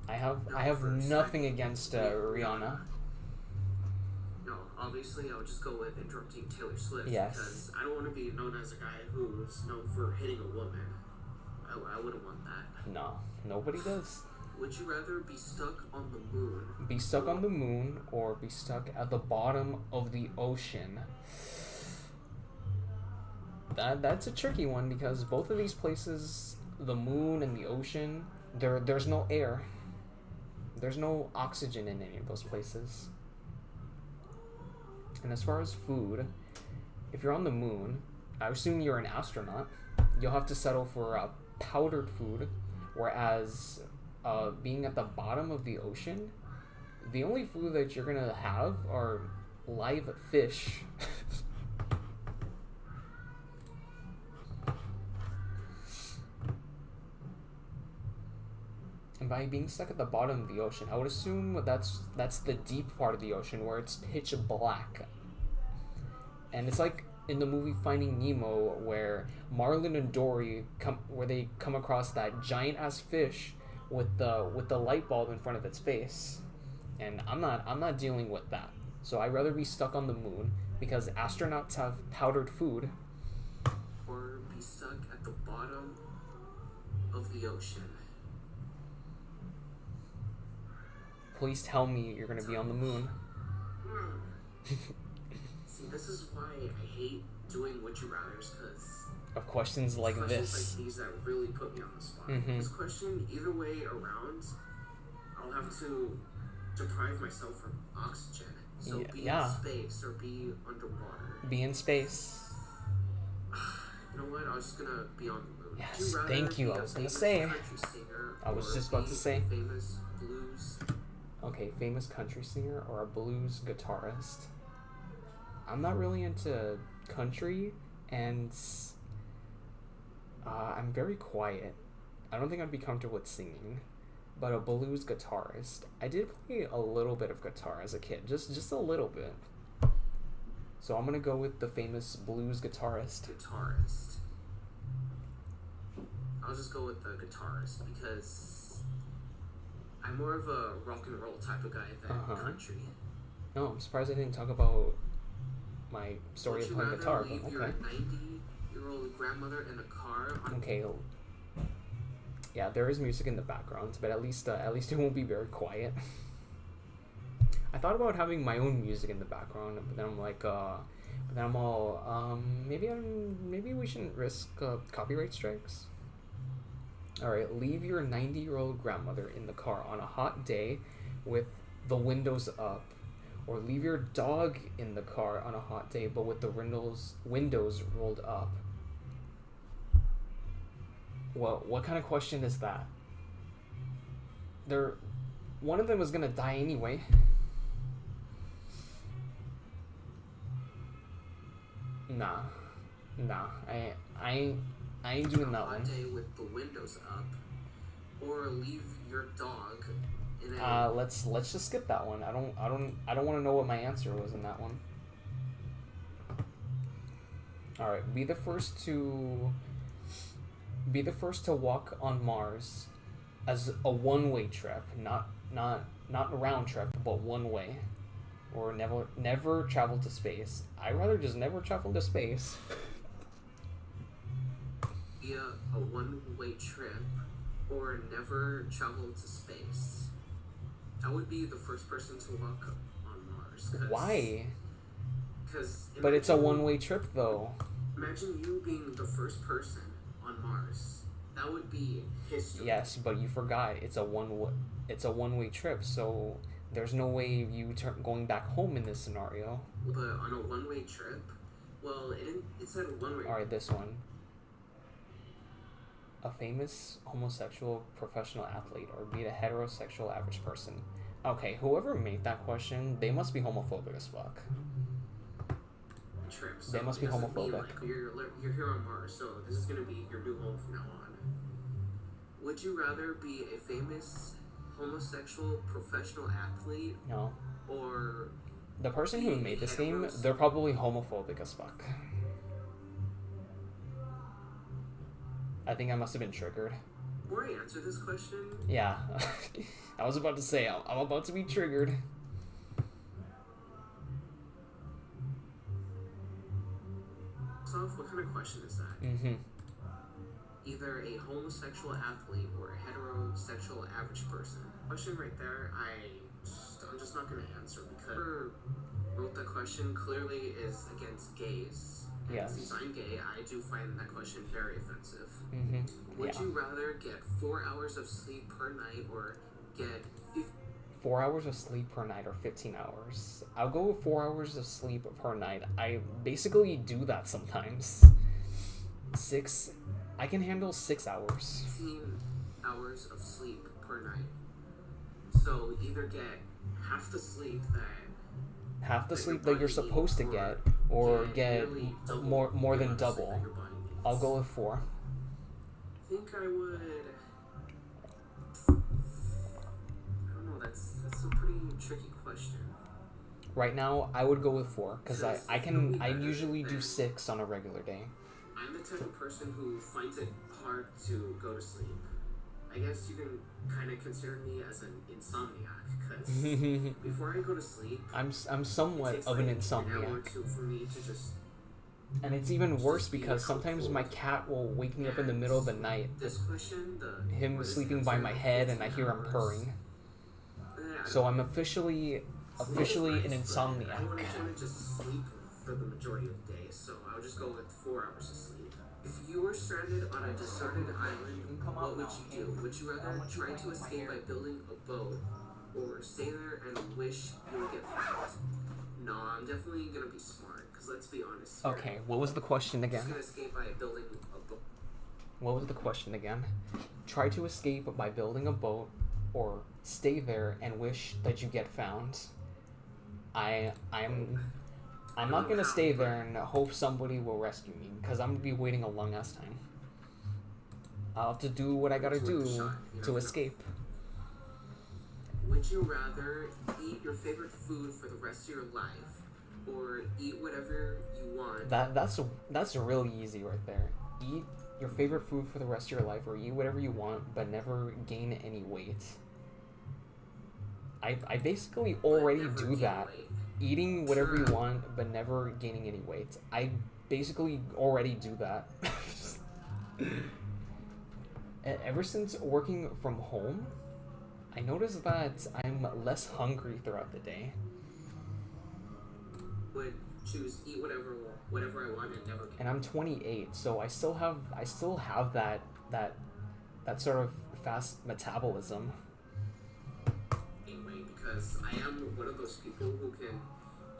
I have for nothing smacking against Rihanna. No, obviously I would just go with interrupting Taylor Swift Yes. because I don't want to be known as a guy who's known for hitting a woman. I wouldn't want that. No, nobody does. Would you rather be stuck on the moon? Be stuck on the moon or be stuck at the bottom of the ocean? That's a tricky one because both of these places, the moon and the ocean, there's no air. There's no oxygen in any of those places. And as far as food, if you're on the moon, I assume you're an astronaut, you'll have to settle for powdered food, whereas being at the bottom of the ocean, the only food that you're gonna have are live fish. And by being stuck at the bottom of the ocean, I would assume that's the deep part of the ocean where it's pitch black. And it's like in the movie Finding Nemo where Marlin and Dory come across that giant ass fish with the light bulb in front of its face. And I'm not dealing with that. So I'd rather be stuck on the moon because astronauts have powdered food. Or be stuck at the bottom of the ocean? Please tell me you're gonna be on the moon. See, this is why I hate doing Would You Rathers, because Of questions like questions this. like these that really put me on the spot. Mhm. This question, either way around, I'll have to deprive myself from oxygen. So be Yeah. in space or be underwater. Be in space. You know what? I was just gonna be on the moon. Yes, Would you rather thank you. be I a was gonna famous say. country singer I was or just about be to say. a famous blues? Okay, famous country singer or a blues guitarist? I'm not really into country, and I'm very quiet. I don't think I'd be comfortable with singing. But a blues guitarist. I did play a little bit of guitar as a kid, just a little bit. So I'm gonna go with the famous blues guitarist. Guitarist. I'll just go with the guitarist because I'm more of a rock and roll type of guy than Uh-huh. country. No, I'm surprised I didn't talk about my story Would of you playing rather guitar. leave But your okay. 90-year-old grandmother in the car on Okay. Yeah, there is music in the background, but at least it won't be very quiet. I thought about having my own music in the background, but then I'm like, maybe we shouldn't risk copyright strikes. All right, leave your 90-year-old grandmother in the car on a hot day with the windows up, or leave your dog in the car on a hot day but with the windows rolled up. Well, what kind of question is that? One of them was gonna die anyway. Nah, I ain't doing that a hot one. day with the windows up, or leave your dog in a Let's just skip that one. I don't want to know what my answer was in that one. All right, be the first to walk on Mars as a one-way trip, not a round trip, but one way, or never travel to space. I'd rather just never travel to space. be a one-way trip, or never travel to space. I would be the first person to walk on Mars. Why? Because But it's a one-way trip though. Imagine you being the first person on Mars. That would be history. Yes, but you forgot it's a one-way trip, so there's no way of you going back home in this scenario. But on a one-way trip, well, it said one-way. All right, this one. A famous homosexual professional athlete, or be a heterosexual average person. Okay, whoever made that question, they must be homophobic as fuck. Trip. They must be it doesn't mean, homophobic. like, you're here on Mars, so this is gonna be your new home from now on. Would you rather be a famous homosexual professional athlete No. or The person who made this game, they're probably homophobic as fuck. I think I must have been triggered. before I answer this question, Yeah. I was about to say, I'm about to be triggered. so what kind of question is that? Mm-hmm. Either a homosexual athlete or a heterosexual average person. Question right there, I'm just not gonna answer because whoever wrote that question clearly is against gays. And Yes. since I'm gay, I do find that question very offensive. Mm-hmm. Would Yeah. you rather get 4 hours of sleep per night or get 4 hours of sleep per night or 15 hours? I'll go with 4 hours of sleep per night. I basically do that sometimes. I can handle 6 hours. 15 hours of sleep per night? So either get half the sleep Half the that sleep your that you're body supposed to needs, get, or get nearly double more the than amount of sleep double. that your body needs. I'll go with 4. I think I would. I don't know. That's a pretty tricky question. Right now, I would go with 4 because I It'll be better usually do than- 6 on a regular day. I'm the type of person who finds it hard to go to sleep. I guess you can kind of consider me as an insomniac because before I go to sleep, I'm it somewhat takes of an like an hour or insomniac, two for me to just. and it's even worse Just be because sometimes my helpful. cat will wake me up in the middle of the night, This question, him or this sleeping by answer, my head, and I 15 hear him hours. purring. I So don't I'm officially It's an nice, but I wouldn't insomniac. want to just sleep for the majority of the day, so I'll just go with 4 hours of sleep. If you were stranded on a deserted island, what would you do? Would you rather try to escape by building a boat, or stay there and wish you would get found? No, I'm definitely gonna be smart, because let's be honest here. Okay, what was the question I'm just again? gonna escape by building a boat. What was the question again? Try to escape by building a boat, or stay there and wish that you get found. I'm not gonna stay there and hope somebody will rescue me, because I'm gonna be waiting a long ass time. I'll have to do what I gotta do to escape. Would you rather eat your favorite food for the rest of your life, or eat whatever you want? That's really easy right there. Eat your favorite food for the rest of your life, or eat whatever you want, but never gain any weight. I basically already Never do gain that. weight. Eating whatever you want, but never gaining any weight. I basically already do that. Ever since working from home, I noticed that I'm less hungry throughout the day. Would choose eat whatever I want and never gain. And I'm 28, so I still have that sort of fast metabolism. Weight because I am one of those people who can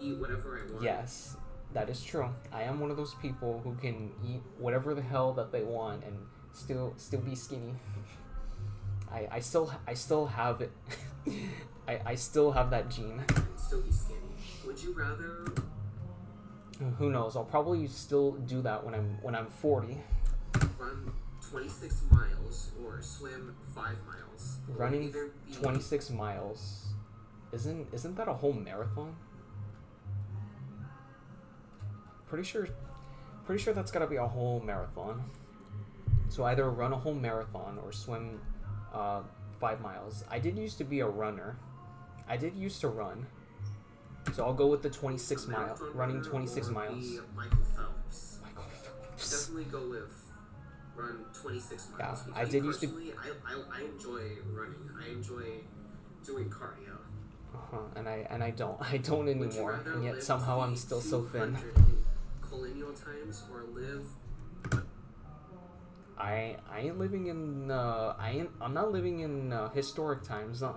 eat whatever I want. Yes, that is true. I am one of those people who can eat whatever the hell that they want and still be skinny. I still have it. I still have that gene. And still be skinny. Would you rather Who knows? I'll probably still do that when I'm 40. run 26 miles or swim 5 miles? Or Running either be 26 miles isn't that a whole marathon? Pretty sure that's gotta be a whole marathon. So either run a whole marathon or swim 5 miles. I did used to be a runner. I did used to run. So I'll go with the 26 mile, marathon running runner 26 or miles. be Michael Phelps. Michael Phelps. Definitely go with run 26 miles. Yeah, Because I did used to- personally, I enjoy running. I enjoy doing cardio. And I don't Would you anymore. rather And yet live somehow to I'm be still so thin. 200 in colonial times or live I ain't living in I'm not living in historic times. a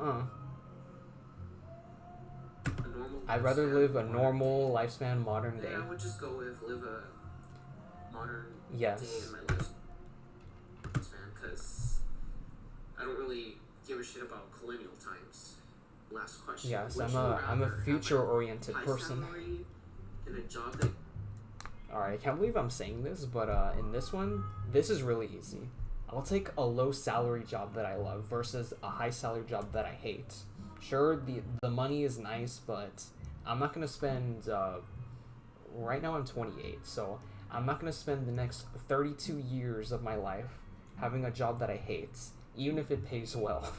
normal I'd rather lifespan, live a modern normal day? lifespan modern day. Yeah, I would just go with live a modern Yes. day in my lifespan because I don't really give a shit about colonial times. Last question. Yes, Would I'm you a rather future have a oriented high person. salary in a job that Alright, I can't believe I'm saying this, but in this one, this is really easy. I'll take a low salary job that I love versus a high salary job that I hate. Sure, the money is nice, but I'm not gonna spend. Right now I'm 28, so I'm not gonna spend the next 32 years of my life having a job that I hate, even if it pays well.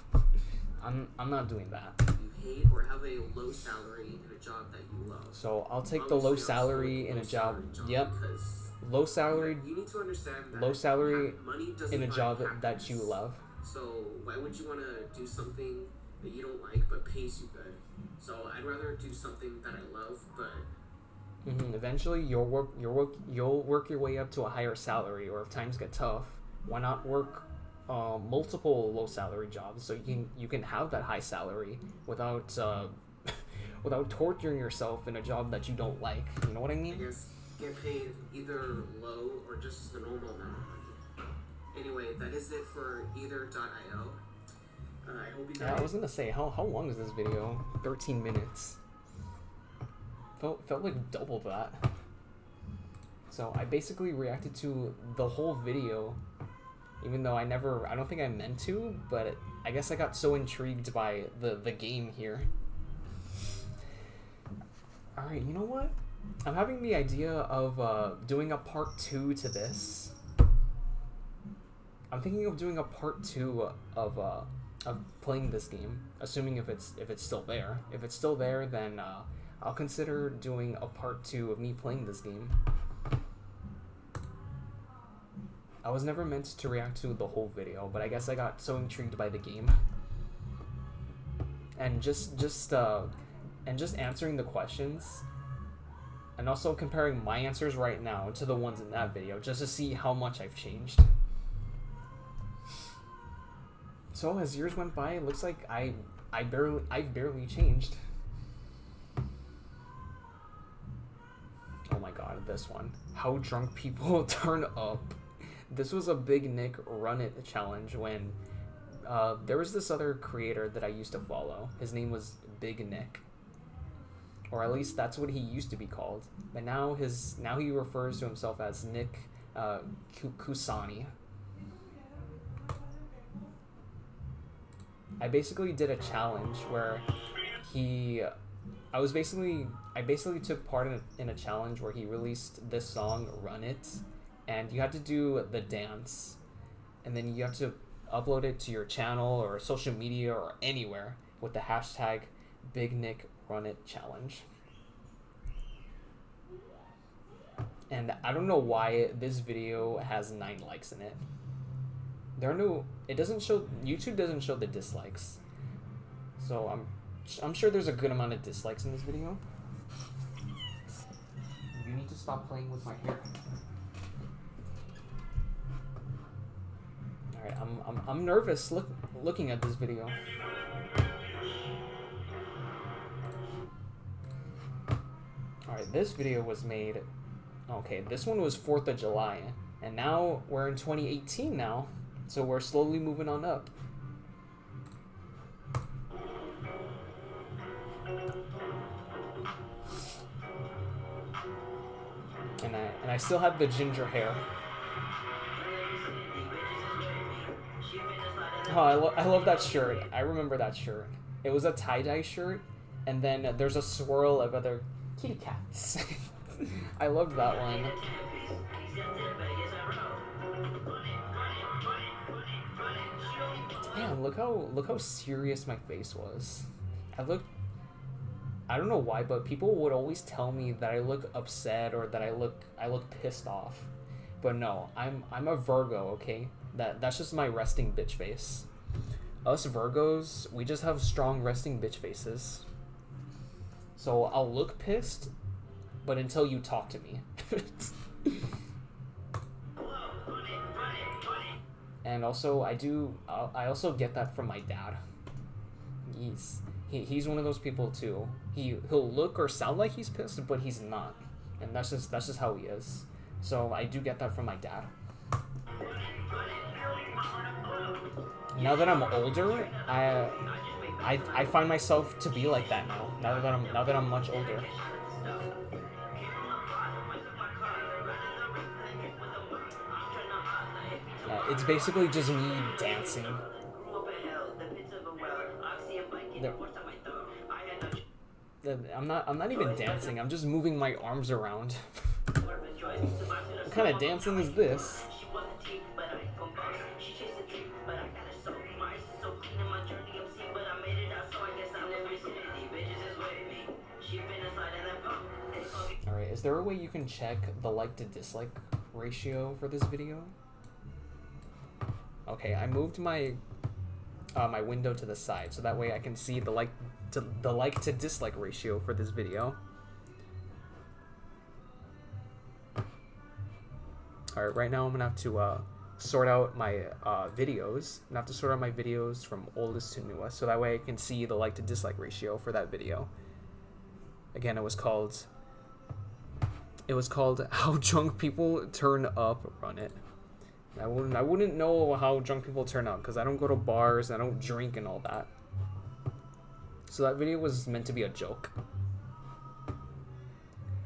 I'm not doing that. You hate or have a low salary in a job that you love. So I'll take the low salary in a job. Yep. Because Low salary, you need to understand that low salary money doesn't in a buy job happiness. that you love. So why would you want to do something that you don't like but pays you good? So I'd rather do something that I love, but Eventually, you'll work your way up to a higher salary. Or if times get tough, why not work multiple low salary jobs so you can have that high salary without without torturing yourself in a job that you don't like. You know what I I mean? guess get paid either low or just the normal amount of money. Anyway, that is it for Ether.io. I hope you Yeah, guys. I was gonna say how long is this video? 13 minutes. Felt like double that. So I basically reacted to the whole video, even though I don't think I meant to, but I guess I got so intrigued by the game here. Alright, you know what? I'm having the idea of doing a part 2 to this. I'm thinking of doing a part 2 of playing this game, assuming if it's still there. If it's still there, then I'll consider doing a part 2 of me playing this game. I was never meant to react to the whole video, but I guess I got so intrigued by the game. And just answering the questions, and also comparing my answers right now to the ones in that video, just to see how much I've changed. So as years went by, it looks like I've barely changed. Oh my god, this one. How drunk people turn up. This was a Big Nick Run It challenge when there was this other creator that I used to follow. His name was Big Nick. Or at least that's what he used to be called. But now he refers to himself as Nick Kusani. I basically did a challenge where I basically took part in a challenge where he released this song, Run It, and you had to do the dance, and then you have to upload it to your channel or social media or anywhere with the hashtag Big Nick Run It Challenge. And I don't know why this video has 9 likes in it. YouTube doesn't show the dislikes. So I'm sure there's a good amount of dislikes in this video. You need to stop playing with my hair. Alright, I'm nervous looking at this video. Alright, this video was made... Okay, this one was 4th of July. And now we're in 2018 now. So we're slowly moving on up. And I still have the ginger hair. Oh, I love that shirt. I remember that shirt. It was a tie-dye shirt, and then there's a swirl of other kitty cats. I loved that one. Damn, look how serious my face was. I don't know why, but people would always tell me that I look upset or that I look pissed off. But no, I'm a Virgo, okay? That's just my resting bitch face. Us Virgos, we just have strong resting bitch faces. So I'll look pissed, but until you talk to me. And also I also get that from my dad. He's one of those people too. He'll look or sound like he's pissed, but he's not. And that's just how he is. So I do get that from my dad. Now that I'm older, I find myself to be like that now. Now that I'm much older. It's basically just me dancing. I'm not even dancing. I'm just moving my arms around. What kind of dancing is this? Alright, is there a way you can check the like to dislike ratio for this video? Okay, I moved my my window to the side so that way I can see the like to dislike ratio for this video. Alright, right now I'm gonna have to sort out my videos. I'm gonna have to sort out my videos from oldest to newest so that way I can see the like to dislike ratio for that video. Again, it was called How Drunk People Turn Up Run It. I wouldn't know how drunk people turn up because I don't go to bars, I don't drink and all that. So that video was meant to be a joke.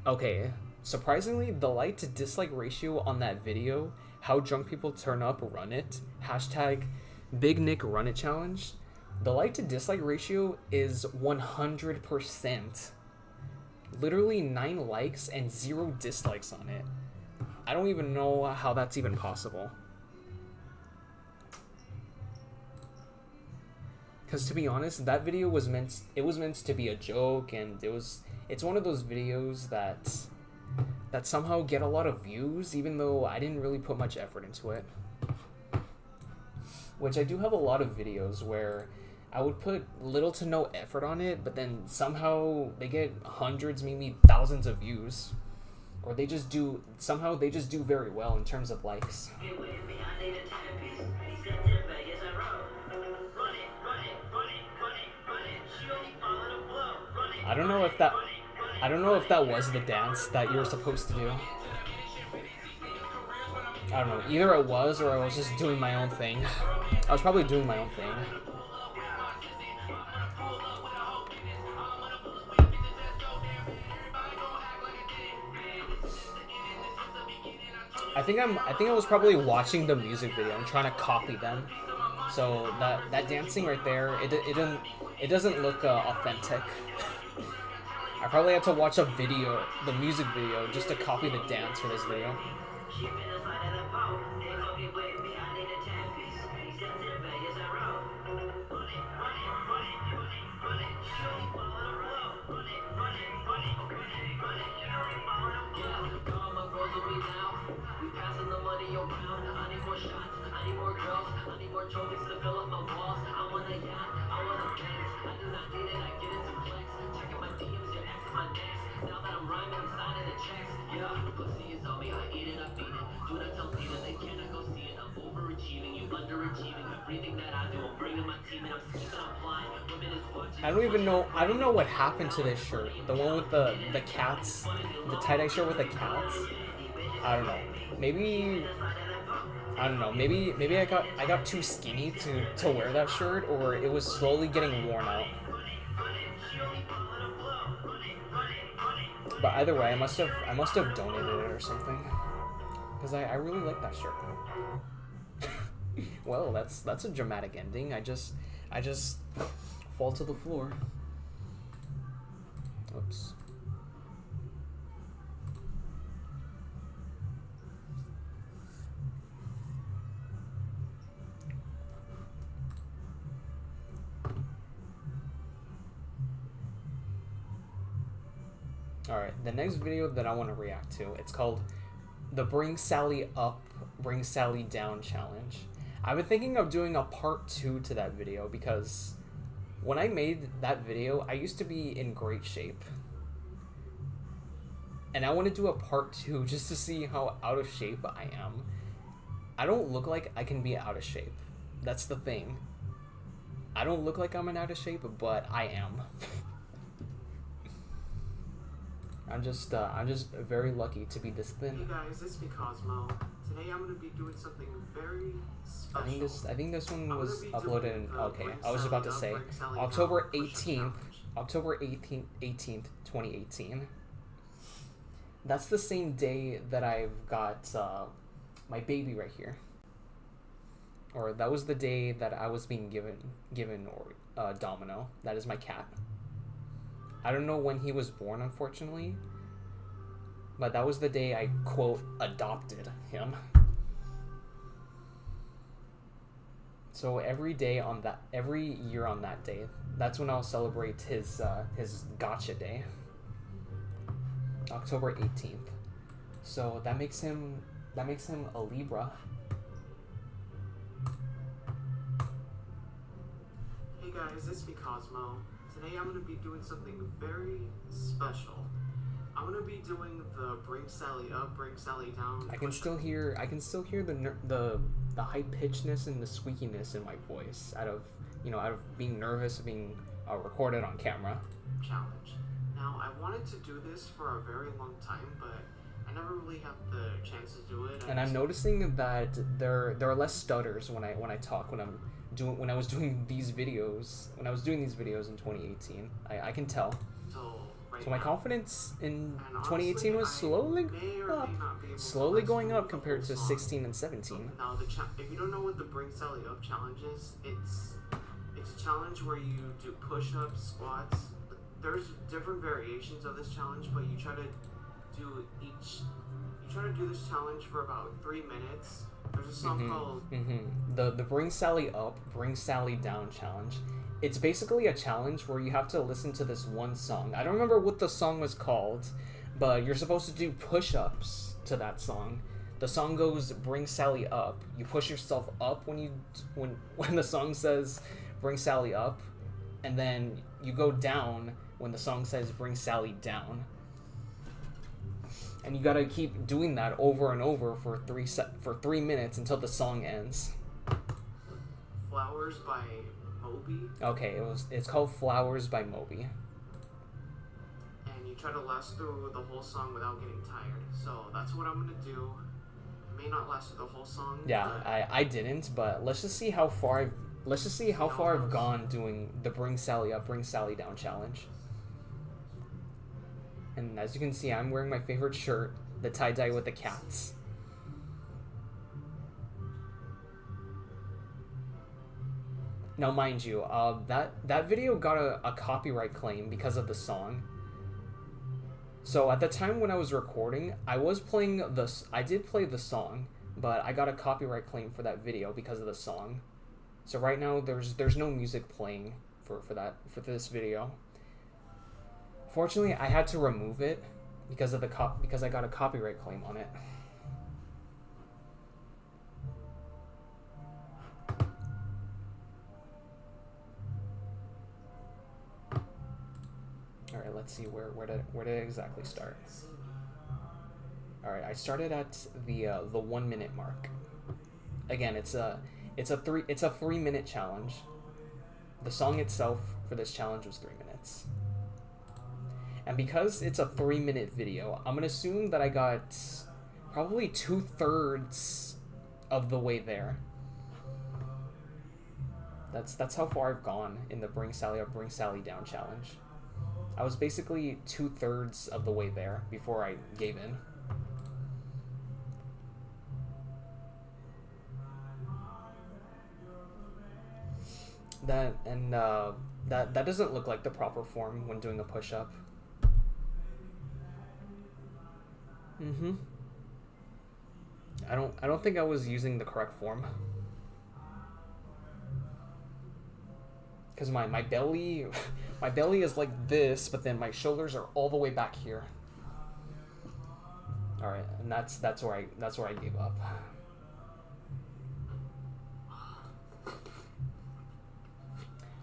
Okay, surprisingly, the like to dislike ratio on that video, How Drunk People Turn Up Run It, hashtag Big Nick Run It Challenge, the like to dislike ratio is 100%. Literally 9 likes and 0 dislikes on it. I don't even know how that's even possible. Because to be honest, that video was meant to be a joke, and it's one of those videos that somehow get a lot of views even though I didn't really put much effort into it. Which I do have a lot of videos where I would put little to no effort on it, but then somehow they get hundreds, maybe thousands of views. Or they just do very well in terms of likes. I don't know if that was the dance that you were supposed to do. I don't know. Either it was or I was just doing my own thing. I was probably doing my own thing. I think I was probably watching the music video and trying to copy them. So that dancing right there, it doesn't look authentic. I probably had to watch the music video, just to copy the dance for this video. I don't know what happened to this shirt. The one with the cats, the tie-dye shirt with the cats. I don't know. Maybe I got too skinny to wear that shirt, or it was slowly getting worn out. But either way, I must have donated it or something, because I really like that shirt. Well, that's a dramatic ending. I just fall to the floor. Oops. Alright, the next video that I want to react to, it's called the Bring Sally Up, Bring Sally Down Challenge. I've been thinking of doing a part 2 to that video because when I made that video, I used to be in great shape. And I want to do a part 2 just to see how out of shape I am. I don't look like I can be out of shape. That's the thing. I don't look like I'm in out of shape, but I am. I'm just very lucky to be this thin. Hey guys, it's me Cosmo. Today I'm gonna be doing something very special. I think this one was uploaded in, okay, I was about to say October 18th, 2018. That's the same day that I've got my baby right here. or that was the day that I was being given or Domino. That is my cat. I don't know when he was born, unfortunately, but that was the day I quote adopted him. So every year on that day, that's when I'll celebrate his gotcha day, October 18th. So that makes him a Libra. Hey guys, it's me Cosmo. Today I'm gonna be doing something very special. I'm gonna be doing the bring Sally up, bring Sally down. I can still hear the high pitchedness and the squeakiness in my voice out of being nervous of being recorded on camera. Challenge. Now I wanted to do this for a very long time, but I never really had the chance to do it. And I'm noticing that there are less stutters when I talk when I was doing these videos in 2018. I can tell. So my confidence in 2018 was slowly going up compared to 16 and 17. Now, if you don't know what the Bring Sally Up challenge is, it's a challenge where you do push-ups, squats. There's different variations of this challenge, but you try to do this challenge for about 3 minutes. There's a song called the Bring Sally Up, Bring Sally Down challenge. It's basically a challenge where you have to listen to this one song. I don't remember what the song was called, but you're supposed to do push-ups to that song. The song goes Bring Sally Up. You push yourself up when the song says Bring Sally Up, and then you go down when the song says Bring Sally Down. And you gotta keep doing that over and over for 3 minutes until the song ends. Flowers by Moby. Okay, it's called Flowers by Moby. And you try to last through the whole song without getting tired. So that's what I'm gonna do. It may not last through the whole song. Yeah, I didn't, but let's just see how far I've gone doing the Bring Sally Up, Bring Sally Down challenge. And as you can see, I'm wearing my favorite shirt, the tie-dye with the cats. Now, mind you, that video got a copyright claim because of the song. So at the time when I was recording, I did play the song, but I got a copyright claim for that video because of the song. So right now, there's no music playing for this video. Fortunately, I had to remove it because I got a copyright claim on it. All right, let's see where did it exactly start. All right, I started at the 1 minute mark. Again, it's a 3 minute challenge. The song itself for this challenge was 3 minutes. And because it's a 3 minute video, I'm gonna assume that I got probably 2/3 of the way there. That's how far I've gone in the Bring Sally Up, Bring Sally Down challenge. I was basically 2/3 of the way there before I gave in. That doesn't look like the proper form when doing a push-up. I don't think I was using the correct form. Because my belly is like this, but then my shoulders are all the way back here. All right, and that's where I gave up.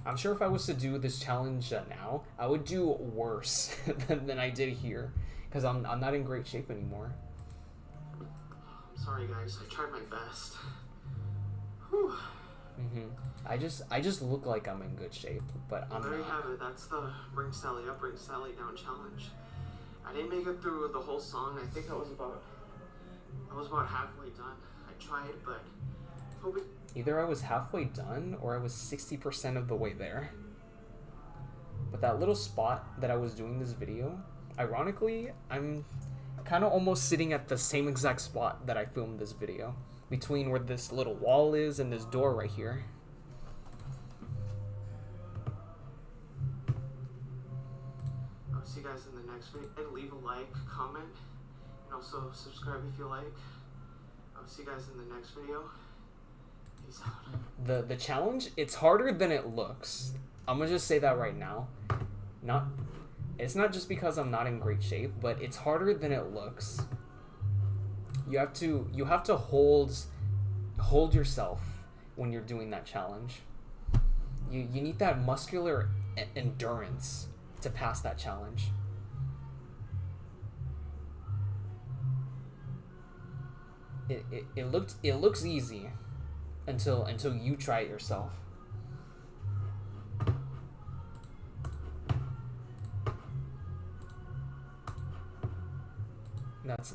I'm sure if I was to do this challenge now, I would do worse than I did here, because I'm not in great shape anymore. I'm sorry, guys. I tried my best. Whew. I just look like I'm in good shape, but I'm there not. You have it. That's the Bring Sally Up, Bring Sally Down challenge. I didn't make it through the whole song. I think I was about halfway done. I tried, but Either I was halfway done or I was 60% of the way there. But that little spot that I was doing this video, ironically, I'm kind of almost sitting at the same exact spot that I filmed this video. between where this little wall is and this door right here. I'll see you guys in the next video. Leave a like, comment, and also subscribe if you like. I'll see you guys in the next video. Peace out. The challenge, it's harder than it looks. I'm gonna just say that right now. It's not just because I'm not in great shape, but it's harder than it looks. You have to hold yourself when you're doing that challenge. You need that muscular endurance to pass that challenge. It looks easy until you try it yourself.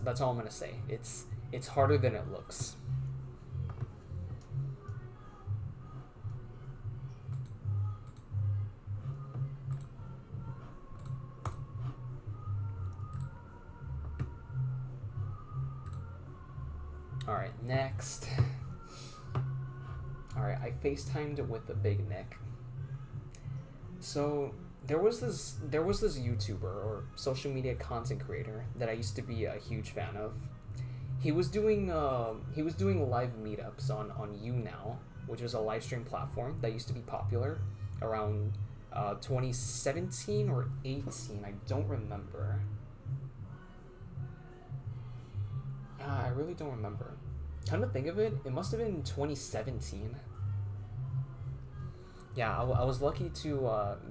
That's all I'm gonna say. It's harder than it looks. All right, next. All right, I FaceTimed with the Big Nick. So there was this YouTuber or social media content creator that I used to be a huge fan of. He was doing live meetups on YouNow, which was a live stream platform that used to be popular around 2017 or 18. I don't remember. I really don't remember. Come to think of it, it must have been 2017. Yeah, I was lucky to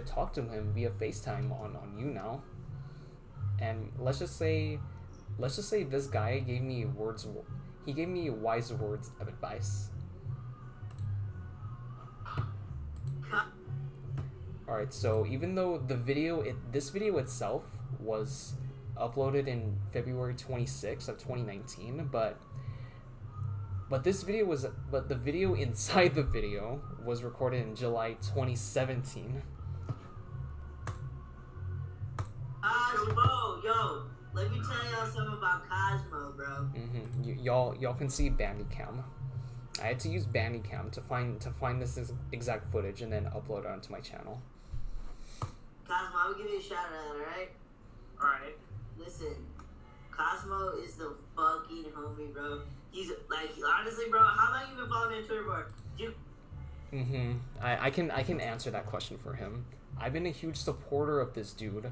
talk to him via FaceTime on YouNow. And let's just say this guy gave me wise words of advice. All right, so even though this video itself was uploaded in February 26th of 2019, but the video inside the video was recorded in July 2017. Cosmo, yo, let me tell y'all something about Cosmo, bro. Y'all can see Bandicam. I had to use Bandicam to find this exact footage and then upload it onto my channel. Cosmo, I will give you a shout out, alright? Alright. Listen, Cosmo is the fucking homie, bro. He's like, honestly, bro, how long you been following me on Twitter for? Dude. I can answer that question for him. I've been a huge supporter of this dude,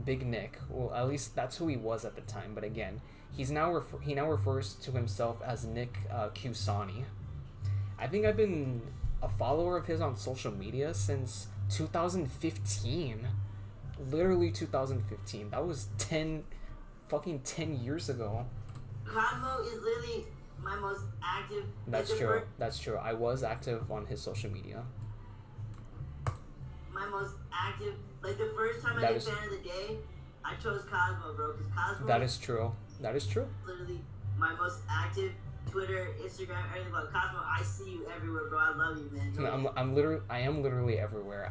Big Nick. Well, at least that's who he was at the time. But again, he now refers to himself as Nick Cusani. I think I've been a follower of his on social media since 2015. Literally 2015. That was 10 years ago. Cosmo is literally my most active. That's true. I was active on his social media. My most active. Like the first time I did fan of the day, I chose Cosmo, bro. Because Cosmo. That is true. Literally my most active Twitter, Instagram, everything. But Cosmo, I see you everywhere, bro. I love you, man. I am literally everywhere.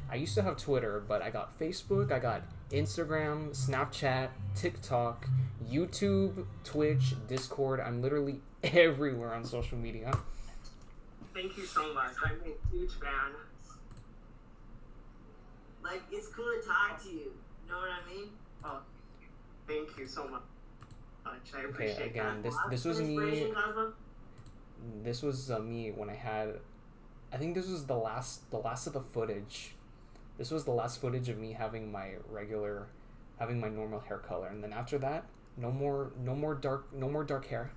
I used to have Twitter, but I got Facebook, I got Instagram, Snapchat, TikTok, YouTube, Twitch, Discord. I'm literally everywhere on social media. Thank you so much. I'm a huge fan. Like, it's cool to talk to you. You know what I mean? Oh, thank you so much. I appreciate Okay, again, that. this was me. Cosmo? This was me when I had. I think this was the last of the footage. This was the last footage of me having my normal hair color, and then after that, no more dark hair.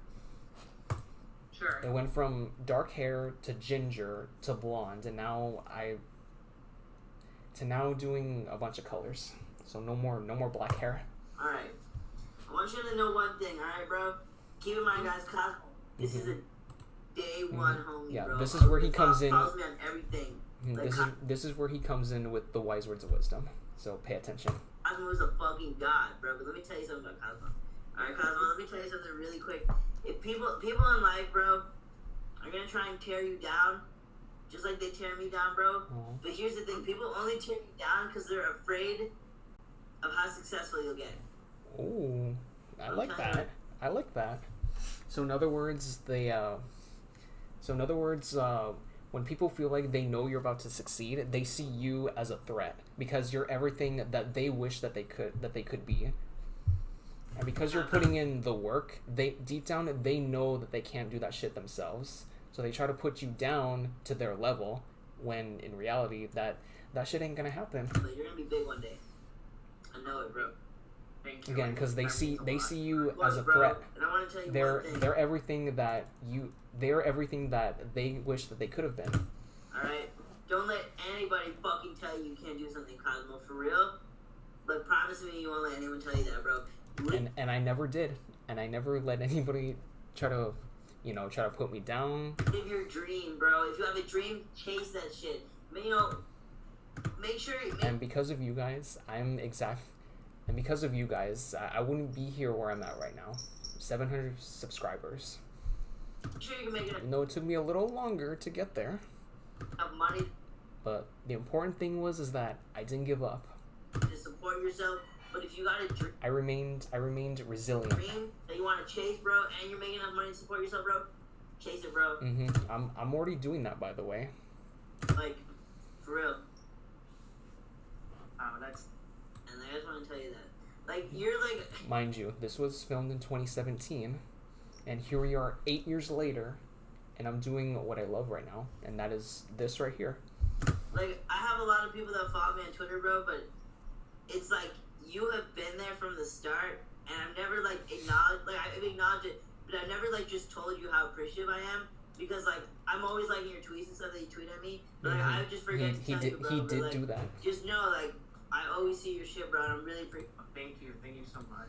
Sure. It went from dark hair to ginger to blonde, and now doing a bunch of colors. So no more black hair. All right. I want you to know one thing, all right, bro. Keep in mind, guys. Cosmo, this is a day one homie, yeah, bro. this is where he comes in. Follows me on everything. Like, This is where he comes in with the wise words of wisdom. So pay attention. Cosmo is a fucking god, bro. But let me tell you something about Cosmo. Alright, Cosmo, let me tell you something really quick. If people in life, bro, are gonna try and tear you down, just like they tear me down, bro. But here's the thing: people only tear you down because they're afraid of how successful you'll get. Ooh, I like that. So in other words, when people feel like they know you're about to succeed, they see you as a threat because you're everything that they wish that they could be. And because you're putting in the work, they deep down they know that they can't do that shit themselves. So they try to put you down to their level when in reality that shit ain't gonna happen. But you're gonna be big one day. I know it, bro. Thank you. Again, because they see you as a Bro, threat. and I want to tell you They're one thing. they're everything that they wish that they could have been. Alright? Don't let anybody fucking tell you can't do something, Cosmo. For real? But promise me you won't let anyone tell you that, bro. And I never did. And I never let anybody try to put me down. Live your dream, bro. If you have a dream, chase that shit. You know, make sure. And because of you guys, I wouldn't be here where I'm at right now. 700 subscribers. Make sure you can make Even though it took me a little longer to get there. enough money But the important thing is that I didn't give up. to support yourself. But if you got a I remained resilient. dream that you want to chase, bro, and you're making enough money to support yourself, bro, chase it, bro. I'm already doing that, by the way. Like, for real. Wow, that's And I just want to tell you that. Like, you're like, Mind you, this was filmed in 2017, and here we are 8 years later, and I'm doing what I love right now, and that is this right here. like, I have a lot of people that follow me on Twitter, bro, but it's like, you have been there from the start, and I've never, like, acknowledged it, but I've never, like, just told you how appreciative I am, because, like, I'm always liking your tweets and stuff that you tweet at me, but, like, I just forget to tell you, bro. He but, did like, do that. Just know, like, I always see your shit, bro, and I'm really thank you so much.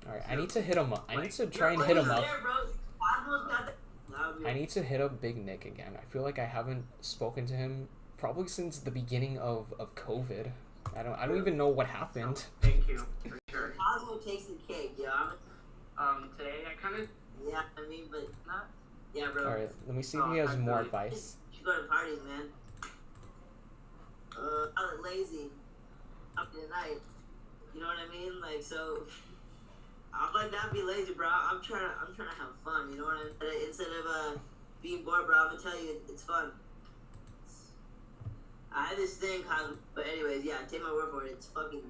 All right, I need to hit him up. I need to You're try and hit him always up. there, bro. Cosmo's got that. I need to hit up Big Nick again. I feel like I haven't spoken to him probably since the beginning of COVID. I don't even know what happened. Thank you for sure. Cosmo takes the cake, yo. Today I kind of Yeah, I mean, but not. yeah, bro. All right, let me see if he has I'm more really- advice. You should go to parties, man. I look lazy up tonight. You know what I mean? Like, so I'm like not be lazy, bro. I'm trying to have fun. You know what I mean? Instead of being bored, bro, I'm gonna tell you it's fun. I have this thing, but anyways, yeah, take my word for it. It's fucking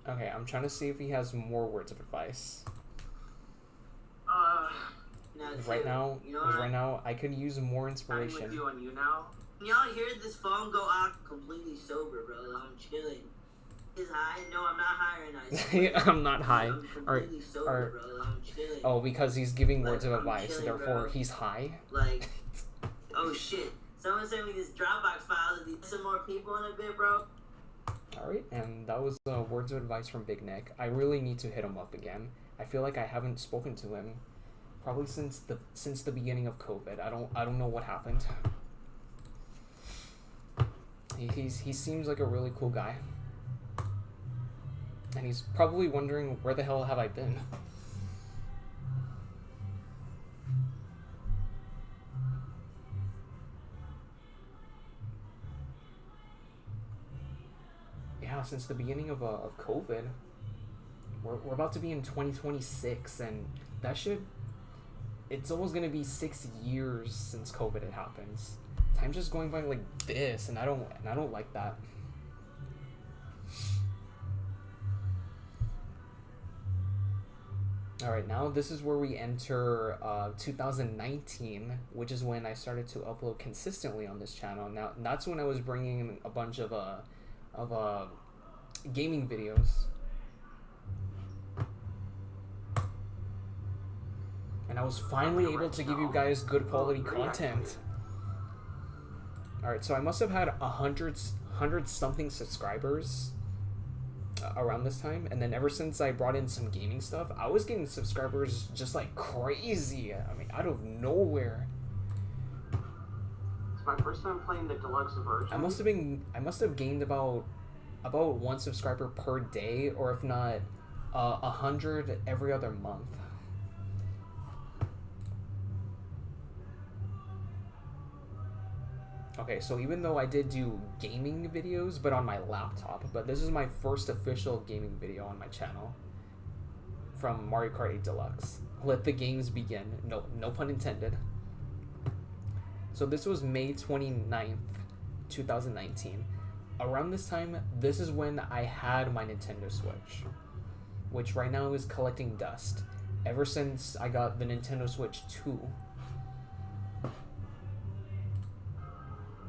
Okay, I'm trying to see if he has more words of advice. now, Right now, you know what? right now, I could use more I'm inspiration. with you on you now. Y'all hear this phone go off completely sober, bro. I'm chilling. Is high? No, I'm not high right now. I'm not high. I'm completely sober, bro. I'm chilling. Oh, because he's giving Like, words of I'm advice, chilling, therefore bro. he's high. Like, oh shit. Someone sent me this Dropbox file with some more people in a bit, bro. Alright, and that was words of advice from Big Nick. I really need to hit him up again. I feel like I haven't spoken to him probably since the beginning of COVID. I don't know what happened. He seems like a really cool guy. And he's probably wondering, where the hell have I been? Yeah, since the beginning of COVID. We're about to be in 2026, and that should... It's almost gonna be 6 years since COVID had happened. Time's just going by like this, and I don't like that. Alright, now this is where we enter 2019, which is when I started to upload consistently on this channel. Now, that's when I was bringing in a bunch of gaming videos. And I was finally able to give you guys good quality content. Alright, so I must have had 100 something subscribers around this time, and then ever since I brought in some gaming stuff, I was getting subscribers just like crazy. I mean, out of nowhere. It's my first time playing the deluxe version. I must have gained about 1 subscriber per day, or if not 100 every other month. Okay, so even though I did do gaming videos, but on my laptop, but this is my first official gaming video on my channel. from Mario Kart 8 Deluxe. Let the games begin. No pun intended. So this was May 29th, 2019. Around this time, this is when I had my Nintendo Switch, which right now is collecting dust. Ever since I got the Nintendo Switch 2.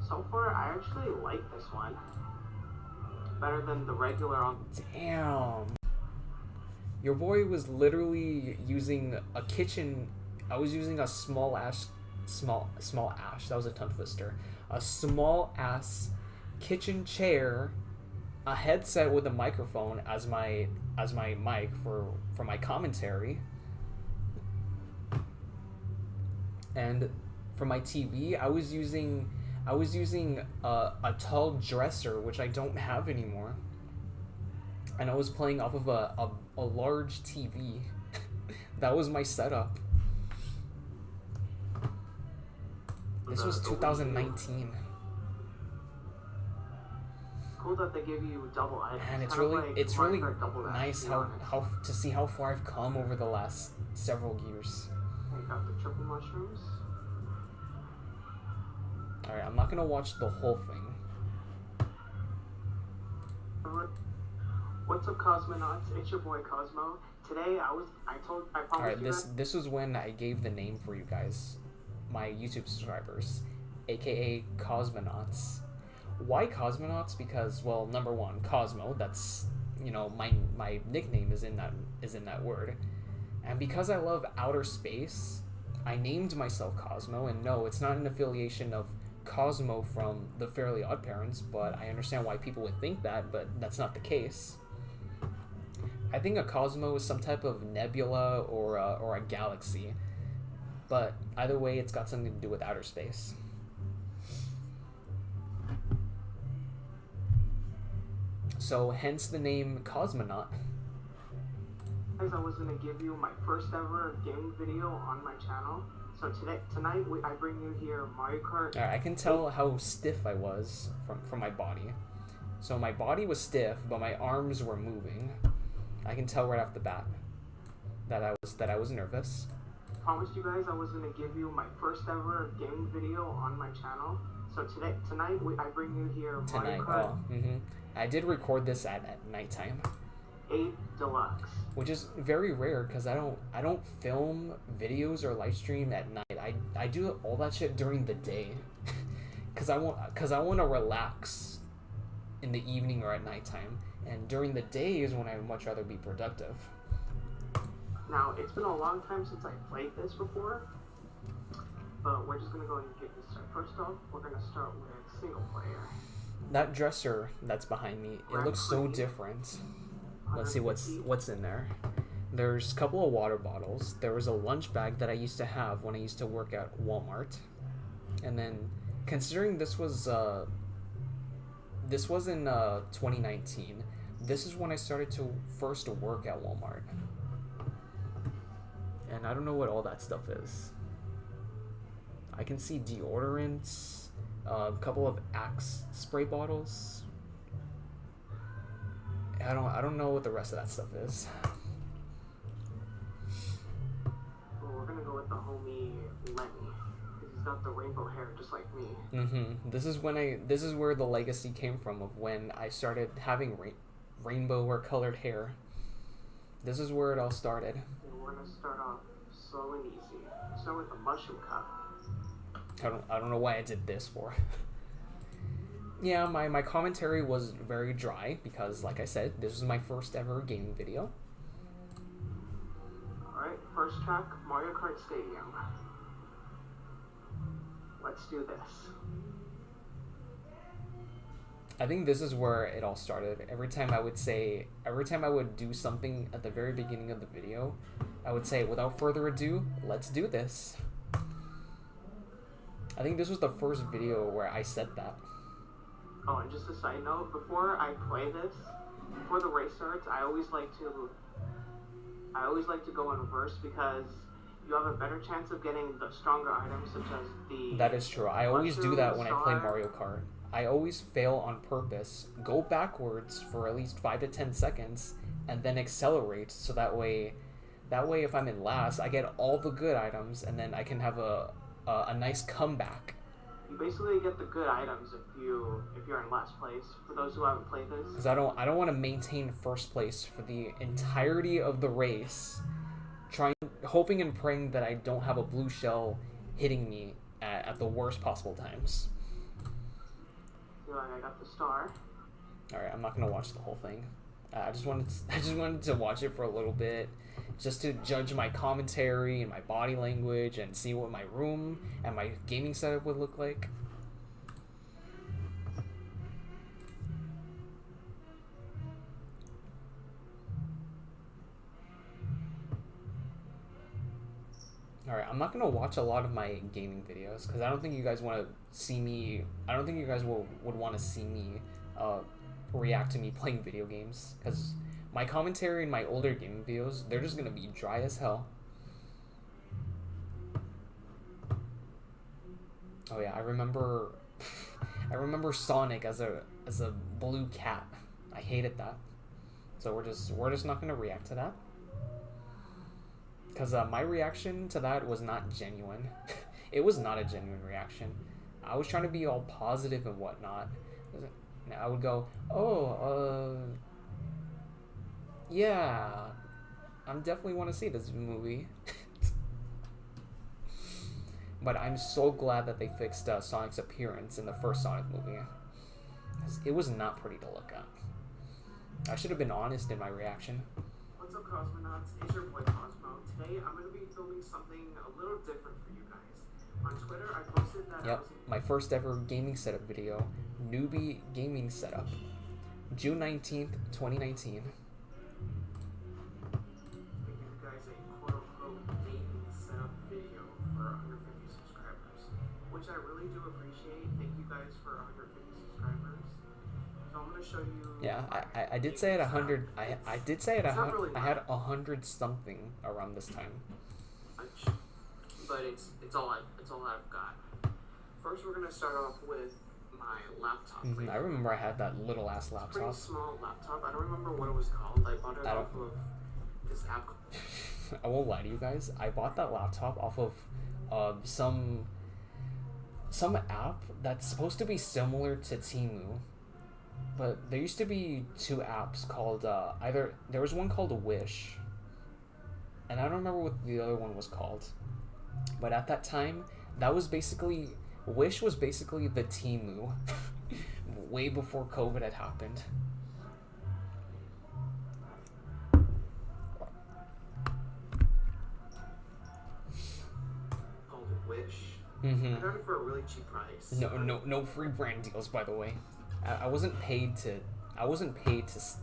So far, I actually like this one better than the regular on. Damn. Your boy was literally using a kitchen. I was using a small ash. That was a tongue twister. A small ass kitchen chair, a headset with a microphone as my mic for my commentary, and for my TV, I was using a tall dresser, which I don't have anymore, and I was playing off of a large TV. That was my setup. This was 2019. Cool that they give you double items. And it's Kind of really like it's Mario really Kart Double Dash, nice to be honest. how to see how far I've come over the last several years. You got the triple mushrooms. Alright, I'm not gonna watch the whole thing. What's up, Cosmonauts? It's your boy Cosmo. Today I promised Alright, you this was when I gave the name for you guys, my YouTube subscribers, aka Cosmonauts. Why Cosmonauts? Because, well, number one, Cosmo, that's, you know, my nickname is in that word. And because I love outer space, I named myself Cosmo, and no, it's not an affiliation of Cosmo from the Fairly Odd Parents, but I understand why people would think that, but that's not the case. I think a Cosmo is some type of nebula or a galaxy, but either way, it's got something to do with outer space. So, hence the name Cosmonaut. guys, I was gonna give you my first ever game video on my channel. So tonight I bring you here Mario Kart. Alright, I can tell how stiff I was from my body. So my body was stiff, but my arms were moving. I can tell right off the bat that I was nervous. Promised you guys I was gonna give you my first ever game video on my channel. So tonight I bring you here Tonight, Mario Kart I did record this at nighttime, 8 Deluxe. which is very rare because I don't film videos or live stream at night. I do all that shit during the day, because I want to relax in the evening or at nighttime, and during the day is when I would much rather be productive. Now it's been a long time since I played this before, but we're just gonna go and get this started. First off, we're gonna start with single player. That dresser that's behind me, it looks so different. Let's see what's in there. There's a couple of water bottles. There was a lunch bag that I used to have when I used to work at Walmart. And then, considering this was in 2019, this is when I started to first work at Walmart. And I don't know what all that stuff is. I can see deodorants, a couple of Axe spray bottles. I don't know what the rest of that stuff is. Well, we're gonna go with the homie Lenny, because he's got the rainbow hair just like me. This is where the legacy came from, of when I started having rainbow or colored hair. This is where it all started. And we're gonna start off slow and easy. Start with the mushroom cup. I don't know why I did this for. Yeah, my commentary was very dry because, like I said, this was my first ever gaming video. Alright, first track, Mario Kart Stadium. Let's do this. I think this is where it all started. Every time I would do something at the very beginning of the video, I would say, without further ado, let's do this. I think this was the first video where I said that. Oh, and just a side note, before I play this, before the race starts, I always like to go in reverse, because you have a better chance of getting the stronger items, such as the... That is true. I always do that when I play mushroom, Mario Kart. I always fail on purpose, go backwards for at least 5 to 10 seconds, and then accelerate, so that way That way, if I'm in last, I get all the good items, and then I can have a nice comeback. You basically get the good items if you're in last place. For those who haven't played this, Because I don't want to maintain first place for the entirety of the race, hoping and praying that I don't have a blue shell hitting me at the worst possible times. feel like I got the star. All right, I'm not gonna watch the whole thing. I just wanted to watch it for a little bit, just to judge my commentary and my body language and see what my room and my gaming setup would look like. Alright, I'm not going to watch a lot of my gaming videos because I don't think you guys want to see me. I don't think you guys would want to see me react to me playing video games, because my commentary in my older gaming videos, they're just going to be dry as hell. Oh yeah, I remember I remember Sonic as a blue cat. I hated that. So we're just not going to react to that. Because my reaction to that was not genuine. It was not a genuine reaction. I was trying to be all positive and whatnot. I would go, yeah, I definitely want to see this movie. But I'm so glad that they fixed Sonic's appearance in the first Sonic movie. 'Cause it was not pretty to look at. I should have been honest in my reaction. What's up, Cosmonauts? It's your boy Cosmo. Today I'm going to be filming something a little different for you guys. On Twitter, I posted that Yep, my first ever gaming setup video, newbie gaming setup, June 19th, 2019. Giving you guys a quote-unquote gaming setup video for 150 subscribers, which I really do appreciate. Thank you guys for 150 subscribers. So I'm going to show you... Yeah, I did say at 100. I did say at It's not 100. really I had 100 something around this time. much, but it's all I've got. First, we're gonna start off with my laptop. I remember I had that little ass Pretty laptop. small laptop. I don't remember what it was called. I bought it I don't- off of this app. I won't lie to you guys. I bought that laptop off of some app that's supposed to be similar to Temu, but there used to be two apps called there was one called Wish, and I don't remember what the other one was called. But at that time, Wish was basically the Temu, way before COVID had happened. Called Wish. Mm-hmm. I got it for a really cheap price. No free brand deals, by the way. I wasn't paid to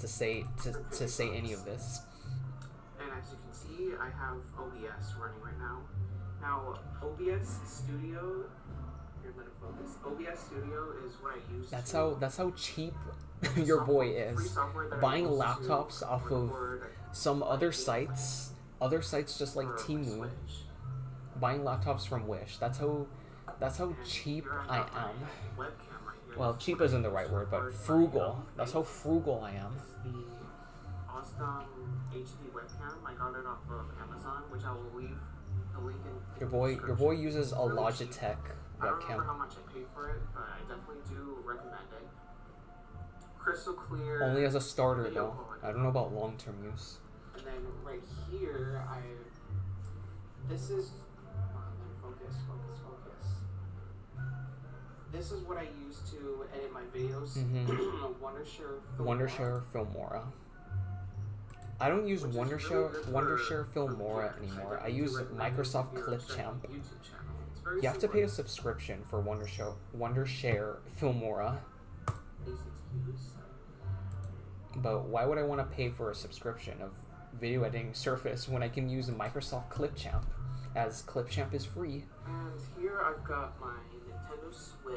say any of this. And as you can see, I have OBS running right now. Now, OBS Studio. Here, let it focus. OBS Studio is what I use. That's how cheap your boy is. Buying laptops off of some other sites just like Temu. Buying laptops from Wish. That's how cheap I am. Well, cheap isn't the right word, but frugal. That's how frugal I am. The Osdom HD webcam. I got it off of Amazon, which I will leave the link in. Your boy uses a Logitech I don't remember webcam. how much I paid for it, but I definitely do recommend it. Crystal clear. Only as a starter video though. quality. I don't know about long-term use. And then right here, this is. Focus. This is what I use to edit my videos. Wondershare Filmora. I don't use Wondershare Filmora anymore. I use Microsoft Clipchamp. You have to pay a subscription for Wondershare Filmora. Easy to use. But why would I want to pay for a subscription of video editing Surface when I can use Microsoft Clipchamp, as Clipchamp is free? And here I've got my Nintendo Switch.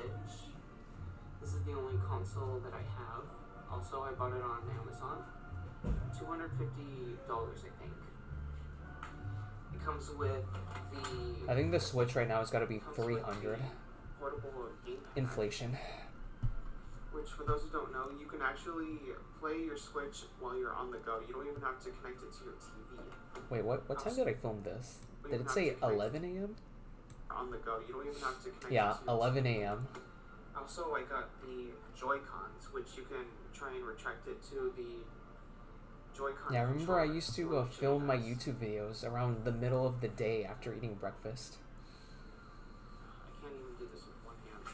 This is the only console that I have. Also, I bought it on Amazon. $250, I think. It comes with the... I think the Switch right now has got to be comes with the $300. portable gamepad, Inflation. which Switch, for those who don't know, you can actually play your Switch while you're on the go. You don't even have to connect it to your TV. Wait, what time did I film this? Did it say 11 a.m.? On the go, you don't even have to connect Yeah, it to your 11 TV. a.m. Also, I got the Joy-Cons, which you can try and retract it to the Joy-Con. Yeah, I remember I controller, used to which it film my has. YouTube videos around the middle of the day after eating breakfast, I can't even do this with one hand.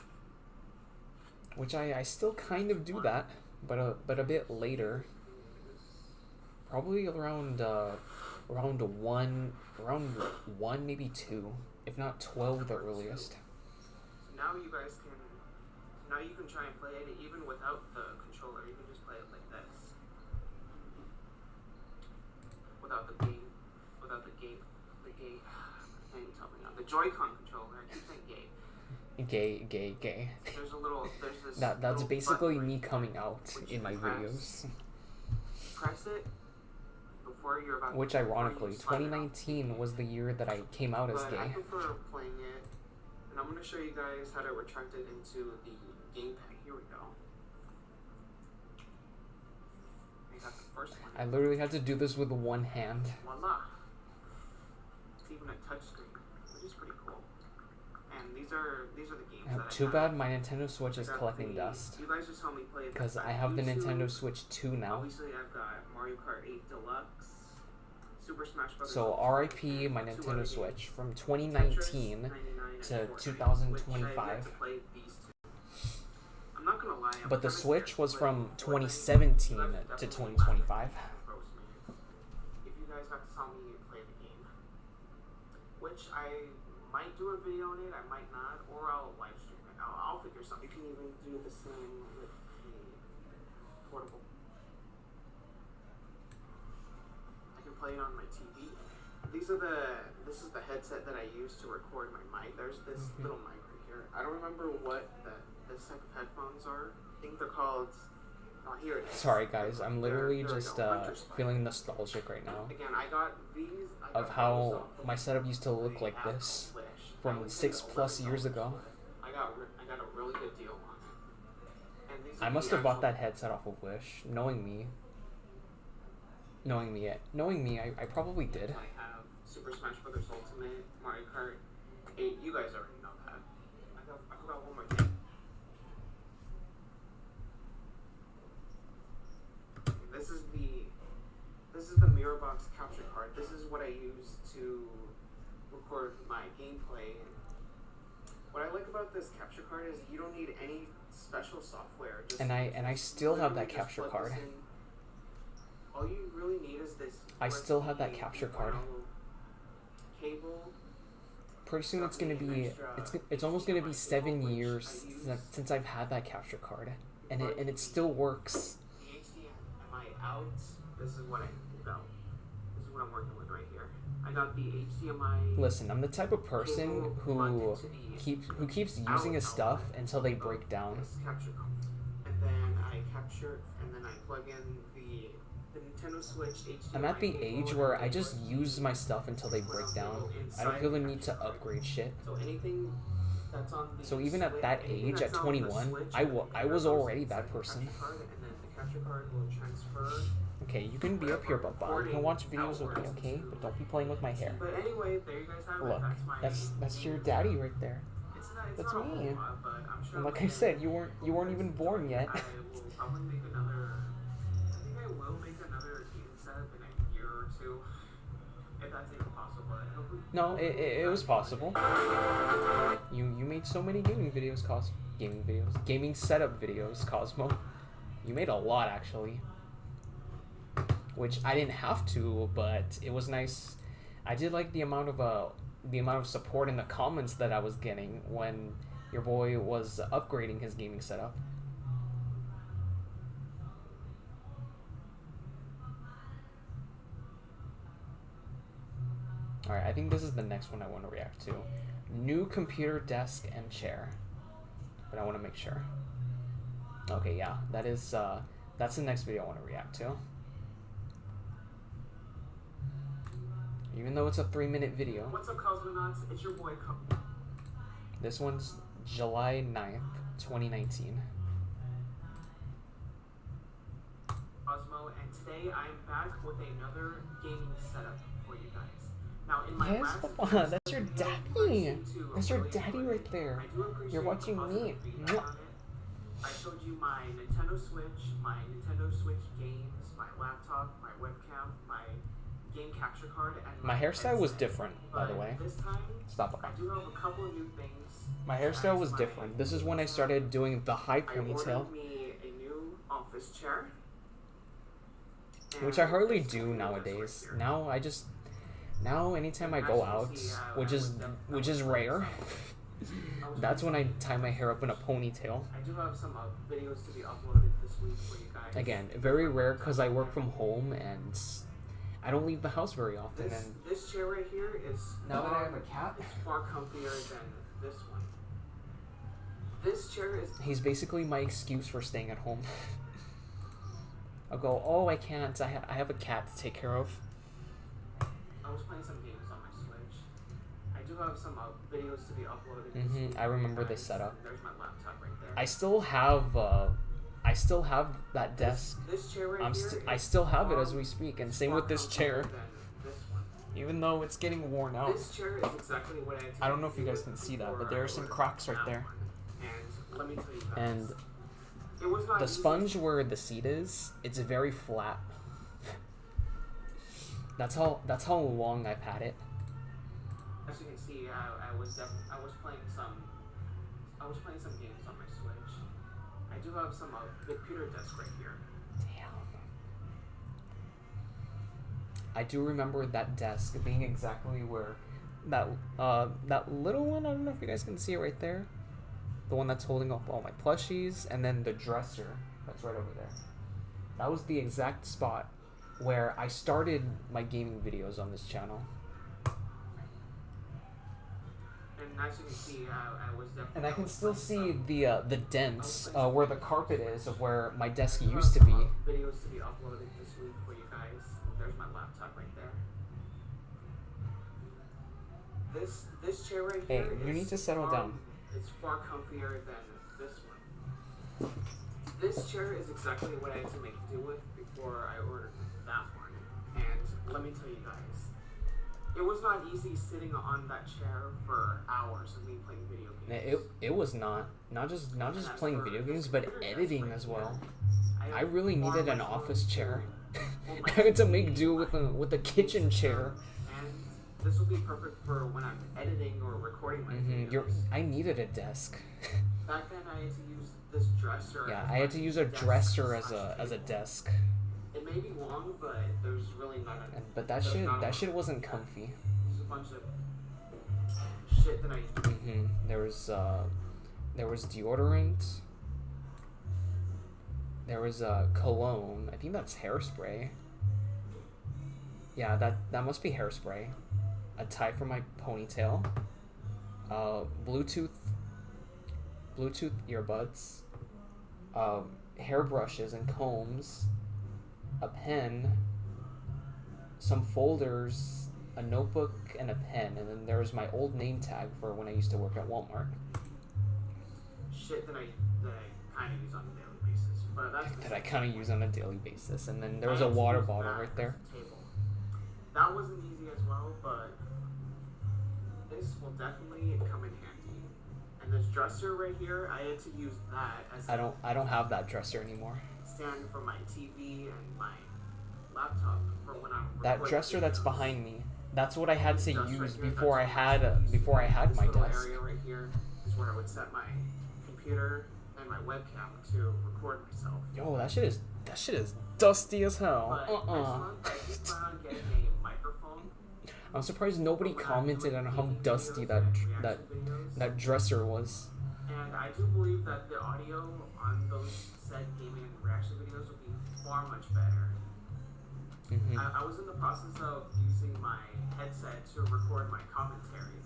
which I still kind of do that, but a bit later, probably around one maybe 2, if not 12 the earliest. So now you guys can, now you can try and play it even without the controller. You can just play it like this, without the game, I can't even tell me now. The Joy-Con controller. I keep saying gay. Gay. There's this. That's little basically button me right coming there, out which in you my press. videos. Press it before you're about. Which before you ironically, slide it off. 2019 was the year that I came out as But gay. I prefer playing it, and I'm going to show you guys how to retract it into the gamepad. Here we go. I got the first one. I literally had to do this with one hand. Voila. It's even a touchscreen, which is pretty cool. And these are the games that I Too have. bad my Nintendo Switch is I got collecting the- dust. You guys just saw me play Because I have the Nintendo Switch 2 now. Obviously, I've got Mario Kart 8 Deluxe, Super Smash Bros. So RIP my Two other Nintendo games. Switch from Tetris, 2019 99, to and Fortnite, 2025. which I have to play these two. I'm not gonna lie, I'm But the kinda Switch scared was to play from Fortnite. 2017 You guys to definitely 2025. roast me if you guys got to saw me play the game, which I might do a video on it, I might not, or I'll live stream it. I'll figure something. You can even do the same with the portable. I can play it on my TV. This is the headset that I use to record my mic. There's this little mic right here. I don't remember what this type of headphones are. I think they're called. Oh, here it is. Sorry guys, I'm literally There we just go. Hunter Spike. feeling nostalgic right now Again, I got these. I got of these how off of my setup used to look the like app this Wish. from That was 6+ like years $11, ago. but I got a really good deal on it. And these I are must the have bought actual- that headset off of Wish, knowing me, I probably did. I have Super Smash Bros. Ultimate, Mario Kart 8. You guys already know that. I forgot one more thing. This is the Mirrorbox capture card. This is what I use to record my gameplay. What I like about this capture card is you don't need any special software. Just And I still have that literally just capture plug card. this in. All you really need is this. I still have that USB capture card. Cable. Pretty soon it's gonna be it's almost gonna be 7 years since I've had that capture card, and it still works. The HDMI out. This is what I got. This is what I'm working with right here. I got the HDMI. Listen, I'm the type of person who keeps using his stuff until they break down. This capture card. And then I capture, and then I plug in the Nintendo Switch HDMI. I'm at the cable age and where the I just USB. use my stuff until they break down. I don't feel the need to upgrade shit. So anything that's on the So even at that anything age, that's at on the 21, Switch, I was already that person. Capture card, and then the capture card will transfer. Okay, you can be up here, Bubba. You can watch videos with me, okay? But don't be playing with my hair. But anyway, there you guys have Look, it. That's my. that's your daddy right there. It's that's not a whole me. lot, but I'm sure And like I within said, you weren't even born yet. I will probably make another. I think I will make another game setup in a year or two, if that's even possible. But hopefully. No, it was possible. You made so many gaming setup videos, Cosmo. You made a lot actually. Which I didn't have to, but it was nice. I did like the amount of support in the comments that I was getting when your boy was upgrading his gaming setup. Alright, I think this is the next one I want to react to. New computer desk and chair. But I want to make sure. Okay, yeah, that's the next video I want to react to. Even though it's a 3-minute video. What's up, Cosmonauts? It's your boy. This one's July 9th, 2019. Cosmo, and today I am back with another gaming setup for you guys. Now, in my Yes, last Papa, that's your video, I daddy. seem to That's your really daddy enjoy right it. there. I do appreciate You're watching positive me. feedback on it. I showed you my Nintendo Switch games, my laptop, my webcam, my game capture card, and My hairstyle was headset. different, by the But way. This time, Stop, I Papa. do have a couple of new things. My hairstyle was besides my different. This is when I started doing the high I ponytail, ordered me a new office chair. which I And hardly basically do this right nowadays. here. Now anytime I As go you can out, see, which is rare, that's when I tie my hair up in a ponytail. I do have some videos to be uploaded this week for you guys. Again, very rare because I work from home and I don't leave the house very often. And This chair right here is now that I have a cat, it's far comfier than this one. This chair is he's basically my excuse for staying at home. I'll go, oh, I can't. I have a cat to take care of. I was playing some games on my Switch. I do have some videos to be uploaded. This week I for you remember guys. this setup. There's my laptop right there. I still have that desk. This chair right here I is still have it far- as we speak, and same far with this comfier chair, than this one. even though it's getting worn out. This chair is exactly what I I don't know if you guys can see that, but there are some cracks right there. And let me tell you guys, And it was not the easy. sponge where the seat is, it's very flat. That's how long I've had it. As you can see, I was playing some games on my Switch. I do have some computer desk right here. Damn. I do remember that desk being exactly where that little one, I don't know if you guys can see it right there. The one that's holding up all my plushies, and then the dresser that's right over there. That was the exact spot where I started my gaming videos on this channel. And as you can see, I was definitely. And I can still see some the dents where the carpet is of where my desk used to be. videos to be uploaded this week for you guys. There's my laptop right there. This chair right Hey, here. you is need to settle far- down. It's far comfier than this one. This chair is exactly what I had to make do with before I ordered that one. And let me tell you guys, it was not easy sitting on that chair for hours of me playing video games. It was not just playing video games, but editing as well. I really far needed an much more office chair. to hold I my had to feet make in do my with a kitchen chair. And this will be perfect for when I'm editing or recording my videos. I needed a desk. Back then, I had to use this dresser. Yeah, as I had my to use a desk dresser as slash a table. desk. It may be long, but there's really not a. But there's not a- that shit wasn't comfy. There's a bunch of shit that I. There was deodorant. There was cologne. I think that's hairspray. Yeah, that must be hairspray. A tie for my ponytail. Bluetooth earbuds. Hairbrushes and combs. A pen. Some folders. A notebook and a pen, and then there was my old name tag for when I used to work at Walmart. Shit that I kind of use on a daily basis, but that's That I kind of use on a daily basis, and then there was I a had to water use bottle that right there. as a table. That wasn't easy as well, but this will definitely come in handy. And this dresser right here, I had to use that as I don't have that dresser anymore. a stand for my TV and my laptop for when I'm That recording dresser that's videos. behind me. That's what I had to This desk use right here, before I that's had this my little desk. area right here is where I would set my computer and my webcam to record myself. Yo, that shit is dusty as hell. But next month, I do plan on getting a microphone. I'm surprised nobody for when I'm commented doing on how gaming dusty videos that and that reaction videos. that dresser was. And I do believe that the audio on those said gaming and reaction videos will be far much better. I was in the process of using my headset to record my commentary,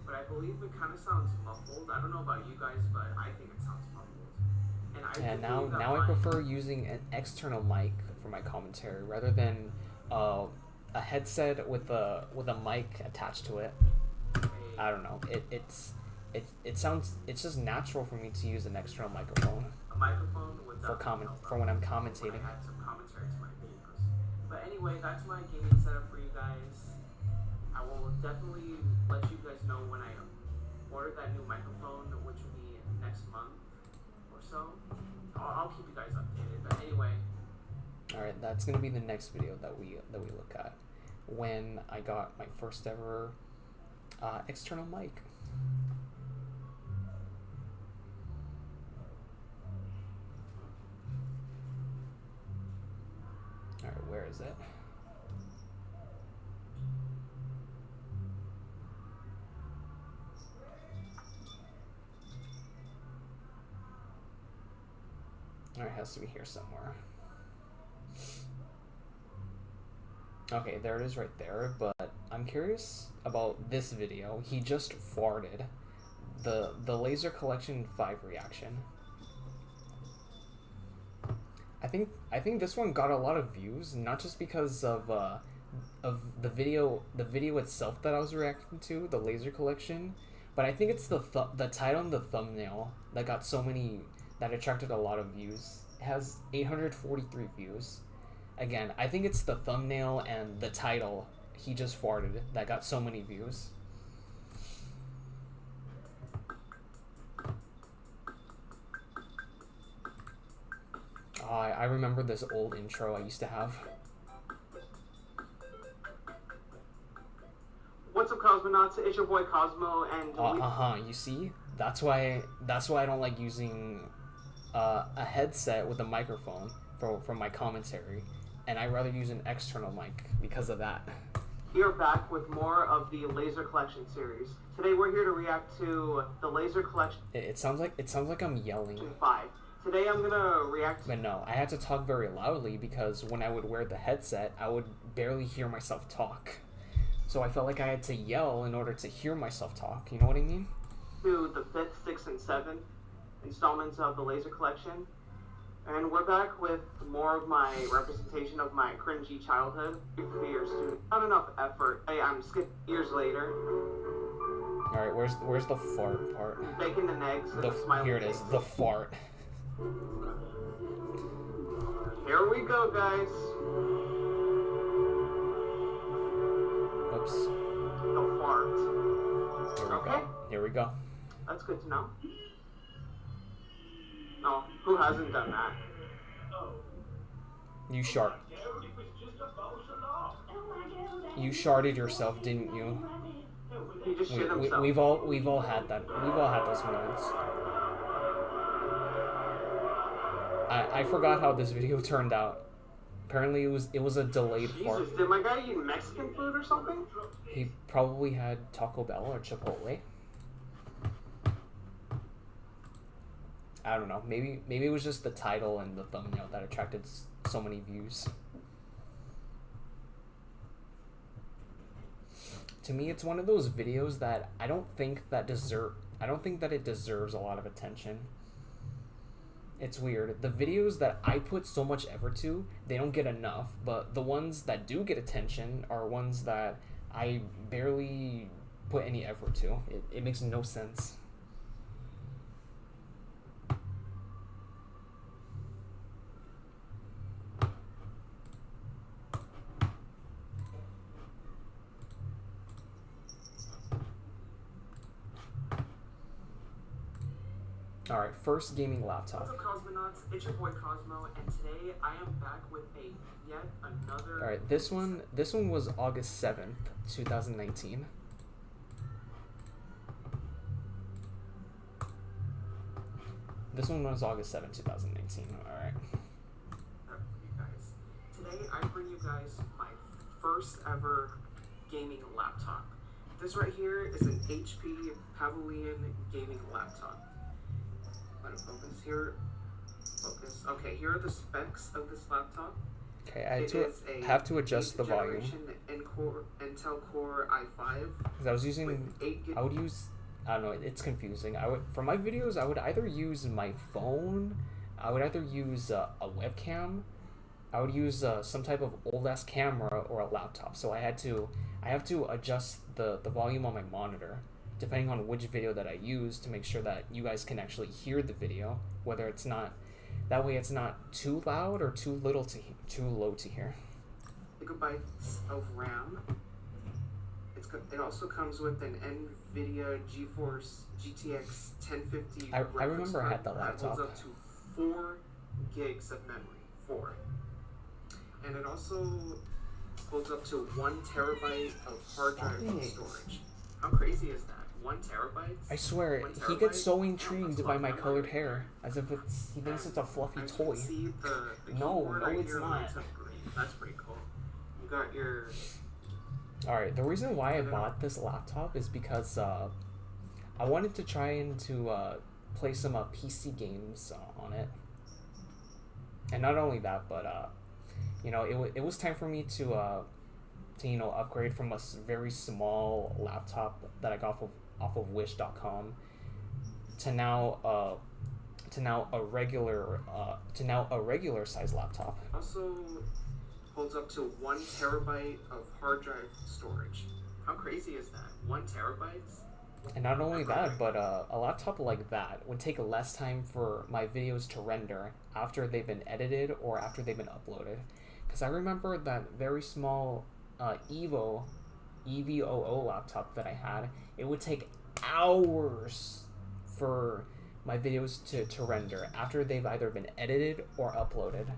but I believe it kind of sounds muffled. I don't know about you guys, but I think it sounds muffled. And I Yeah, do now believe that I my- prefer using an external mic for my commentary rather than a headset with a mic attached to it. I don't know. it's just natural for me to use an external microphone A microphone would for definitely help for out when I'm when commentating. I add some commentary to my videos. But anyway, that's my gaming setup for you guys. I will definitely let you guys know when I order that new microphone, which will be next month or so. I'll keep you guys updated. But anyway, All right, that's gonna be the next video that we look at when I got my first ever external mic. All right, where is it? All right, it has to be here somewhere. Okay, there it is right there, but I'm curious about this video. He just farted. The Laser Collection 5 reaction. I think this one got a lot of views, not just because of the video itself that I was reacting to, the Laser Collection, but I think it's the title and the thumbnail that got so many, that attracted a lot of views. It has 843 views. Again, I think it's the thumbnail and the title, he just farted, that got so many views. I remember this old intro I used to have. What's up, Cosmonauts? It's your boy Cosmo, and You see? That's why I don't like using a headset with a microphone for my commentary, and I rather use an external mic because of that. we are back with more of the Laser Collection series. Today we're here to react to the Laser Collection It sounds like I'm yelling. 5. Today I'm gonna react. But no, I had to talk very loudly because when I would wear the headset, I would barely hear myself talk. So I felt like I had to yell in order to hear myself talk. You know what I mean? To the 5th, 6th, and 7th installments of the Laser Collection. And we're back with more of my representation of my cringy childhood. Fears, dude. Not enough effort. Hey, I'm skipping years later. Alright, where's the fart part? Bacon and eggs and smiling Here it is, faces. the fart. Here we go, guys. Oops. The fart. Here we Okay. go. Here we go. That's good to know. No, who hasn't done that? You shart. You sharted yourself, didn't you? He just shit himself. We've all had that. We've all had those moments. I forgot how this video turned out. Apparently it was a delayed fart. Jesus, did my guy eat Mexican food or something? He probably had Taco Bell or Chipotle. I don't know. Maybe it was just the title and the thumbnail that attracted so many views. To me, it's one of those videos that I don't think that it deserves a lot of attention. It's weird. The videos that I put so much effort to, they don't get enough, but the ones that do get attention are ones that I barely put any effort to. It makes no sense. Alright, first gaming laptop. what's up, Cosmonauts? It's your boy Cosmo, and today I am back with yet another. Alright, this one was August 7th, 2019. This one was August 7th, 2019. Alright. For you guys. Today I bring you guys my first ever gaming laptop. This right here is an HP Pavilion gaming laptop. Let it focus here. Focus. Okay, here are the specs of this laptop. Okay, I It is a have to adjust the 8th volume. generation Intel Core i5 Because I was using, with 8 gig. I would use, I don't know, it's confusing. For my videos, I would either use my phone, I would either use a webcam, I would use some type of old ass camera or a laptop. So I have to adjust the volume on my monitor. depending on which video that I use, to make sure that you guys can actually hear the video, whether it's not, that way it's not too loud or too low to hear. Gigabytes of RAM. It also comes with an NVIDIA GeForce GTX 1050. I remember I had the laptop. That holds up to 4 gigs of memory. 4. And it also holds up to 1 terabyte of hard drive storage. How crazy is that? 1 terabyte? I swear, he gets so intrigued by my colored hair, as if he thinks it's a fluffy toy. See the No, it's not. That's pretty cool. You got your... Alright, the reason why I bought this laptop is because I wanted to try and play some PC games on it. And not only that, but you know, it was time for me to you know, upgrade from a very small laptop that I got off of Wish.com to now a regular size laptop. Also holds up to 1 terabyte of hard drive storage. How crazy is that? 1 terabyte? And not only that, but a laptop like that would take less time for my videos to render after they've been edited or after they've been uploaded. Because I remember that very small EVOO laptop that I had, it would take hours for my videos to render after they've either been edited or uploaded.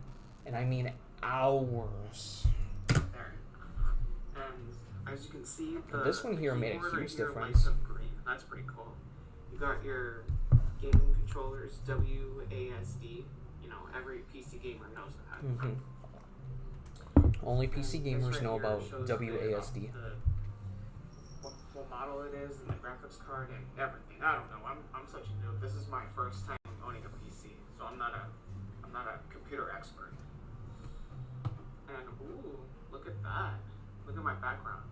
And I mean hours. There. And as you can see, this one here made a huge right difference. That's pretty cool. You got your gaming controllers, WASD. You know, every PC gamer knows that. Mm-hmm. Only PC gamers know about WASD. What model it is, and the graphics card, and everything. I don't know. I'm such a noob. This is my first time owning a PC, so I'm not a computer expert. And ooh, look at that. Look at my background.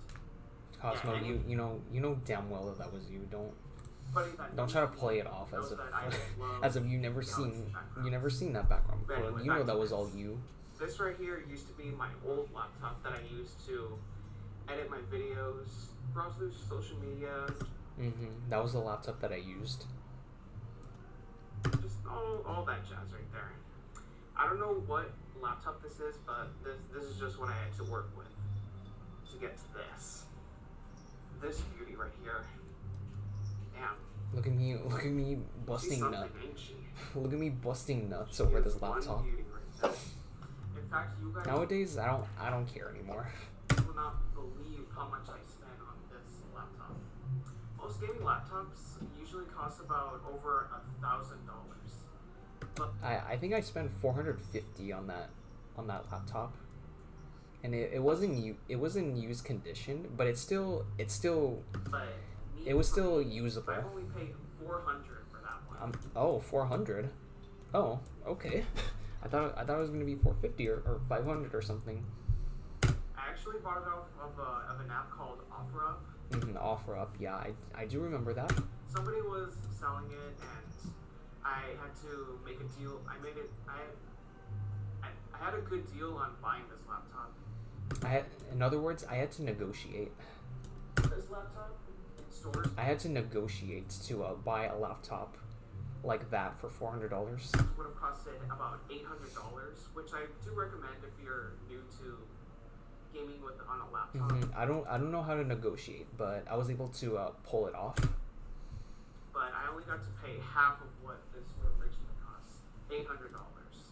Cosmo, Yeah, you know damn well that was you. Don't try to play it off as if you never seen that background before. Anyway, you know that was all you. This right here used to be my old laptop that I used to edit my videos, browse through social media. That was the laptop that I used. Just all that jazz right there. I don't know what laptop this is, but this is just what I had to work with to get to this. This beauty right here. Damn. Look at me busting nuts. Look at me busting nuts over this laptop. Right, in fact, you guys nowadays I don't care anymore. will not believe how much I spent on this laptop. Most gaming laptops usually cost about over $1,000. But I think I spent $450 on that laptop. And it wasn't in used condition, but it was still usable. I only paid $400 for that one. Oh, 400. Oh, okay. I thought it was gonna be 450 or 500 or something. I actually bought it off of an app called OfferUp. OfferUp, yeah, I do remember that. Somebody was selling it, and I had to make a deal. I had a good deal on buying this laptop. In other words, I had to negotiate. This laptop in stores. I had to negotiate to buy a laptop like that for $400. Would have costed about $800, which I do recommend if you're new to gaming on a laptop. I don't know how to negotiate, but I was able to pull it off. But I only got to pay half of what this would originally cost, $800.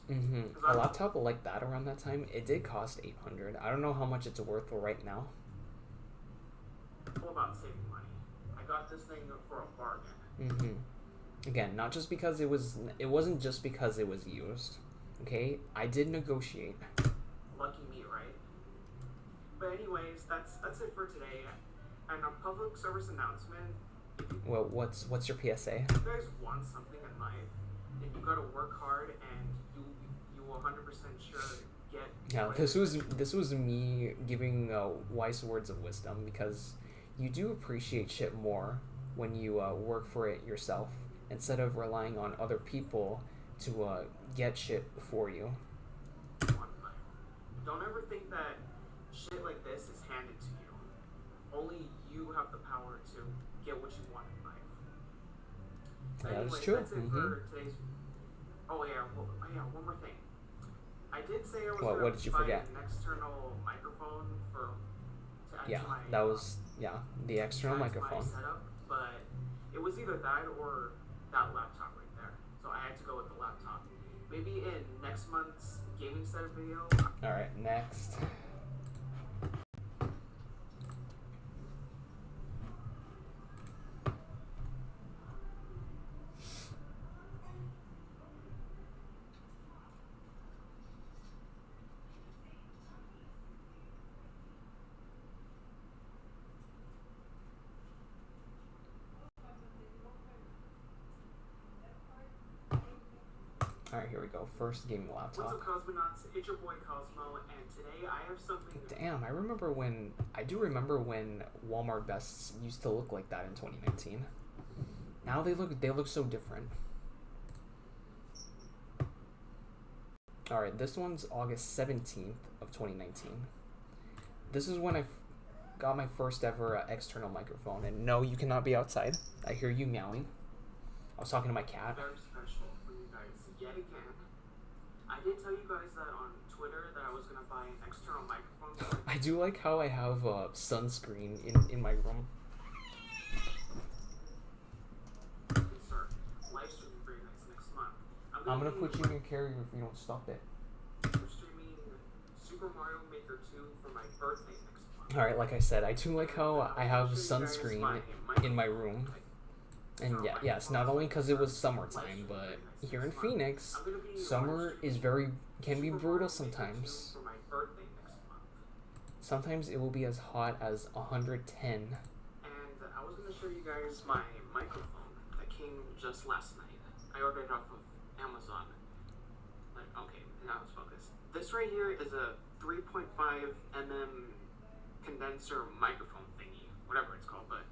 A laptop like that around that time, it did cost $800. I don't know how much it's worth right now. All about saving money. I got this thing for a bargain. Again, not just because it wasn't just because it was used. Okay, I did negotiate. Lucky me, right? But anyways, that's it for today. And a public service announcement. Well, what's your PSA? If you guys want something in life, then you gotta work hard, and you 100% sure get. Yeah, this was me giving wise words of wisdom, because you do appreciate shit more when you work for it yourself instead of relying on other people to get shit for you. Don't ever think that shit like this is handed to you. Only you have the power to get what you want in life. That Anyway, is true. that's it for today's. Oh yeah, one more thing. I did say I was What gonna did you buy forget? an external microphone to add Yeah, to my, that was the external to add to microphone. my setup, but it was either that or that laptop right there. So I had to go with the laptop. Maybe in next month's gaming setup video. All right, next. Alright, here we go. First gaming What's laptop. up, Cosmonauts? It's your boy Cosmo, and today I have something. Damn, I do remember when Walmart vests used to look like that in 2019. Now they look so different. Alright, this one's August 17th of 2019. This is when I got my first ever external microphone, and no, you cannot be outside. I hear you meowing. I was talking to my cat. Very special for you guys yet again. I did tell you guys that on Twitter that I was gonna buy an external microphone. I do like how I have sunscreen in my room. Start live streaming for you guys next month. I'm gonna put you in your carrier if you don't stop it. We're streaming Super Mario Maker 2 for my birthday next month. Alright, like I said, I do like how I have sunscreen in my room. And yes, not only because it was summertime, but here in Phoenix, summer can be brutal sometimes. For my birthday next month. Sometimes it will be as hot as 110. And I was gonna show you guys my microphone that came just last night. I ordered it off of Amazon. Okay, now let's focus. This right here is a 3.5 mm condenser microphone thingy, whatever it's called. But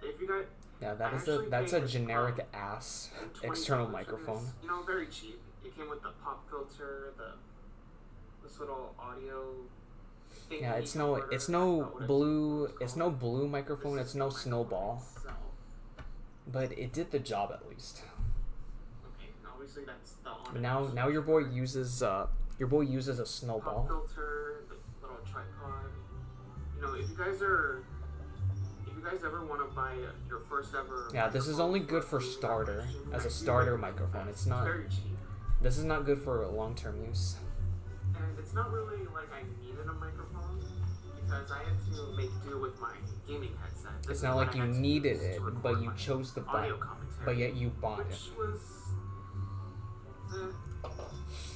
if you guys, Yeah, that's a generic ass external microphone. You know, very cheap. It came with the pop filter, this little audio thing. Yeah, it's no blue microphone, it's no Snowball. But it did the job at least. Okay, obviously that's the But now your boy uses a pop Snowball. filter, the little tripod. You know, if you guys ever want to buy your first ever. Yeah, this is only good for starter, as a starter microphone. It's not. Very cheap. This is not good for long-term use. And it's not really like I needed a microphone because I had to make do with my gaming headset. This It's is not what like I you had to needed use it, to record but you my chose to buy audio it. commentary, But yet you bought it. which was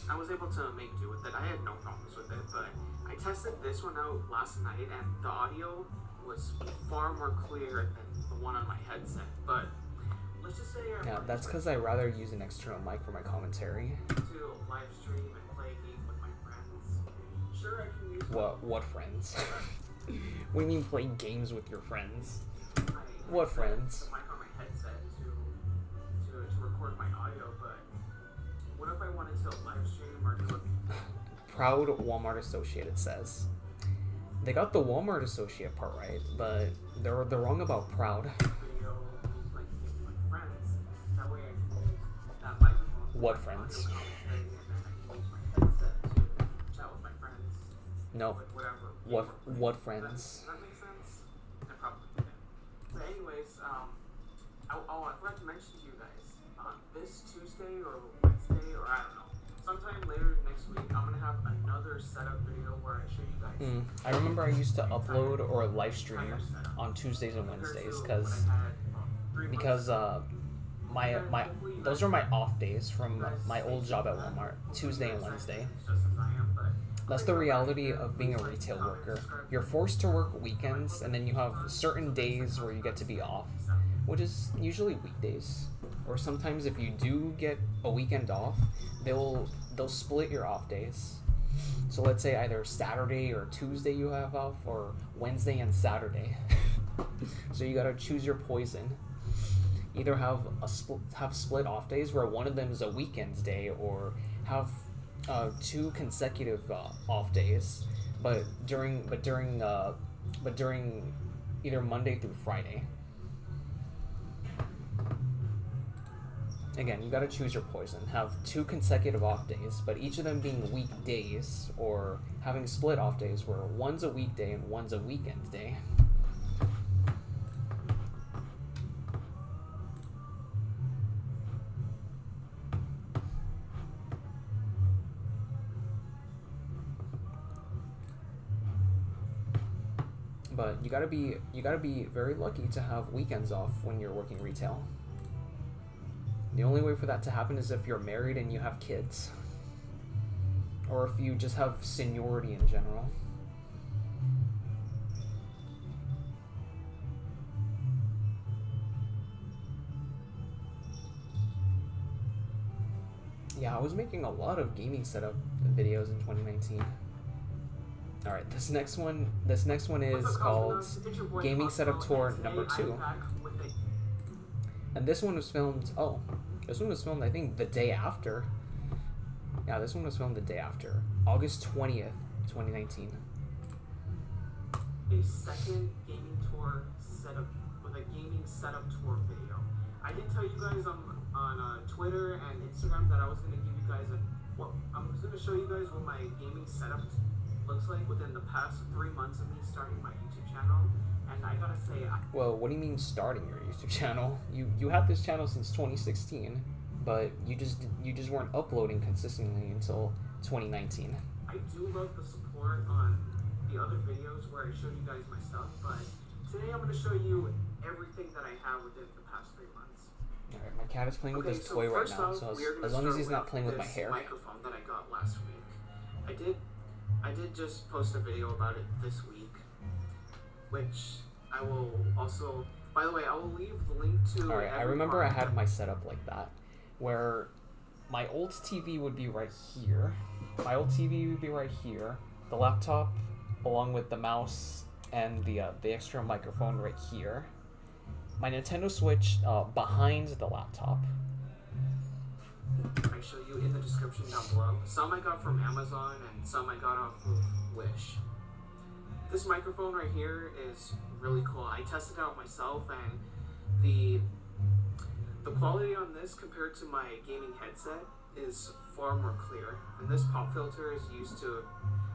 I was able to make do with it. I had no problems with it, but I tested this one out last night, and the audio was far more clear than the one on my headset. But let's just say Yeah, that's because I rather use an external mic for my commentary. to live stream and play a game with my friends. Sure, I can use What friends? What do you mean play games with your friends? my What headset, friends? the mic on my headset to record my audio, but what if I wanted to live stream or do a Proud Walmart associate, it says. They got the Walmart associate part right, but they're wrong about proud. video like with my friends? That way I can use that microphone for What my friends? audio commentary, and then I can use my headset to chat with my friends. No. With whatever. What Does friends? that make sense? I probably did. But anyways, I forgot to mention to you guys, this Tuesday or Wednesday, or I don't know, sometime later next week, I'm gonna have another setup video where I show you guys. I remember I used to upload or live stream on Tuesdays and Wednesdays because my those are my off days from my old job at Walmart, Tuesday and Wednesday. That's the reality of being a retail worker. You're forced to work weekends, and then you have certain days where you get to be off, which is usually weekdays. Or sometimes if you do get a weekend off, they'll split your off days. So let's say either Saturday or Tuesday you have off, or Wednesday and Saturday. So you gotta choose your poison. Either have split off days where one of them is a weekend day, or have 2 consecutive off days, but during either Monday through Friday. Again, you gotta choose your poison. Have 2 consecutive off days, but each of them being weekdays, or having split off days where one's a weekday and one's a weekend day. But you gotta be very lucky to have weekends off when you're working retail. The only way for that to happen is if you're married and you have kids, or if you just have seniority in general. Yeah, I was making a lot of gaming setup videos in 2019. Alright, this next one is called Gaming Setup Tour number 2. And this one was filmed, I think the day after. Yeah, this one was filmed the day after. August 20th, 2019. A second gaming tour setup, with a gaming setup tour video. I did tell you guys on Twitter and Instagram that I was going to give you guys I was going to show you guys what my gaming setup looks like within the past 3 months of me starting my YouTube channel. And I gotta say, well, what do you mean starting your YouTube channel? You had this channel since 2016, but you just weren't uploading consistently until 2019. I do love the support on the other videos where I showed you guys my stuff, but today I'm gonna show you everything that I have within the past 3 months. Alright, my cat is playing with this toy right now, so as long as he's not playing with my hair. Microphone that I got last week. I did just post a video about it this week, which I will also, by the way, I will leave the link to. Alright, I remember I had my setup like that, where my old TV would be right here. The laptop, along with the mouse and the extra microphone right here. My Nintendo Switch behind the laptop. I show you in the description down below. Some I got from Amazon and some I got off of Wish. This microphone right here is really cool. I tested it out myself, and the quality on this compared to my gaming headset is far more clear. And this pop filter is used to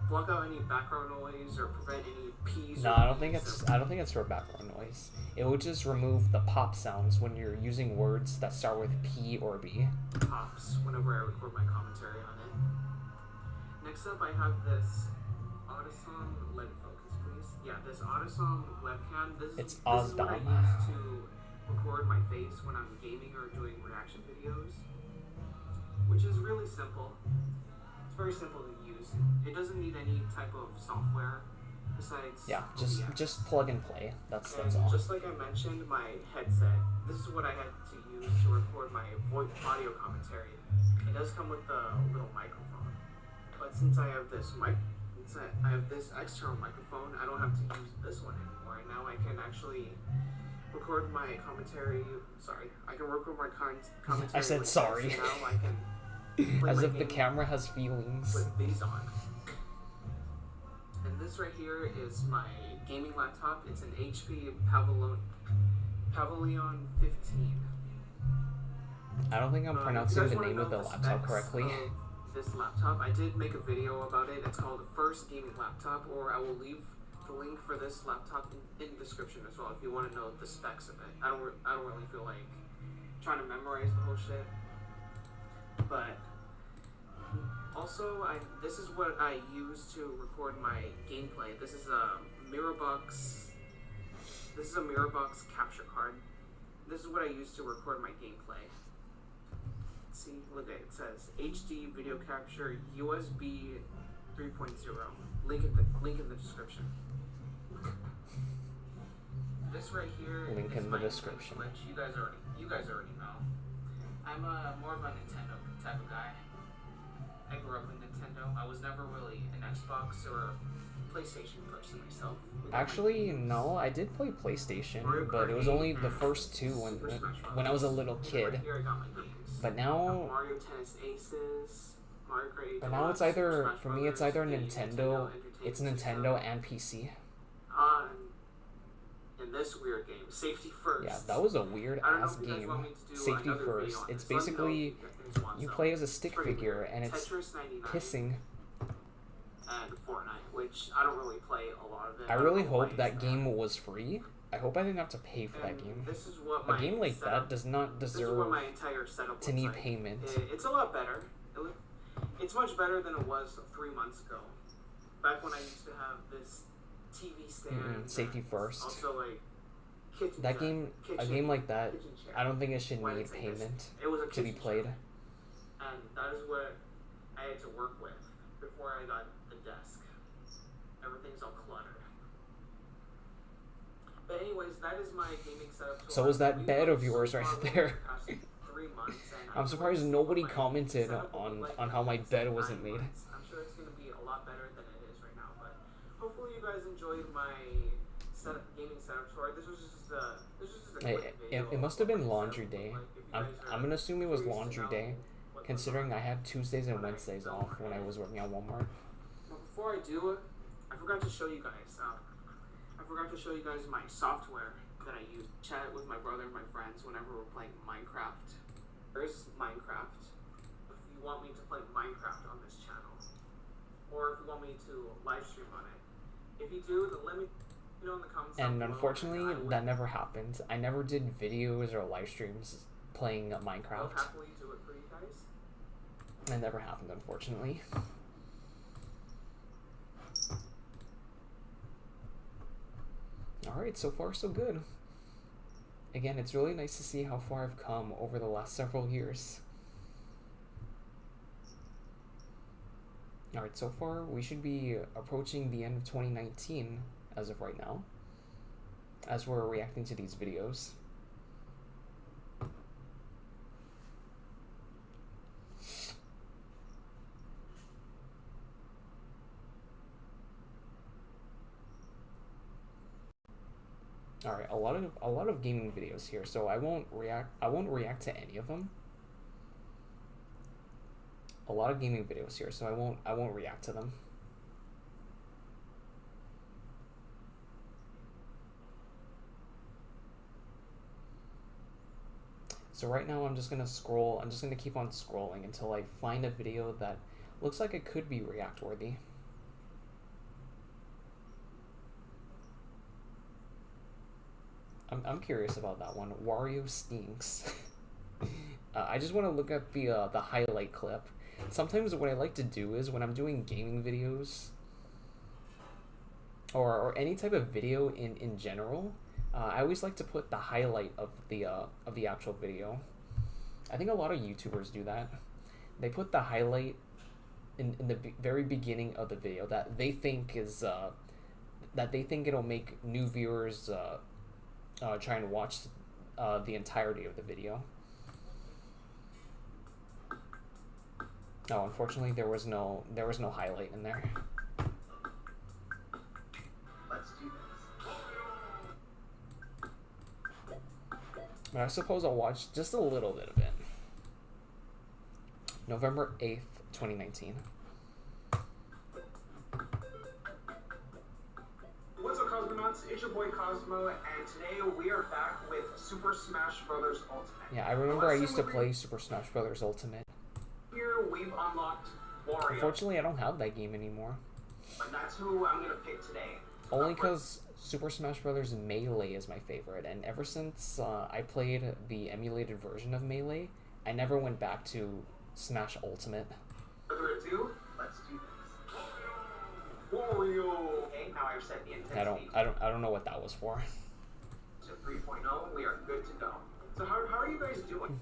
block out any background noise or prevent any P's. No, I don't think it's for background noise. It would just remove the pop sounds when you're using words that start with P or B. Pops whenever I record my commentary on it. Next up, I have this Audisom. Let it focus, please. Yeah, this Audisom webcam. This is what I use to record my face when I'm gaming or doing reaction videos, which is really simple. It's very simple to use. It doesn't need any type of software besides. Yeah, just plug and play. That's all. Just like I mentioned, my headset. This is what I had to use to record my audio commentary. It does come with a little microphone, but since I have this external microphone, I don't have to use this one anymore. And now I can actually record my commentary. Sorry, I can record my commentary. I said sorry. Now I can. As if the camera has feelings. With these on. And this right here is my gaming laptop. It's an HP Pavilion 15. I don't think I'm pronouncing the name of the laptop correctly. This laptop, I did make a video about it. It's called First Gaming Laptop, or I will leave the link for this laptop in the description as well if you want to know the specs of it. I don't really feel like trying to memorize the whole shit. But also, this is what I use to record my gameplay. This is a Mirrorbox. This is a Mirrorbox capture card. This is what I use to record my gameplay. See, look at it. It says HD video capture USB 3.0. Link in the description. This right here link is in my the description. Switch. You guys already know. I'm more of a Nintendo type of guy. I grew up with Nintendo. I was never really an Xbox or PlayStation person myself. Actually, no, I did play PlayStation, but it was only the first two when I was a little kid. Right here I got my games. But now, Mario Tennis Aces, Mario Kart 8 but now it's Deluxe, either Super Smash for me it's Brothers, either the Nintendo, it's Entertainment Nintendo System. and PC. And and this weird game, Safety First. Yeah, that was a weird I don't know ass if you guys game. want me to do Safety another First. video on It's this. Let me know basically if you guys want you some. play as a stick Pretty figure weird. and it's Tetris 99 pissing. and Fortnite, which I don't really play a lot of it. I don't really know why hope that it's game was free. I hope I didn't have to pay for that And game. This is what A my game like setup, that does not this is what deserve my entire setup to looks need like. payment. It's a lot better. It's much better than it was 3 months ago. Back when I used to have this TV stand. Safety and First. Also like kitchen. That game, a game like that, kitchen chair. I don't think it should Why need did I say this? payment It was a to be kitchen played. chair. And that is what I had to work with before I got the desk. Everything's all cluttered. But anyways, that is my gaming setup. So was that we've bed gone of yours so right far over there? the past 3 months, and I'm I surprised really nobody see what my commented setup will look like on in how the my next bed wasn't 9 made. months. I'm sure it's going to be a lot better than it is right now, but hopefully you guys enjoyed my gaming setup tour. This was just a quick video. It must have been laundry day. I'm gonna assume it was laundry day, considering I had Tuesdays and Wednesdays off when I was working at Walmart. But before I do it, I forgot to show you guys. My software that I use to chat with my brother and my friends whenever we're playing Minecraft. There's Minecraft. If you want me to play Minecraft on this channel, or if you want me to live stream on it, if you do, then let me know in the comments. And down below, unfortunately, and I will that never happened. I never did videos or live streams playing Minecraft. happily do it for you guys. That never happened, unfortunately. Alright, so far so good. Again, it's really nice to see how far I've come over the last several years. Alright, so far we should be approaching the end of 2019 as of right now, as we're reacting to these videos. Alright, a lot of gaming videos here, so I won't react to any of them. A lot of gaming videos here, so I won't react to them. So right now I'm just gonna scroll. I'm just gonna keep on scrolling until I find a video that looks like it could be react worthy. I'm curious about that one. Wario Stinks. I just want to look at the highlight clip. Sometimes what I like to do is when I'm doing gaming videos or any type of video in general, I always like to put the highlight of the actual video. I think a lot of YouTubers do that. They put the highlight in the very beginning of the video that they think is that they think it'll make new viewers try and watch the entirety of the video. No, unfortunately there was no highlight in there. Let's do this. But I suppose I'll watch just a little bit of it. November 8th, 2019. What's up, Cosmonauts? It's your boy Cosmo, and today we are back with Super Smash Bros. Ultimate. Yeah, I remember I used to play Super Smash Bros. Ultimate. Here we've unlocked Wario, Unfortunately, I don't have that game anymore. and that's who I'm gonna pick today. Only because Super Smash Bros. Melee is my favorite, and ever since I played the emulated version of Melee, I never went back to Smash Ultimate. Further ado, let's do this. Wario. Okay, now I've set the intensity. I don't know what that was for. To 3.0, we are good to go. So how are you guys doing?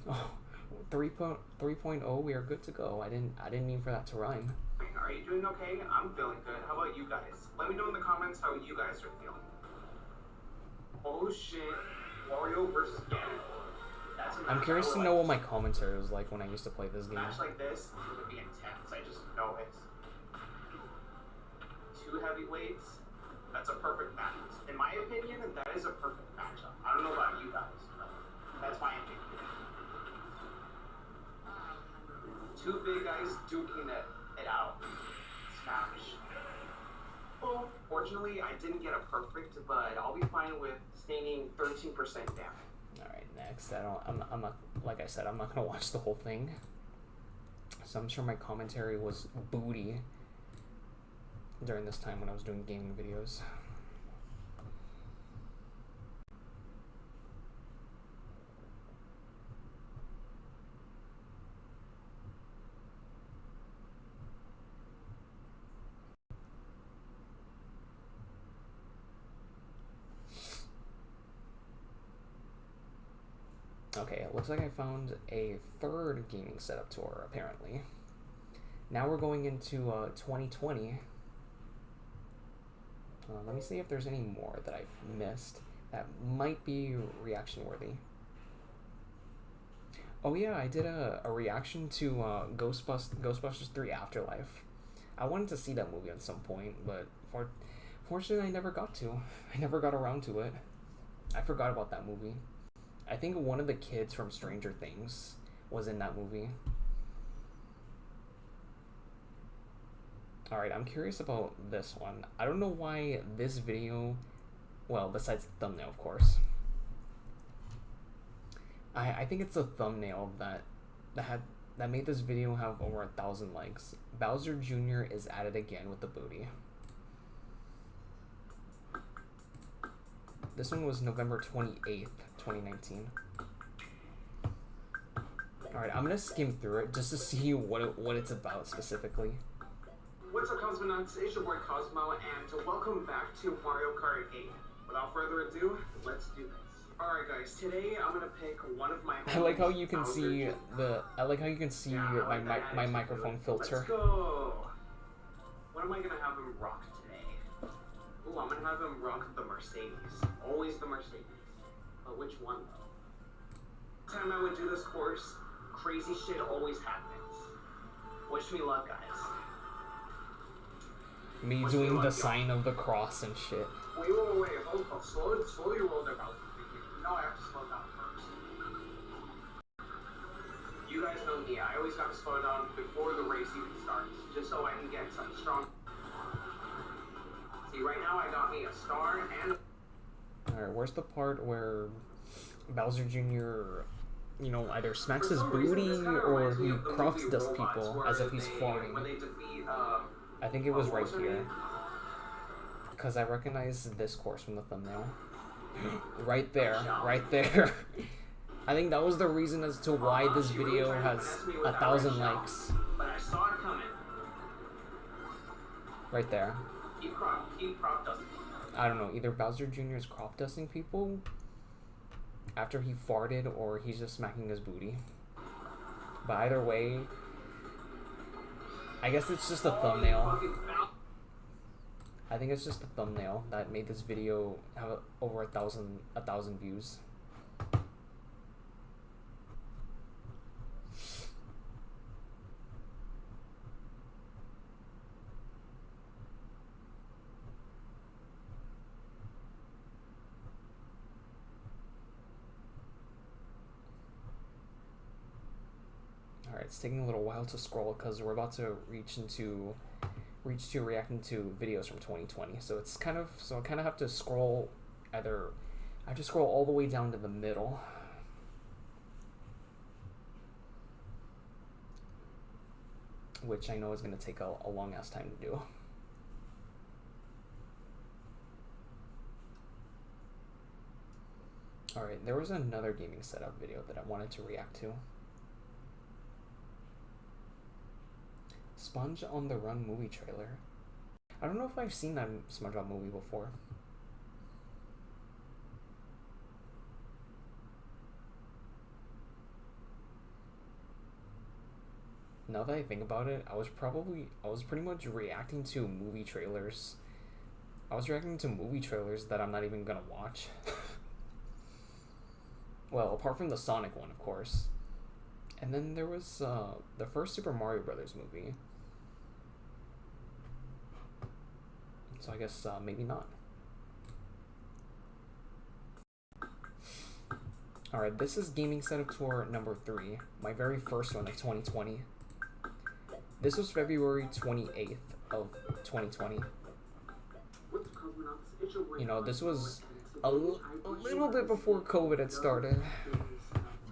3.0, we are good to go. I didn't mean for that to rhyme. Are you doing okay? I'm feeling good. How about you guys? Let me know in the comments how you guys are feeling. Oh shit, Wario versus Ganon. That's a I'm match curious I to would know like what my commentary was like when I used to play this A game. match like this would be intense. I just know it. Two heavyweights. That's a perfect match. In my opinion, that is a perfect matchup. I don't know about you guys, but that's my opinion. Two big guys duking it out. Smash. Oh, Fortunately, I didn't get a perfect, but I'll be fine with staining 13% down. All right, next. I'm not. Like I said, I'm not gonna watch the whole thing. So I'm sure my commentary was booty during this time when I was doing gaming videos. Okay, it looks like I found a third gaming setup tour, apparently. Now we're going into 2020. Let me see if there's any more that I've missed that might be reaction worthy. Oh yeah, I did a reaction to Ghostbusters 3 Afterlife. I wanted to see that movie at some point, but fortunately I never got to. I never got around to it. I forgot about that movie. I think one of the kids from Stranger Things was in that movie. Alright, I'm curious about this one. I don't know why this video, well, besides the thumbnail, of course. I think it's the thumbnail that made this video have over 1,000 likes. Bowser Jr. is at it again with the booty. This one was November 28th, 2019. Alright, I'm gonna skim through it just to see what it's about specifically. What's up, Cosmonauts? It's your boy Cosmo, and welcome back to Mario Kart 8. Without further ado, let's do this. Alright guys, today I'm gonna pick one of my I like how you can see my microphone filter. Let's go. What am I gonna have him rock today? Ooh, I'm gonna have him rock the Mercedes. Always the Mercedes. But which one though? Time I would do this course, crazy shit always happens. Wish me luck, guys. Me doing the sign of the cross and shit. Wait, hold on. Slow your roll there, Bowser. No, I have to slow down first. You guys know me, I always gotta slow down before the race even starts, just so I can get some strong... See, right now I got me a star and... Alright, where's the part where Bowser Jr., you know, either smacks his booty or he cross dusts people as if he's farting? I think it was right here. Because I recognize this course from the thumbnail. Right there, right there. I think that was the reason as to why this video has 1,000 likes. But I saw it coming. Right there. Keep crop dusting. I don't know, either Bowser Jr. is crop dusting people after he farted or he's just smacking his booty. But either way, I guess it's just a thumbnail. I think it's just a thumbnail that made this video have over 1,000 views. Alright, it's taking a little while to scroll because we're about to reach to reacting to videos from 2020. So it's kind of, I kind of have to scroll I have to scroll all the way down to the middle. Which I know is going to take a long ass time to do. Alright, there was another gaming setup video that I wanted to react to. Sponge on the Run movie trailer. I don't know if I've seen that SpongeBob movie before. Now that I think about it, I was pretty much reacting to movie trailers. I was reacting to movie trailers that I'm not even gonna watch. Well, apart from the Sonic one, of course. And then there was the first Super Mario Brothers movie. So I guess maybe not. Alright, this is Gaming Setup Tour number 3, my very first one of 2020. This was February 28th of 2020. You know, this was a little bit before COVID had started.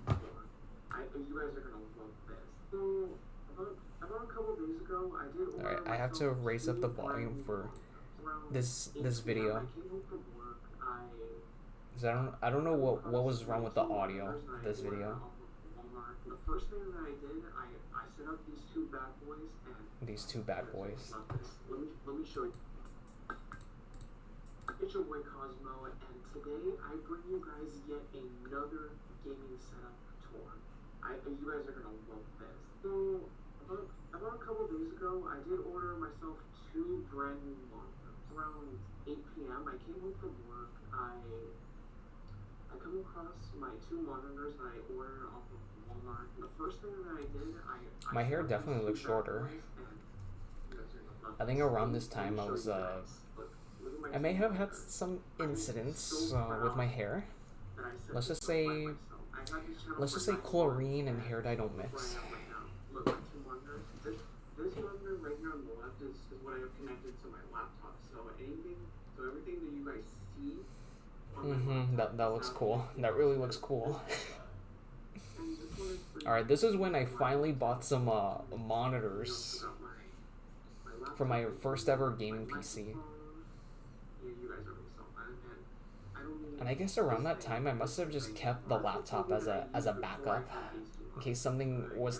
You guys are gonna love this. So, about a couple days ago, I did order. Alright, I have to raise up the volume for this video. I came home from work. 'Cause I don't know what was wrong with the audio of this video. The first thing that I did, I set up these two bad boys and These two bad boys. Let me show you. It's your boy Cosmo, and today I bring you guys yet another gaming setup tour. You guys are gonna love this. So about a couple days ago, I did order myself two brand new monitors. Around 8 p.m. I came home from work. I come across my two monitors that I ordered off of Walmart. The first thing that I did, My hair definitely looks shorter. I think around this time I was I may have had some incidents with my hair. Let's just say chlorine and hair dye don't mix. Look, my two monitors. This monitor right here on the left is what I have connected to my laptop. So everything that you guys see. That looks cool. That really looks cool. Alright, this is when I finally bought some monitors for my first ever gaming PC. And I guess around that time I must have just kept the laptop as a backup in case something were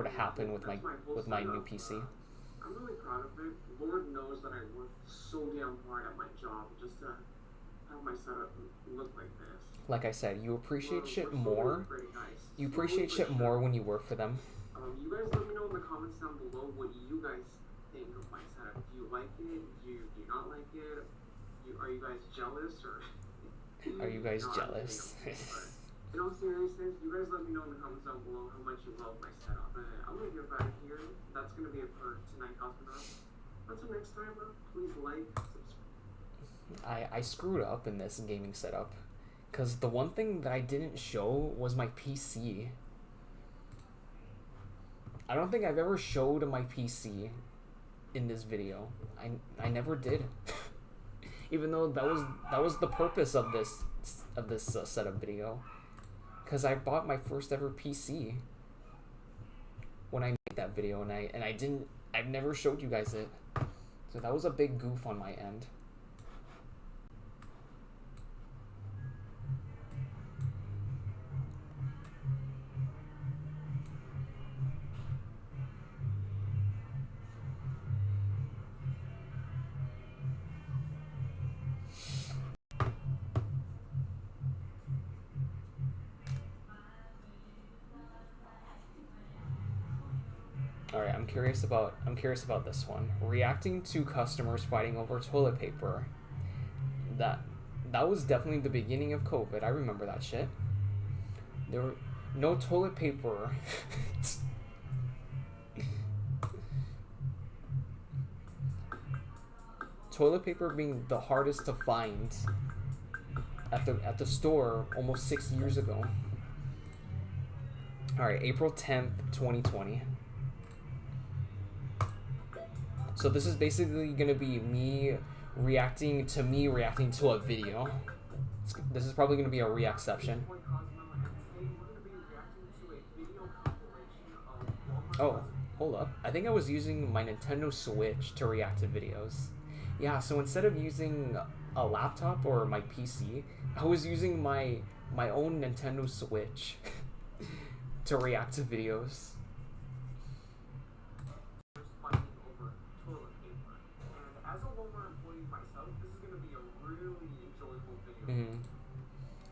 to happen with my new PC. I'm really proud of it. Lord knows that I worked so damn hard at my job just to have my setup look like this. Like I said, you appreciate shit more. You appreciate shit more when you work for them. You guys let me know in the comments down below what you guys think of my setup. Do you like it? Do you not like it? Are you guys jealous or? Are you guys jealous? In all seriousness, you guys let me know in the comments down below how much you love my setup. I'm gonna get back here. That's gonna be it for tonight, Cosmonauts. Until next time, please like, subscribe. I screwed up in this gaming setup. Because the one thing that I didn't show was my PC. I don't think I've ever showed my PC in this video. I never did. Even though that was the purpose of this setup video. Because I bought my first ever PC when I made that video, and I've never showed you guys it. So that was a big goof on my end. Alright, I'm curious about this one. Reacting to customers fighting over toilet paper. That was definitely the beginning of COVID. I remember that shit. There were no toilet paper. Toilet paper being the hardest to find at the store almost 6 years ago. Alright, April 10th, 2020. So this is basically gonna be me reacting to a video. This is probably gonna be a reactception. Oh, hold up. I think I was using my Nintendo Switch to react to videos. Yeah, so instead of using a laptop or my PC, I was using my own Nintendo Switch to react to videos.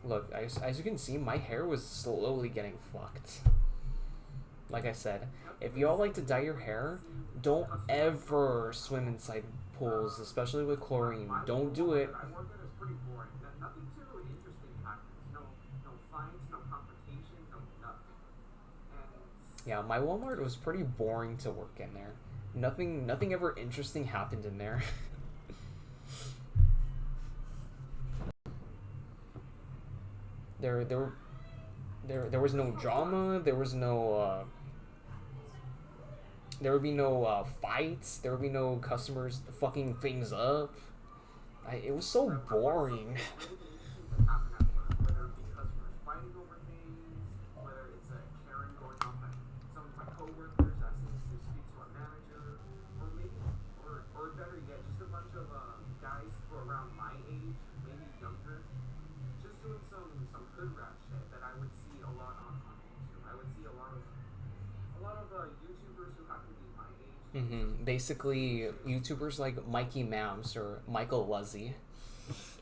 Look, as you can see, my hair was slowly getting fucked. Like I said, if y'all like to dye your hair, don't ever swim inside pools, especially with chlorine. Don't do it. Yeah, my Walmart was pretty boring to work in there. Nothing ever interesting happened in there. There was no drama. There was no. There would be no fights. There would be no customers fucking things up. It was so boring. Happen at work, whether it be customers fighting over things, whether it's a Karen going off at some of my coworkers asking to speak to our manager, or maybe, or better yet, just a bunch of guys who are around my age, maybe younger, just doing some hood rap shit that I would see a lot on YouTube. I would see a lot of YouTubers who happen to be my age. Basically, YouTubers like Mikey Mouse or Michael Luzzy,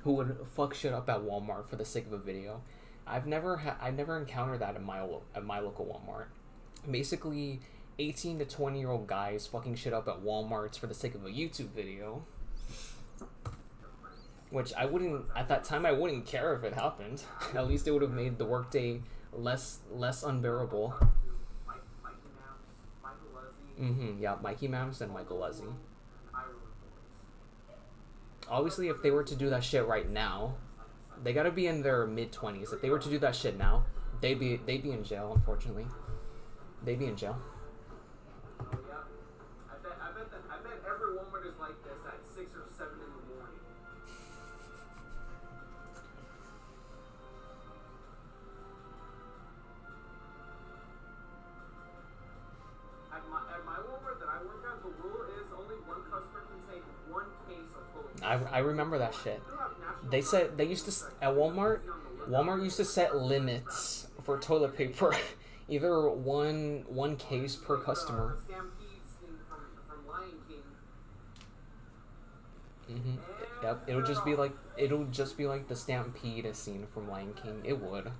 who would fuck shit up at Walmart for the sake of a video. I've never encountered that at my local Walmart. Basically, 18 to 20-year-old guys fucking shit up at Walmarts for the sake of a YouTube video. Which I wouldn't, at that time, I wouldn't care if it happened. At least it would have made the workday less unbearable. Yeah, Mikey Mouse and Michael Luzzy. Obviously, if they were to do that shit right now, they gotta be in their mid-20s. If they were to do that shit now, they'd be in jail, unfortunately. They'd be in jail. Oh yeah, I bet every Walmart is like this at 6 or 7 in the morning. At my Walmart that I work at, the rule is only one customer can take one case of toilet paper. I remember that shit. They used to at Walmart used to set limits for toilet paper. Either one case per customer. Yep, it'll just be like the Stampede scene from Lion King. It would.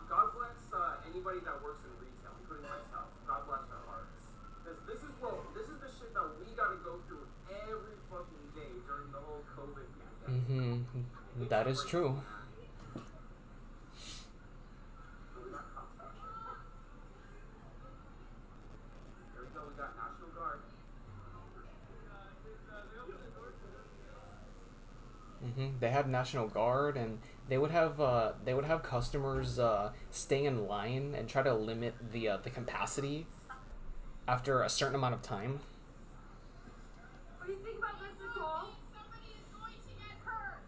God bless anybody that works in retail, including myself. God bless their hearts. Because this is the shit that we gotta go through every fucking day during the whole COVID pandemic. That is true. There we go, we got National Guard. They have National Guard, and they would have customers stay in line and try to limit the capacity after a certain amount of time. What do you think about this, Nicole? Somebody is going to get hurt.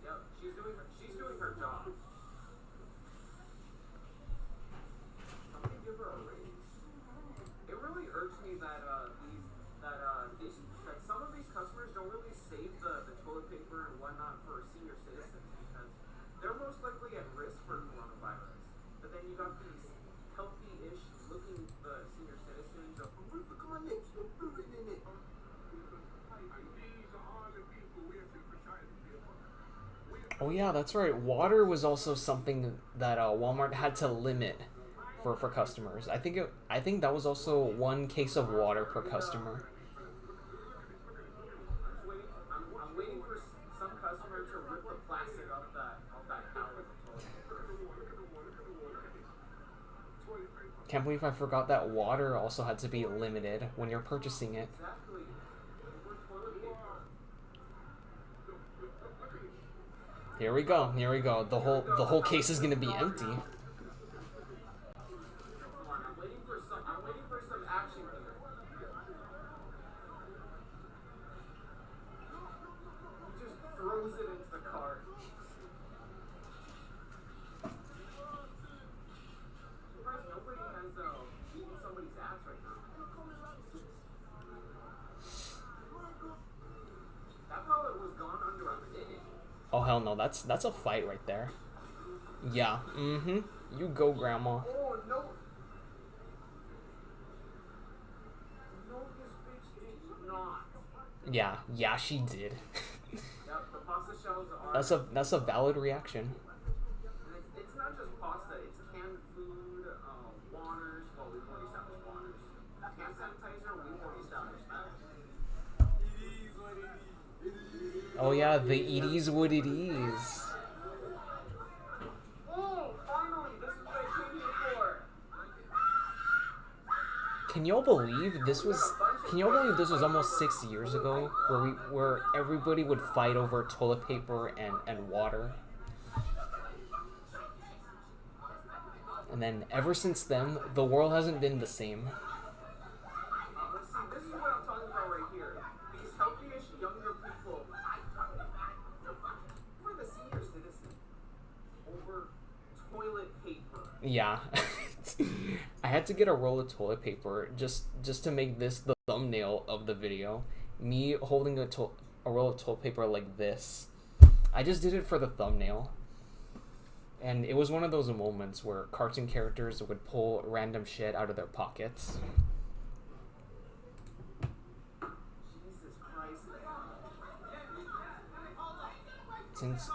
Yep, she's doing her job. Somebody give her a raise. It really irks me that some of these customers don't really save the toilet paper and whatnot for senior citizens because they're most likely at risk for coronavirus. But then you got these healthy-ish looking senior citizens. Look at my lips, they're buried in it. Oh yeah, that's right. Water was also something that Walmart had to limit for customers. I think that was also one case of water per customer. I'm waiting for some customer to rip the plastic off that pallet. Can't believe I forgot that water also had to be limited when you're purchasing it. Exactly. Here we go. The whole case is gonna be empty. Come on, I'm waiting for some action here. He just throws it into the cart. Surprised nobody has beaten somebody's ass right now. That pallet was gone under a minute. Oh hell no, that's a fight right there. Yeah, you go, Grandma. Oh no! No, this bitch did not. Yeah, she did. Yep, the pasta shells are. That's a valid reaction. It's not just pasta. It's canned food, waters. Well, we've already established waters. Hand sanitizer. We've already established that. Oh yeah, the it is what it is. Oh, finally! This is what I came here for. Can y'all believe this was almost 6 years ago, where everybody would fight over toilet paper and water? And then ever since then, the world hasn't been the same. Let's see. This is what I'm talking about right here. Yeah. I had to get a roll of toilet paper just to make this the thumbnail of the video. Me holding a roll of toilet paper like this. I just did it for the thumbnail. And it was one of those moments where cartoon characters would pull random shit out of their pockets. Jesus Christ.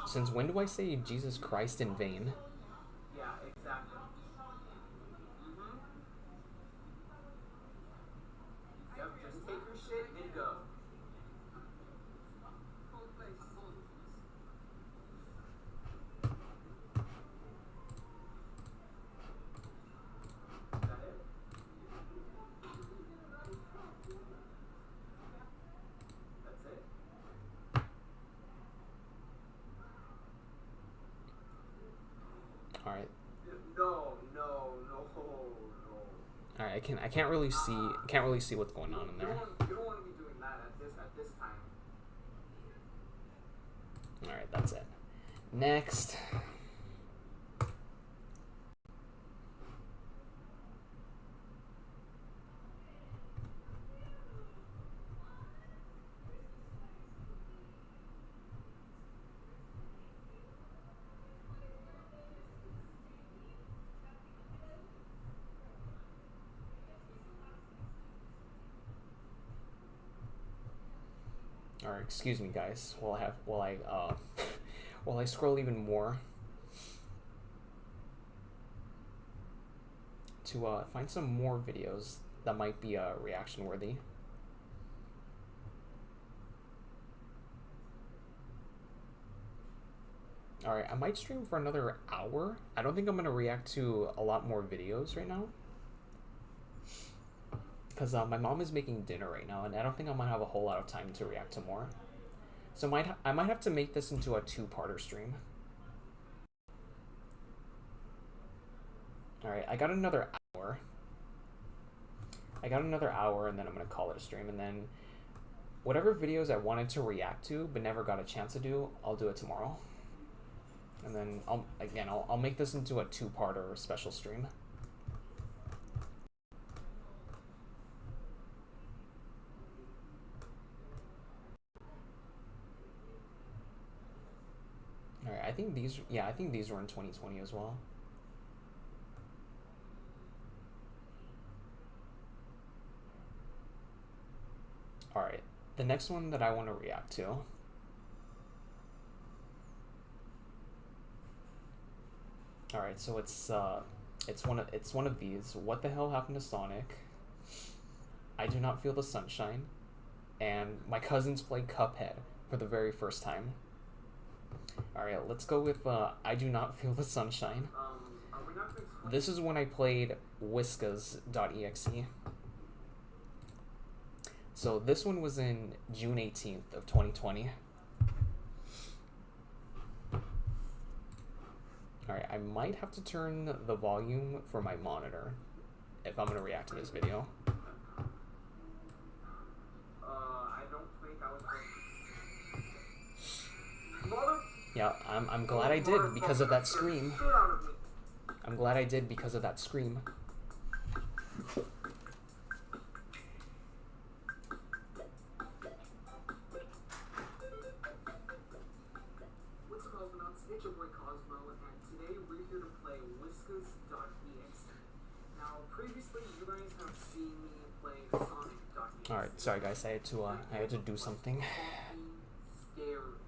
Since when do I say Jesus Christ in vain? Yeah, exactly. Yep, just take your shit and go. Is that it? That's it? All right. No. All right, I can't really see what's going on in there. You don't want to be doing that at this time. All right, that's it. Next. Or excuse me, guys, while I scroll even more to find some more videos that might be reaction worthy. All right, I might stream for another hour. I don't think I'm gonna react to a lot more videos right now, because my mom is making dinner right now, and I don't think I'm gonna have a whole lot of time to react to more. So I might have to make this into a two-parter stream. All right, I got another hour. And then I'm gonna call it a stream, and then whatever videos I wanted to react to but never got a chance to do, I'll do it tomorrow. And then I'll make this into a two-parter special stream. All right, I think these were in 2020 as well. All right, the next one that I want to react to. All right, so it's one of these. What the hell happened to Sonic? I do not feel the sunshine, and my cousins play Cuphead for the very first time. All right, let's go with I do not feel the sunshine. This is when I played Whiskas.exe. So this one was in June 18th of 2020. Alright, I might have to turn the volume for my monitor if I'm going to react to this video. I don't think I was Yeah, I'm glad I did because of that scream. I'm glad I did because of that scream. What's up, Cosmonauts? It's your boy Cosmo, and today we're here to play Whiskas.exe. Now, previously, you guys have seen me play Sonic.exe. Alright, sorry guys, I had to do something. Scary.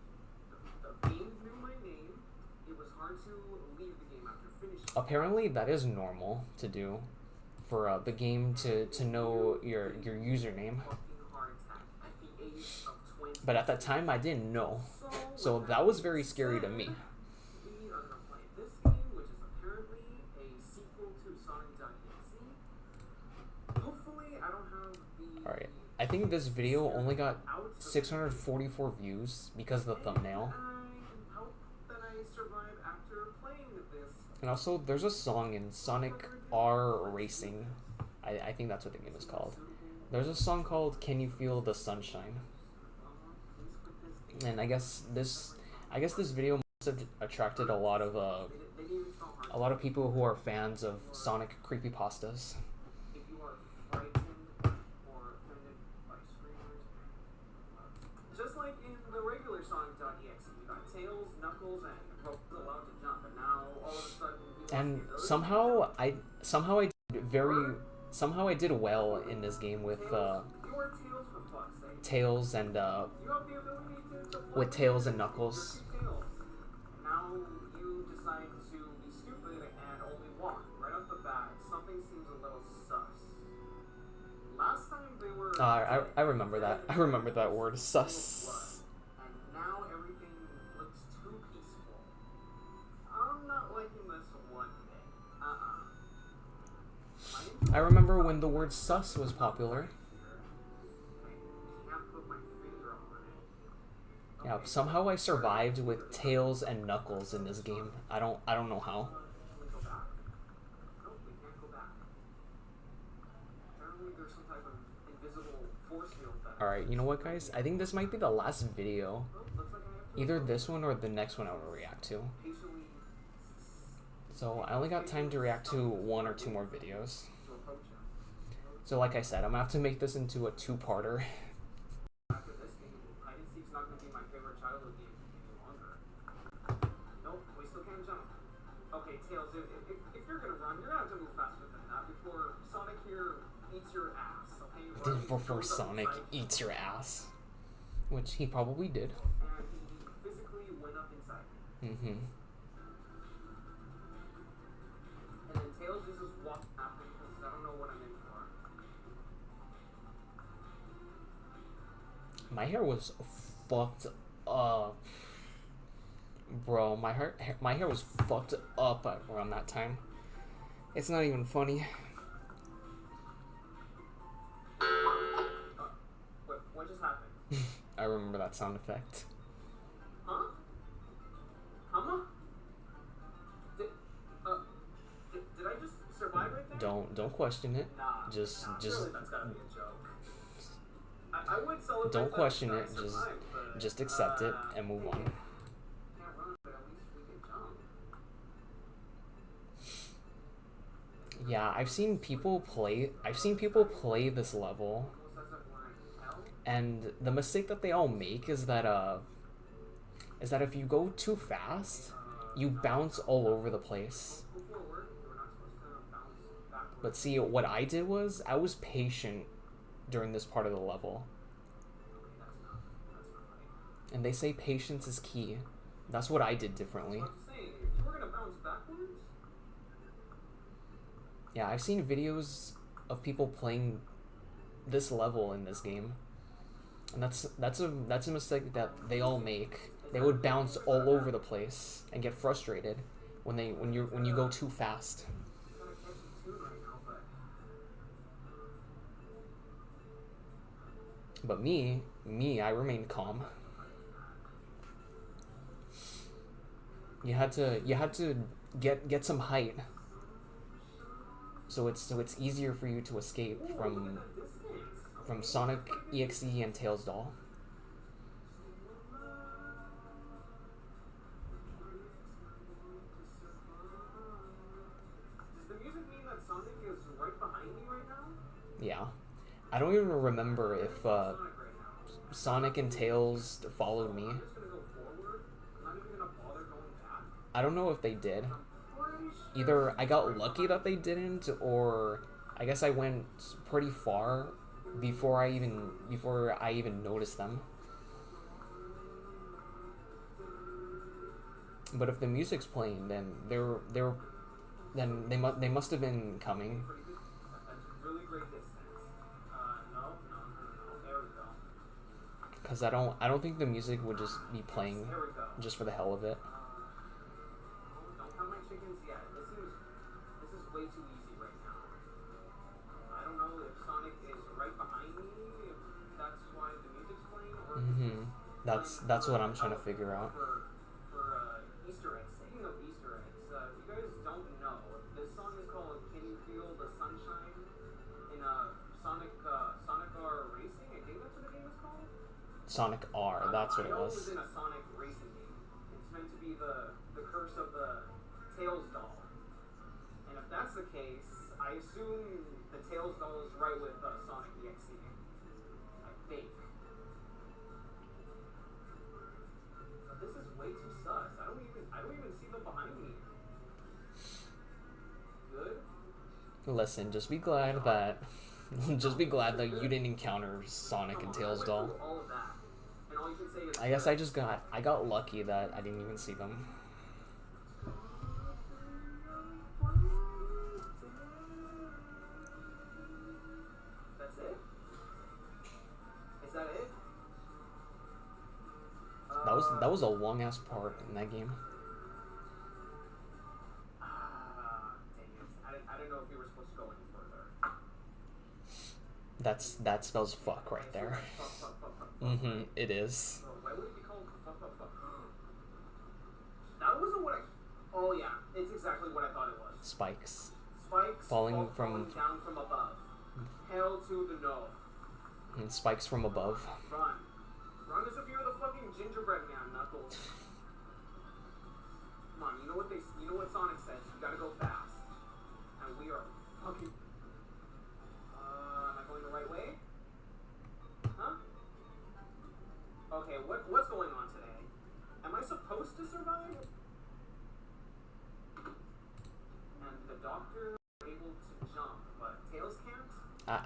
The fiend knew my name. It was hard to leave the game after finishing. Apparently that is normal to do for the game to know your username. But at that time I didn't know. So that was very scary to me. We are gonna play this game, which is apparently a sequel to Sonic.exe. Hopefully I don't have the Alright, I think this video only got 644 views because of the thumbnail. I hope that I survive after playing this. And also, there's a song in Sonic R Racing. I think that's what the game is called. There's a song called Can You Feel the Sunshine? And I guess this video must have attracted a lot of games felt hard. A lot of people who are fans of Sonic creepypastas. If you are frightened or offended by screamers, just like in the regular Sonic.exe, you got Tails, Knuckles, and Rogue allowed to jump, and now all of a sudden he lost And the ability. somehow I did well in this game with You are Tails for fuck's sake. Tails and You have the ability to with Tails and Knuckles. Tails. Now you decide to be stupid and only walk. Right off the bat, something seems a little sus. Last time they were I remember that. I remember that word, sus. and now everything looks too peaceful. I'm not liking this one bit. I remember when the word sus was popular. I can't put my finger on it. Yeah, somehow I survived with Tails and Knuckles in this game. I don't know how. Can we go back? Nope, we can't go back. Apparently there's some type of invisible force field that... Alright, you know what guys? I think this might be the last video. Oh, looks like I have to Either this one or the next one I will react to. patiently So I only got time to react to 1 or 2 more videos. to approach him. So like I said, I'm gonna have to make this into a 2-parter. After this game, hide and seek's not gonna be my favorite childhood game any longer. Nope, we still can't jump. Okay, Tails, if you're gonna run, you're gonna have to move faster than that before Sonic here eats your ass, okay? Or he Before goes up Sonic inside you. eats your ass. Which he probably did. And he physically went up inside me. Mm-hmm. And then Tails just walked after me because I don't know what I'm in for. My hair was fucked up. Bro, my hair was fucked up around that time. It's not even funny. What just happened? I remember that sound effect. Huh? Humma? Did I just survive right there? Don't question it. Nah. Just Surely that's gotta be a joke. I would celebrate don't that question I it. survived, but, Just accept it and move on. Can't run, but at least we can jump. Yeah, I've seen people play this level, Almost as if we're in hell. and the mistake that they all make is that if you go too fast, you bounce all over the place. Move forward. We're not supposed to bounce backwards. But see, what I did was I was patient during this part of the level, That's not right. and they say patience is key. That's what I did differently. I'm saying, if you were gonna bounce backwards, Yeah, I've seen videos of people playing this level in this game, and that's a mistake that they all make. They would bounce all over the place and get frustrated when you go too fast. it's gonna catch a tune right now, but But me, I remained calm. You had to get some height, so it's easier for you to escape from Sonic EXE and Tails Doll. does the music mean that Sonic is right behind me right now? Yeah, I don't even remember if Sonic right now. Sonic and Tails followed me. I'm just gonna go forward. I'm not even gonna bother going back. I don't know if they did. I'm pretty sure Either I got lucky that they didn't, or I guess I went pretty far before I even noticed them. But if the music's playing, then they must have been coming. pretty good. That's really great distance. No. There we go. Cause I don't think the music would just be playing There we go. just for the hell of it. Don't count my chickens yet. This is way too easy right now. I don't know if Sonic is right behind me, if that's why the music's playing, or if Mhm. That's what I'm trying to figure out. for Easter eggs. Speaking of Easter eggs, if you guys don't know, this song is called "Can You Feel the Sunshine" in Sonic R Racing. I think that's what the game is called. Sonic R, that's what I it know it was was. in a Sonic racing game. It's meant to be the curse of the Tails doll. And if that's the case, I assume the Tails doll is right with Sonic EXE. I think. But this is way too sus. I don't even see them behind me. Good. Listen, just be glad that you didn't encounter Sonic and Tails doll. All of that. And all you can say is I guess I got lucky that I didn't even see them. That's it? Is that it? That was a long ass part in that game. Dang it. I didn't know if you were supposed to go any further. That spells fuck right there. Mm-hmm, it is. Why would it be called fuck, fuck, fuck? That wasn't what I... Oh yeah, it's exactly what I thought it was. Spikes. Spikes falling falling from down from above. Hell to the no. and spikes from above. Run. Run as if you're the fucking gingerbread man, Knuckles. Come on, you know what Sonic says. You gotta go fast. And we are fucking... am I going the right way? Huh? Okay, what's going on today? Am I supposed to survive? And the doctor is able to jump, but Tails can't?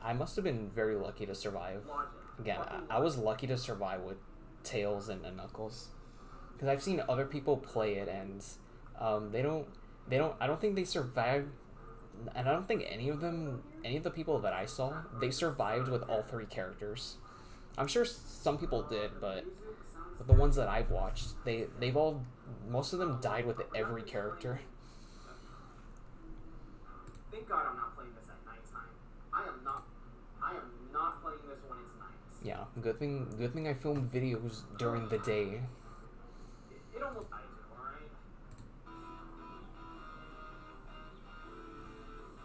I must have been very lucky to survive. Logic. Again, I was lucky to survive with Tails and Knuckles, because I've seen other people play it and they don't. I don't think they survived, and I don't think any of the people that I saw, they survived with all three characters. I'm sure some people did, but the ones that I've watched, most of them died with every character. Thank God I'm not playing this at nighttime. I am not playing this when it's night. Yeah, good thing I filmed videos during the day. It almost died too, alright?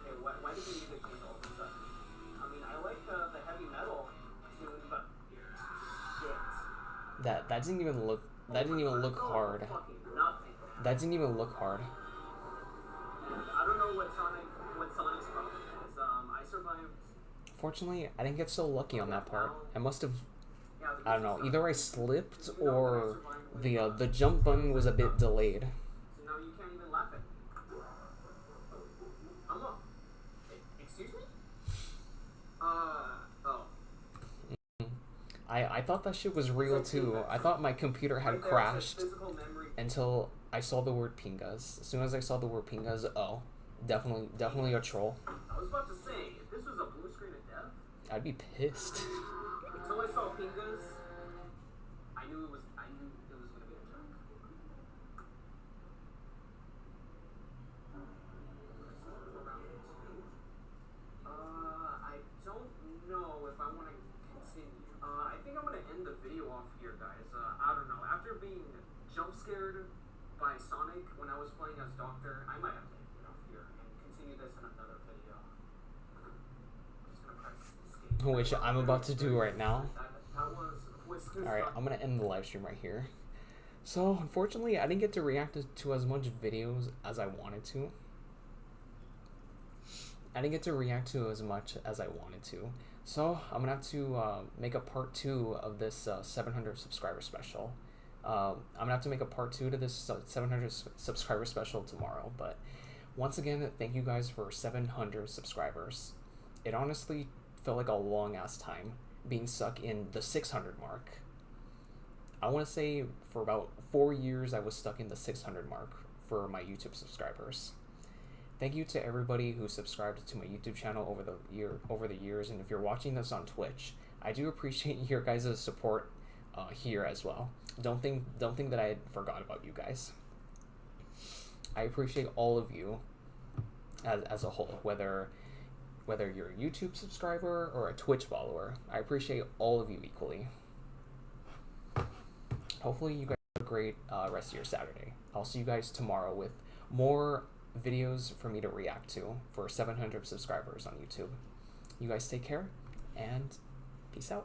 Hey, why did the music change all of a sudden? I mean, I like the heavy metal tune, but shit. That didn't even look hard. Fucking nothing. That didn't even look hard. I don't know what Sonic's problem is. I survived. Fortunately, I didn't get so lucky on that part. I must have, Yeah, I don't know, either I slipped or the jump button was a bit delayed. So now you can't even laugh at me. I'm up. Excuse me? Oh. I thought that shit was real too. I thought my computer had crashed Physical memory. until I saw the word Pingas. As soon as I saw the word Pingas, oh, definitely a troll. I was about to say, if this was a blue screen of death, I'd be pissed. until I saw Pingas, I knew it was gonna be a joke. I don't know if I want to continue. I think I'm gonna end the video off here, guys. I don't know. After being jump scared by Sonic when I was playing as Doctor, I might have to end it off here and continue this in another video. I'm just gonna press escape. Which I'm about to do right now. That was Alright, I'm gonna end the live stream right here. So, unfortunately, I didn't get to react to as much videos as I wanted to. I didn't get to react to as much as I wanted to. So, I'm gonna have to make a part 2 of this 700 subscriber special. I'm gonna have to make a part 2 to this 700 subscriber special tomorrow. But once again, thank you guys for 700 subscribers. It honestly felt like a long ass time being stuck in the 600 mark. I want to say for about 4 years I was stuck in the 600 mark for my YouTube subscribers. Thank you to everybody who subscribed to my YouTube channel over the years, and if you're watching this on Twitch, I do appreciate your guys' support here as well. Don't think that I forgot about you guys. I appreciate all of you as a whole, whether you're a YouTube subscriber or a Twitch follower. I appreciate all of you equally. Hopefully you guys have a great rest of your Saturday. I'll see you guys tomorrow with more videos for me to react to for 700 subscribers on YouTube. You guys take care and peace out.